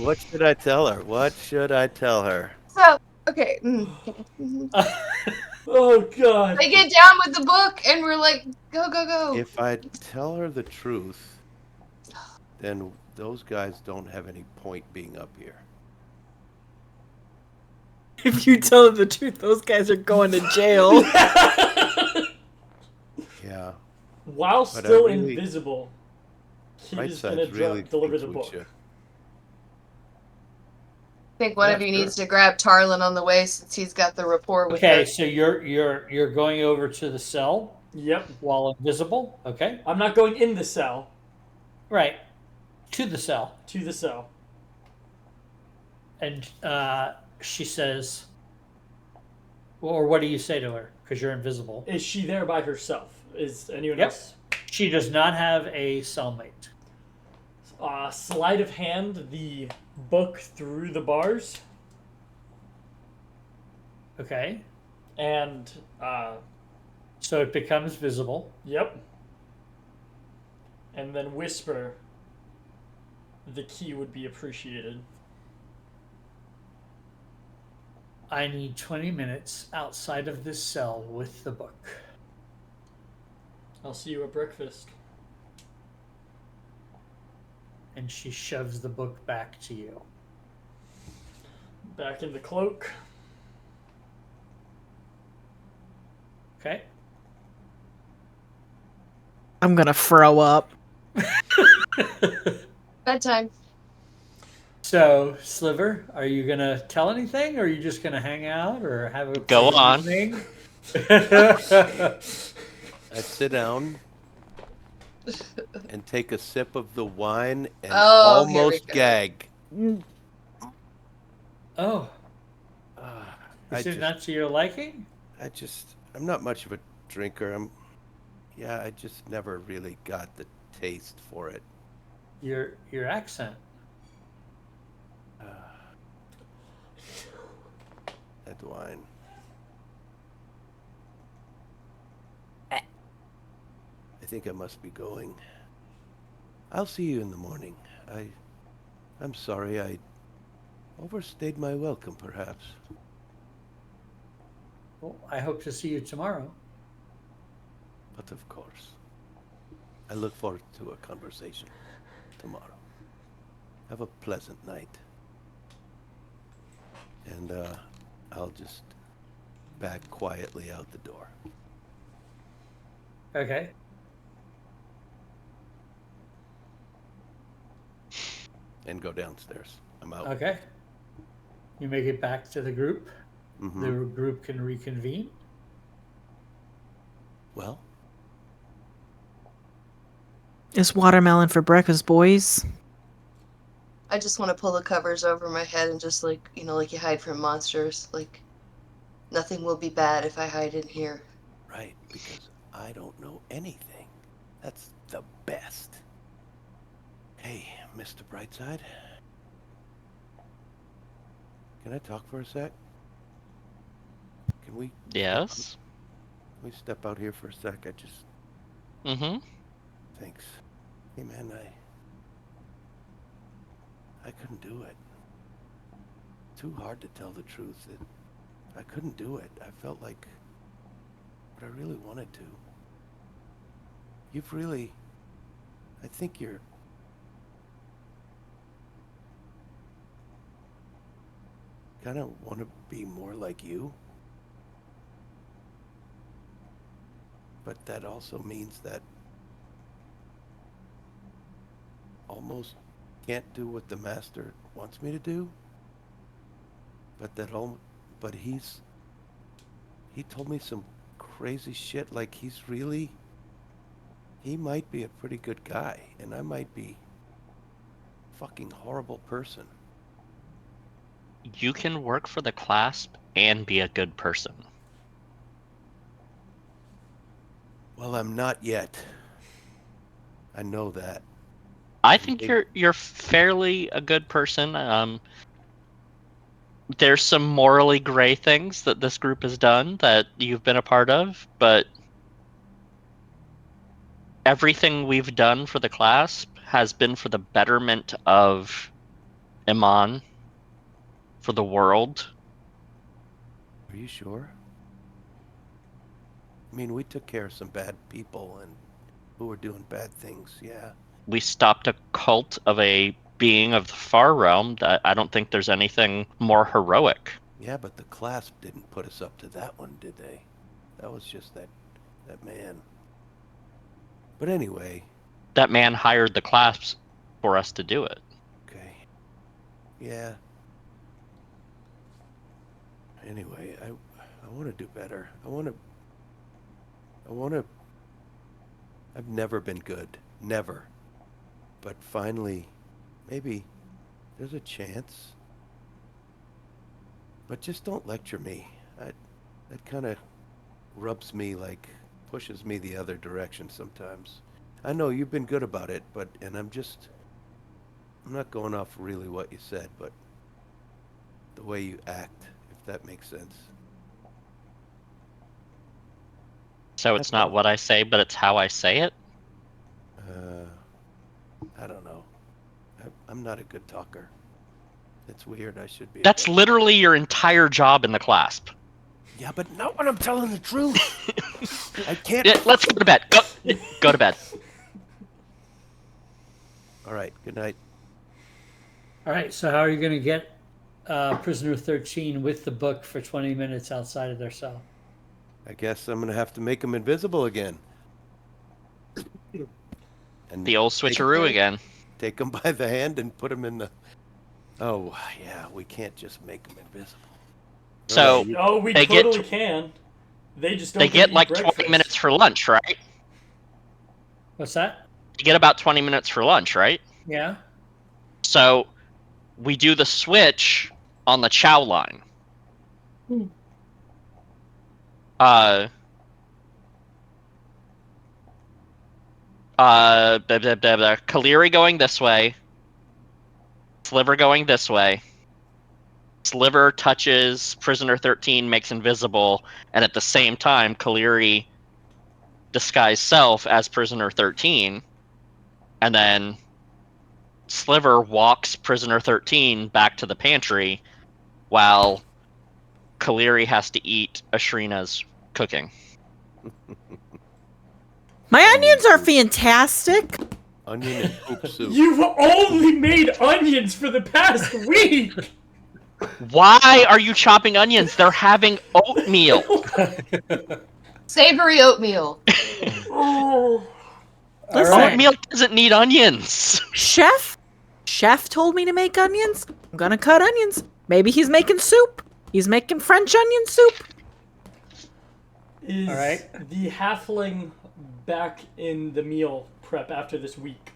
what should I tell her? What should I tell her? So, okay. Oh god. They get down with the book, and we're like, go, go, go. If I tell her the truth, then those guys don't have any point being up here. If you tell the truth, those guys are going to jail. Yeah. While But still I really- invisible, Kid is Brightsides gonna really deliver the thinks we book. should. I think one of you needs to grab Tarlin on the way since he's got the rapport with Okay, her. so you're going over to the cell Yep. while invisible. Okay. I'm not going in the cell. Right. To the cell. To the cell. And she says, Or what do you say to her? Because you're invisible. Is she there by herself? Is anyone Yep. else? She does not have a cellmate. Sleight of hand the book through the bars. Okay. And, so it becomes visible. Yep. And then whisper, the key would be appreciated. I need 20 minutes outside of this cell with the book. I'll see you at breakfast. And she shoves the book back to you. Back in the cloak. Okay. I'm gonna throw up. Bedtime. So, Sliver, are you going to tell anything, or are you just going to hang out, or have a Go on. evening? I sit down and take a sip of the wine and Oh, here we almost go. gag. Oh, I is it just, not to your liking? I'm not much of a drinker. I just never really got the taste for it. Your accent. That wine. I think I must be going. I'll see you in the morning. I'm sorry I overstayed my welcome, perhaps. Well, I hope to see you tomorrow. But of course. I look forward to a conversation tomorrow. Have a pleasant night. And I'll just back quietly out the door. Okay. And go downstairs. I'm out. Okay. You make it back to the group. Mm-hmm. The group can reconvene. Well, It's watermelon for breakfast, boys. I just want to pull the covers over my head and just like you hide from monsters. Like nothing will be bad if I hide in here. right, because I don't know anything. That's the best. Hey, Mr. Brightside. Can I talk for a sec? Can we? Yes. Can we step out here for a sec? Mm-hmm. Thanks. Hey, man, I couldn't do it. Too hard to tell the truth. I couldn't do it. I felt like, but I really wanted to. I think you're kind of want to be more like you. But that also means that almost can't do what the master wants me to do. But he told me some crazy shit. Like he might be a pretty good guy, and I might be a fucking horrible person. You can work for the clasp and be a good person. Well, I'm not yet. I know that. I think you're fairly a good person. There's some morally gray things that this group has done that you've been a part of, but everything we've done for the clasp has been for the betterment of Iman, for the world. Are you sure? I mean, we took care of some bad people and who were doing bad things, yeah. We stopped a cult of a being of the far realm. That I don't think there's anything more heroic. Yeah, but the clasp didn't put us up to that one, did they? That was just that man. But anyway. That man hired the clasps for us to do it. Okay. Yeah. Anyway, I want to do better. I've never been good. Never. But finally, maybe there's a chance. But just don't lecture me. That kind of rubs me, like, pushes me the other direction sometimes. I know you've been good about it, and I'm not going off really what you said, but the way you act, if that makes sense. So it's not what I say, but it's how I say it? I don't know. I'm not a good talker. It's weird. I should be. That's literally your entire job in the clasp. Yeah, but not when I'm telling the truth. I can't. Yeah, let's go to bed. Go to bed. All right. Good night. All right. So how are you going to get prisoner 13 with the book for 20 minutes outside of their cell? I guess I'm gonna have to make him invisible again. And The old switcheroo again. Take him by the hand and put him in the. Oh yeah, we can't just make him invisible. So Oh, we totally can. They just don't. They get like breakfast. 20 minutes for lunch, right? What's that? You get about 20 minutes for lunch, right? Yeah. So we do the switch on the chow line. Kaleri going this way. Sliver going this way. Sliver touches prisoner 13, makes invisible, and at the same time, Kaleri disguise self as prisoner 13, and then Sliver walks prisoner 13 back to the pantry while Kaleri has to eat Ashrina's cooking. My onions are fantastic. Onion and poop soup. You've only made onions for the past week. Why are you chopping onions? They're having oatmeal. Savory oatmeal. Listen, Oatmeal doesn't need onions. Chef told me to make onions. I'm gonna cut onions. Maybe he's making soup. He's making French onion soup. Is All right. the halfling back in the meal prep after this week?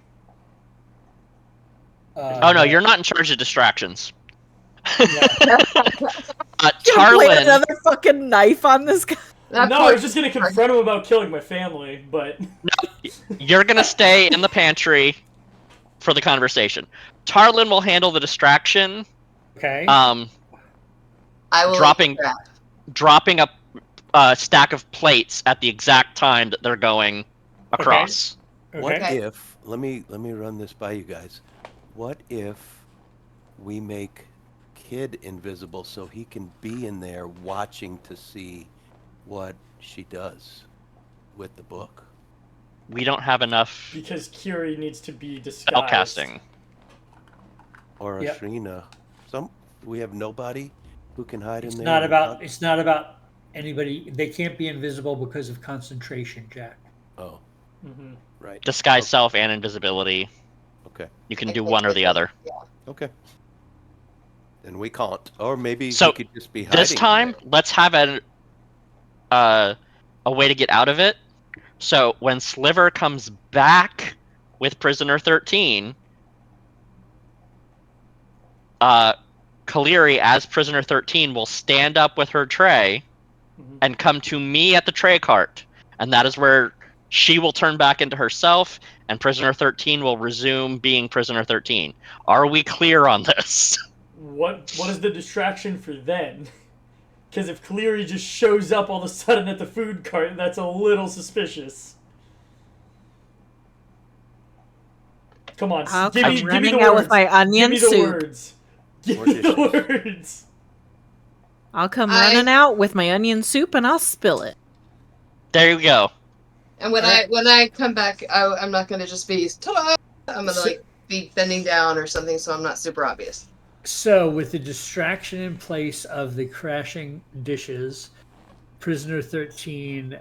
Oh no, you're not in charge of distractions. Gonna play Tarlin, another fucking knife on this guy. No, I was just gonna confront him about killing my family, but you're gonna stay in the pantry for the conversation. Tarlin will handle the distraction. Okay. I will dropping a stack of plates at the exact time that they're going across. Okay. What if? Let me run this by you guys. What if we make Kid invisible so he can be in there watching to see what she does with the book? We don't have enough because Kiri needs to be disguised. spellcasting. Or Ashrina. We have nobody who can hide in there. It's not about anybody. They can't be invisible because of concentration, Jack. Oh. Mm-hmm. Right. Disguise self and invisibility. Okay. You can do one or the other. Yeah. Okay. Then we can't. Or maybe so we could just be hiding. This time, let's have a way to get out of it. So when Sliver comes back with prisoner 13, Kaleri as prisoner 13 will stand up with her tray and come to me at the tray cart, and that is where she will turn back into herself, and prisoner 13 will resume being prisoner 13. Are we clear on this? What is the distraction for then? Because if Kaleri just shows up all of a sudden at the food cart, that's a little suspicious. Come on, give me the out words. with my onion give me the soup. Words. Give me the words. I'll come running out with my onion soup and I'll spill it. There you go. And when I come back, I'm not gonna just be ta-da! I'm gonna be bending down or something, so I'm not super obvious. So, with the distraction in place of the crashing dishes, prisoner 13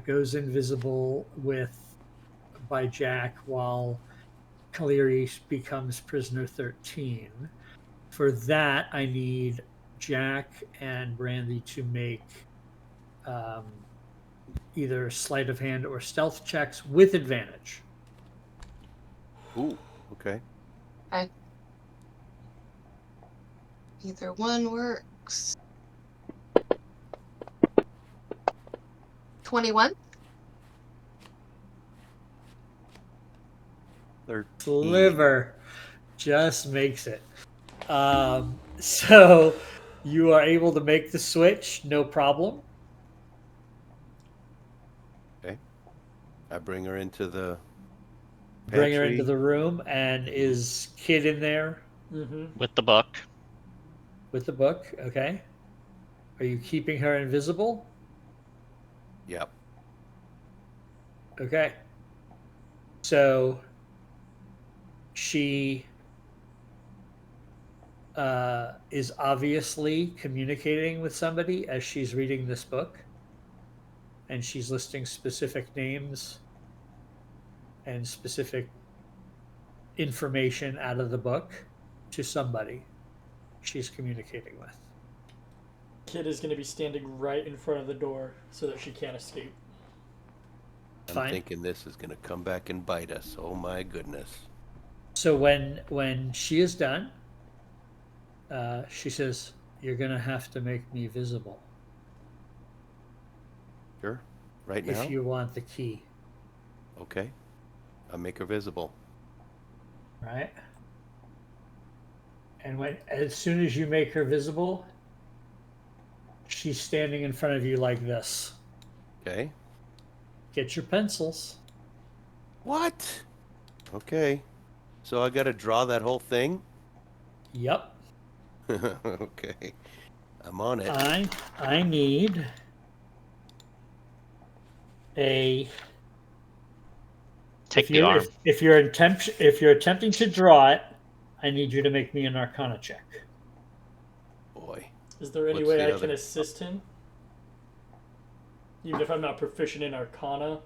goes invisible by Jack while Kaleri becomes prisoner 13. For that, I need Jack and Brandy to make either sleight of hand or stealth checks with advantage. Ooh, okay. Either one works. 21. 13. Sliver just makes it. So you are able to make the switch, no problem. Okay. I bring her into the Bring her into pantry. the room, and is Kid in there Mm-hmm. With the book. with the book? Okay. Are you keeping her invisible? Yep. Okay. So she is obviously communicating with somebody as she's reading this book, and she's listing specific names and specific information out of the book to somebody she's communicating with. Kid is going to be standing right in front of the door so that she can't escape. I'm Fine. thinking this is going to come back and bite us. Oh my goodness. So when she is done, she says, "You're gonna have to make me visible Sure. Right if now? you want the key." Okay. I'll make her visible. Right? And as soon as you make her visible, she's standing in front of you like this. Okay. Get your pencils. What? Okay. So I got to draw that whole thing? Yep. Okay. I'm on it. I need a. Take the arm. If you're attempting to draw it, I need you to make me an Arcana check. Boy. Is there any What's way the I other- can assist him? Even if I'm not proficient in Arcana?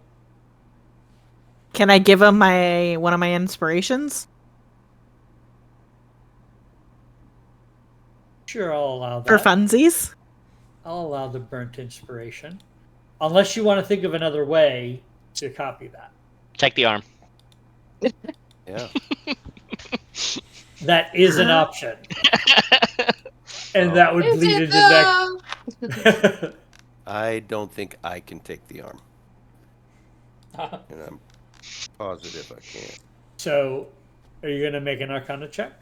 Can I give him one of my inspirations? Sure, I'll allow that. For funsies? I'll allow the burnt inspiration, unless you want to think of another way to copy that. Take the arm. Yeah. That is an option, and that would Is bleed it into though? next. I don't think I can take the arm. Uh, And I'm positive I can't. So, are you going to make an Arcana check?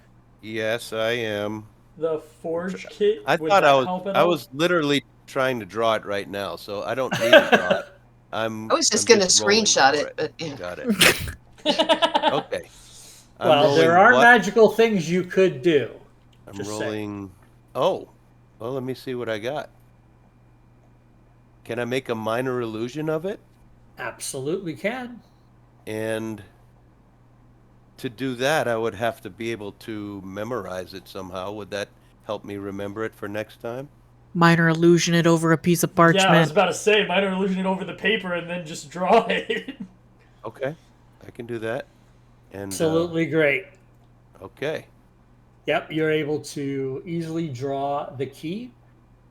Yes, I am. the forge kit? I would thought that I was help at I all? was literally trying to draw it right now, so I don't need to draw it. I was just gonna rolling screenshot for it, but yeah. Got it. Okay. I'm Well, there rolling are what? magical things you could do. I'm just rolling. Oh, well, let me see what I got. Can I make a minor illusion of it? Absolutely can. And to do that, I would have to be able to memorize it somehow. Would that help me remember it for next time? Minor illusion it over a piece of parchment. Yeah, I was about to say, minor illusion it over the paper and then just draw it. Okay, I can do that. And Absolutely great. okay. Yep, you're able to easily draw the key,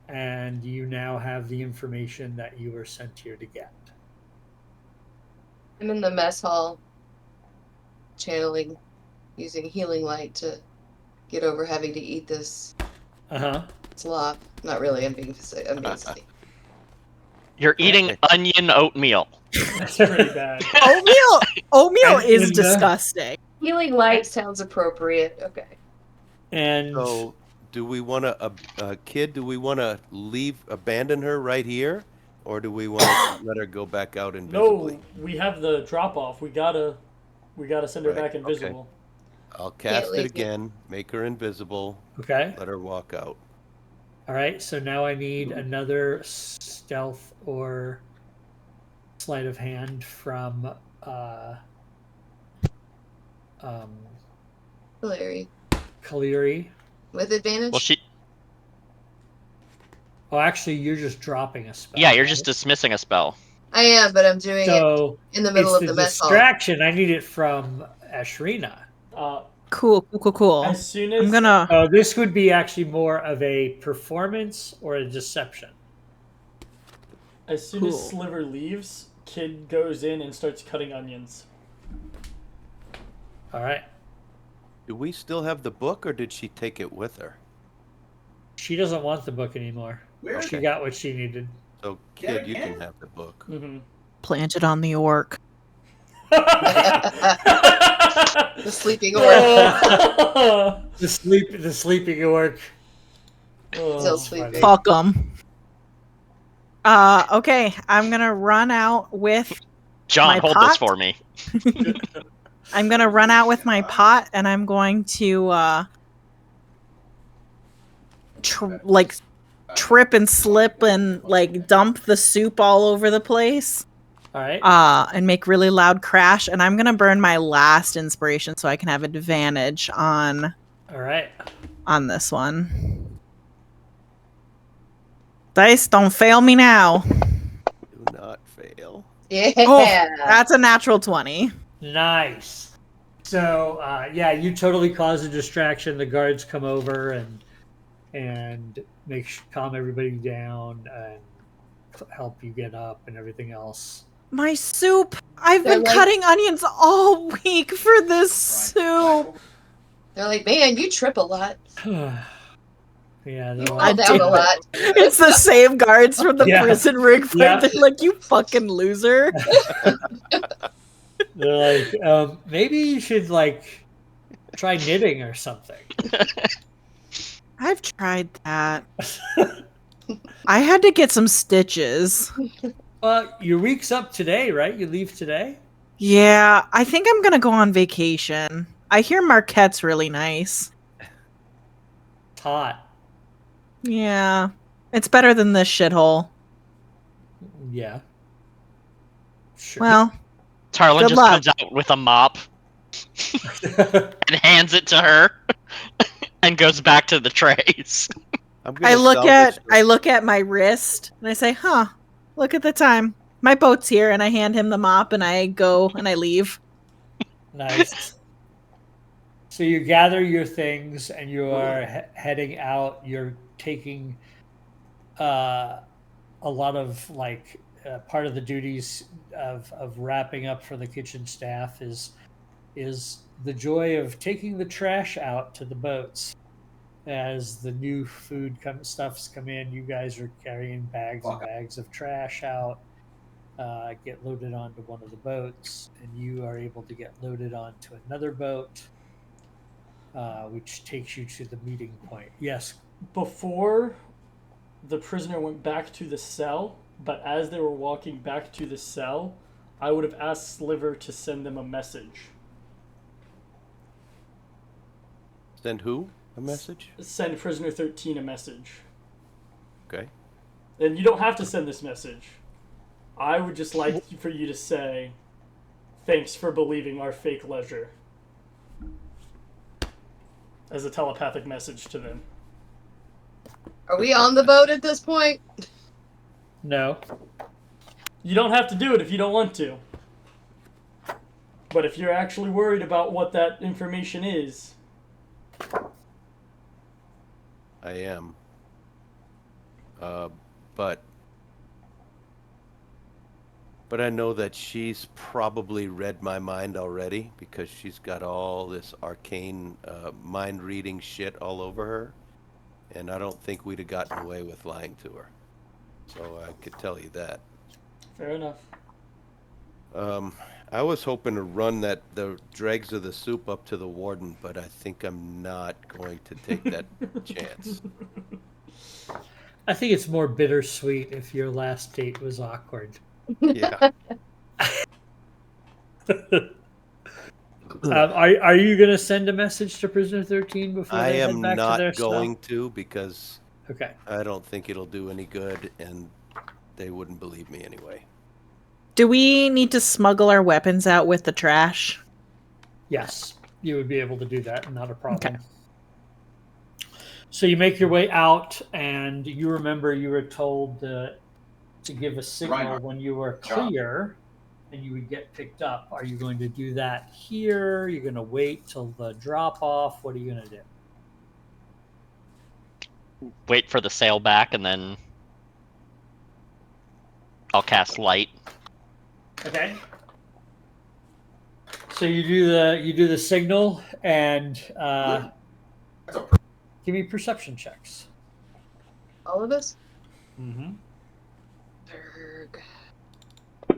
and you now have the information that you were sent here to get. I'm in the mess hall, channeling, using healing light to get over having to eat this Uh-huh. slop. Not really. I'm being silly. You're eating Okay. onion oatmeal. That's pretty bad. Oatmeal And is in the- disgusting. Healing light sounds appropriate. Okay. And So, do we want to, Kid? Do we want to abandon her right here, or do we want to let her go back out invisibly? No, we have the drop off. We gotta send her Right, back okay. invisible. I'll cast leave it again, make her invisible, okay. let her walk out. All right, so now I need another stealth or sleight of hand from Larry. Kaleri. With advantage? Well, she. Oh, actually, you're just dropping a spell. Yeah, you're just right? dismissing a spell. I am, but I'm doing So it in the middle it's of the the mess hall. distraction. I need it from Ashrina. Cool. As soon as I'm gonna. Oh, this would be actually more of a performance or a deception. as soon Cool. as Sliver leaves, Kid goes in and starts cutting onions. All right. Do we still have the book, or did she take it with her? She doesn't want the book anymore. Where? She Okay. got what she needed. So, kid, you can have the book. Mm-hmm. Plant it on the orc. The sleeping orc. The sleeping orc. Still that's sleeping. funny. Fuck them. Okay, I'm gonna run out with John, my hold pot. this for me. I'm gonna run out with my pot, and I'm going to trip and slip and like dump the soup all over the place. All right. And make really loud crash. And I'm gonna burn my last inspiration so I can have advantage on All right. this one. Dice, don't fail me now. Do not fail. Yeah. Oh, that's a natural 20. Nice. So yeah, you totally cause a distraction. The guards come over and calm everybody down and help you get up and everything else. My soup. I've They're been like- cutting onions all week for this soup. They're like, man, you trip a lot. Yeah, they're You like, fall down a lot. It's the same guards from the Yeah. prison rig fight. Yeah. They're like, you fucking loser. they're like, maybe you should like try knitting or something. I've tried that. I had to get some stitches. Well, your week's up today, right? You leave today? Yeah, I think I'm gonna go on vacation. I hear Marquette's really nice. It's hot. Yeah, it's better than this shithole. Yeah. Sure. Well, Tarlin Good just luck. comes out with a mop and hands it to her and goes back to the trays. I'm gonna I look salvage at my wrist and I say, "Huh, look at the time. My boat's here." And I hand him the mop and I go and I leave. Nice. So you gather your things and you are heading out. You're taking a lot of like part of the duties of wrapping up for the kitchen staff is the joy of taking the trash out to the boats. As the new food stuffs come in, you guys are carrying bags and bags of trash out. Get loaded onto one of the boats, and you are able to get loaded onto another boat, which takes you to the meeting point. Yes. Before the prisoner went back to the cell, but as they were walking back to the cell, I would have asked Sliver to send them a message. Send who a message? Send prisoner 13 a message. Okay. And you don't have to send this message. I would just like for you to say, "Thanks for believing our fake leisure," as a telepathic message to them. Are we on the boat at this point? No. You don't have to do it if you don't want to. But if you're actually worried about what that information is, I am. But I know that she's probably read my mind already because she's got all this arcane mind reading shit all over her, and I don't think we'd have gotten away with lying to her. So I could tell you that. fair enough. I was hoping to run the dregs of the soup up to the warden, but I think I'm not going to take that chance. I think it's more bittersweet if your last date was awkward. Yeah. Are you going to send a message to Prisoner 13 before I they head am back to not their going cell? to because Okay. I don't think it'll do any good, and they wouldn't believe me anyway. Do we need to smuggle our weapons out with the trash? Yes, you would be able to do that, not a problem. Okay. So you make your way out, and you remember you were told to give a signal when you were clear, and you would get picked up. Are you going to do that here? Are you going to wait till the drop off? What are you going to do? Wait for the sail back, and then I'll cast light. Okay. So you do the signal, and give me perception checks. All of us? Mm-hmm.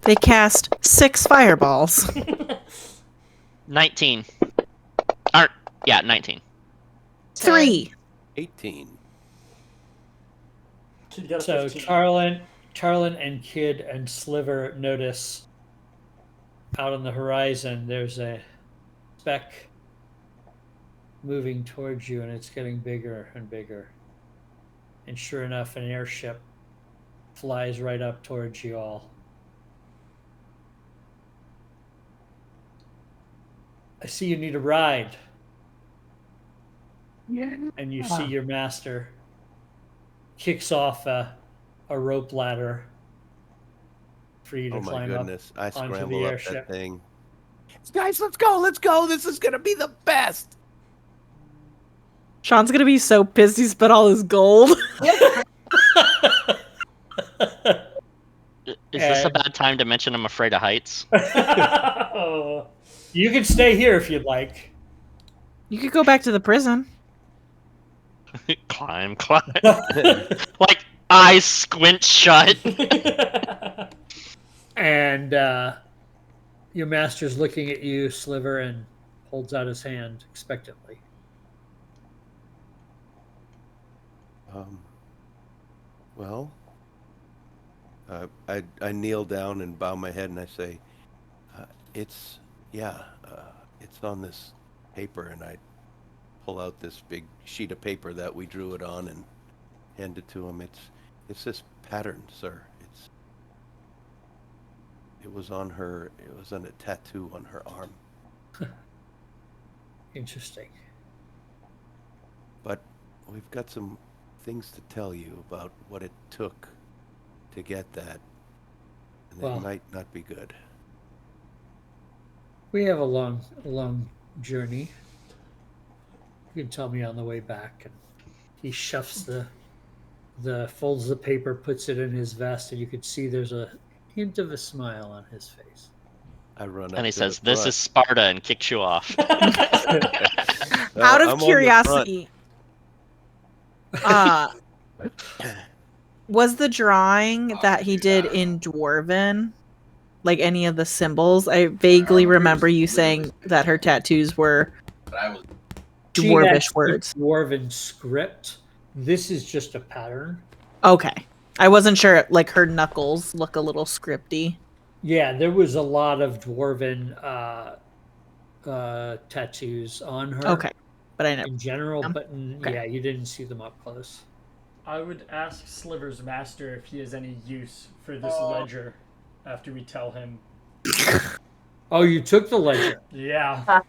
They cast 6 fireballs. 19. 19. 3. 18. Kid got a So 15. Charlin and Kid and Sliver notice out on the horizon there's a speck moving towards you, and it's getting bigger and bigger. And sure enough, an airship flies right up towards you all. I see you need a ride. Yeah. And you see your master kicks off a rope ladder for you to Oh my climb goodness! I up onto the scramble up airship. that thing. Guys, let's go! Let's go! This is gonna be the best. Sean's gonna be so pissed he spent all his gold. Is this a bad time to mention I'm afraid of heights? Oh. You can stay here if you'd like. You could go back to the prison. Climb. Like, eyes squint shut. And your master's looking at you, Sliver, and holds out his hand expectantly. Well, I kneel down and bow my head and I say, it's on this paper, and I pull out this big sheet of paper that we drew it on and hand it to him. It's this pattern, sir. It was on a tattoo on her arm. Interesting. But we've got some things to tell you about what it took to get that. And Well, it might not be good. We have a long journey. You can tell me on the way back. And he shuffles folds the paper, puts it in his vest, and you can see there's a hint of a smile on his face. I run up And he to says, the "This front. is Sparta," and kicks you off. Out of I'm on the curiosity, was the drawing that he did in Dwarven, like any of the symbols? I vaguely remember you saying that her tattoos were She had Dwarvish words. Dwarven script. This is just a pattern. Okay. I wasn't sure, like her knuckles look a little scripty. Yeah, there was a lot of Dwarven tattoos on her. Okay. But I never. In general, them. but Okay. yeah, you didn't see them up close. I would ask Sliver's master if he has any use for this ledger after we tell him. Oh, you took the ledger. Yeah.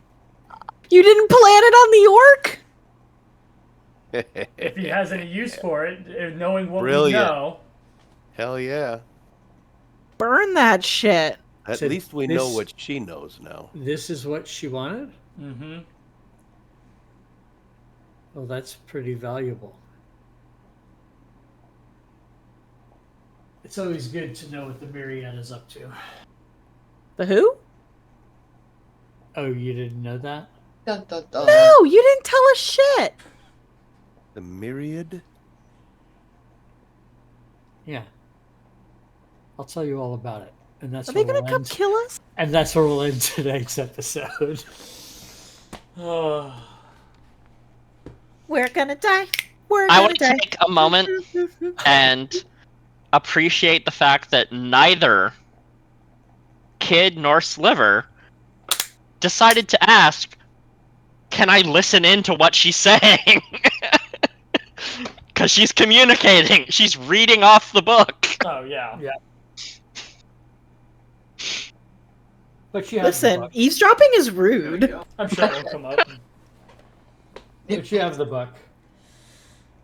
You didn't plant it on the orc? If he has any use for it, knowing what Brilliant. we know. Hell yeah. Burn that shit. At So least we know this- what she knows now. This is what she wanted? Mm-hmm. Well, that's pretty valuable. It's always good to know what the Myriad is up to. The who? Oh, you didn't know that? Dun, dun, dun. No, you didn't tell us shit. The myriad? Yeah. I'll tell you all about it. And that's Are they where gonna we'll come end. kill us? And that's where we'll end today's episode. We're gonna die. We're I gonna want to die. take a moment and appreciate the fact that neither Kid nor Sliver decided to ask, "Can I listen in to what she's saying?" Because she's communicating. She's reading off the book. Oh, yeah. Yeah. But you have the Listen, book. eavesdropping is rude. I'm sure it'll come up. But you have the book.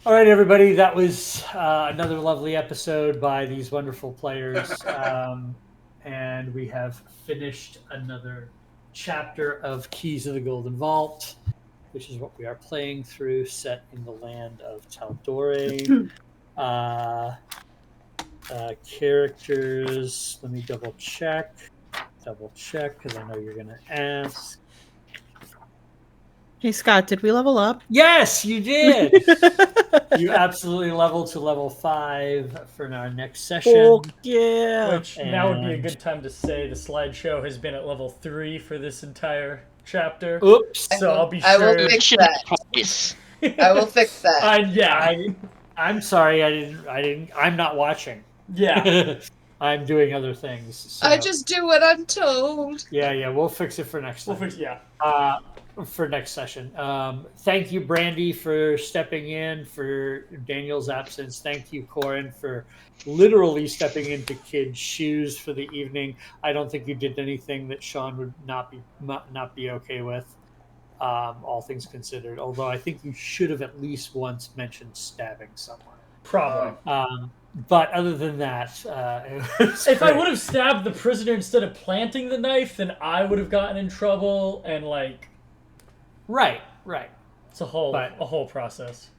All right, everybody. That was another lovely episode by these wonderful players. And we have finished another chapter of Keys of the Golden Vault, which is what we are playing through, set in the land of Tal'Dorei. Characters, let me double check, because I know you're going to ask. Hey, Scott, did we level up? Yes, you did! You absolutely level to level 5 for our next session. Fuck yeah. Which now would be a And- good time to say the slideshow has been at level 3 for this entire chapter. Oops. So I'll be I will sure. fix that. Yes. I will fix that. Yeah. I'm sorry. I didn't. I'm not watching. Yeah. I'm doing other things. So. I just do what I'm told. Yeah. We'll fix it for next time. Yeah. For next session. Thank you, Brandy, for stepping in for Daniel's absence. Thank you, Corin, for literally stepping into kids' shoes for the evening. I don't think you did anything that Sean would not be okay with, all things considered. Although I think you should have at least once mentioned stabbing someone. Probably. But other than that, If I would have stabbed the prisoner instead of planting the knife, then I would have gotten in trouble, and like. Right. It's a whole process.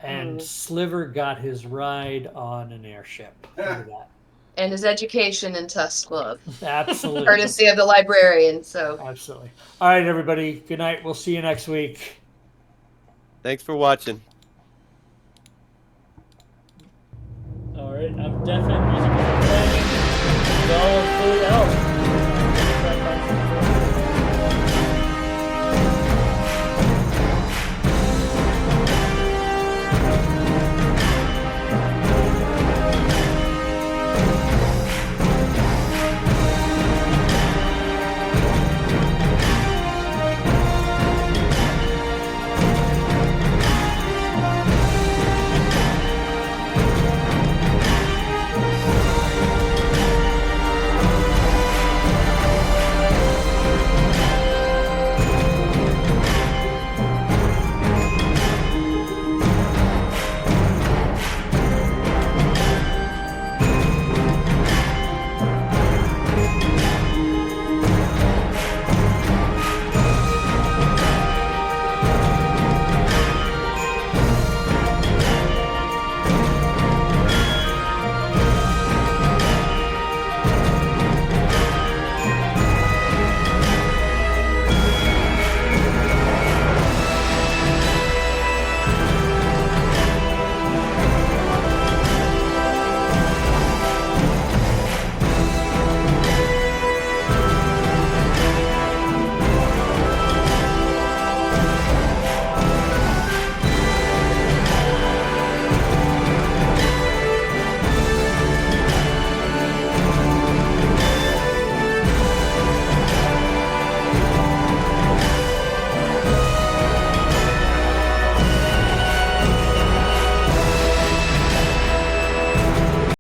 And Sliver got his ride on an airship. Look at that. And his education in Tusk Club. Absolutely. Courtesy of the librarian, so. Absolutely. All right, everybody. Good night. We'll see you next week. Thanks for watching. Alright, I'm deaf and music is playing. Y'all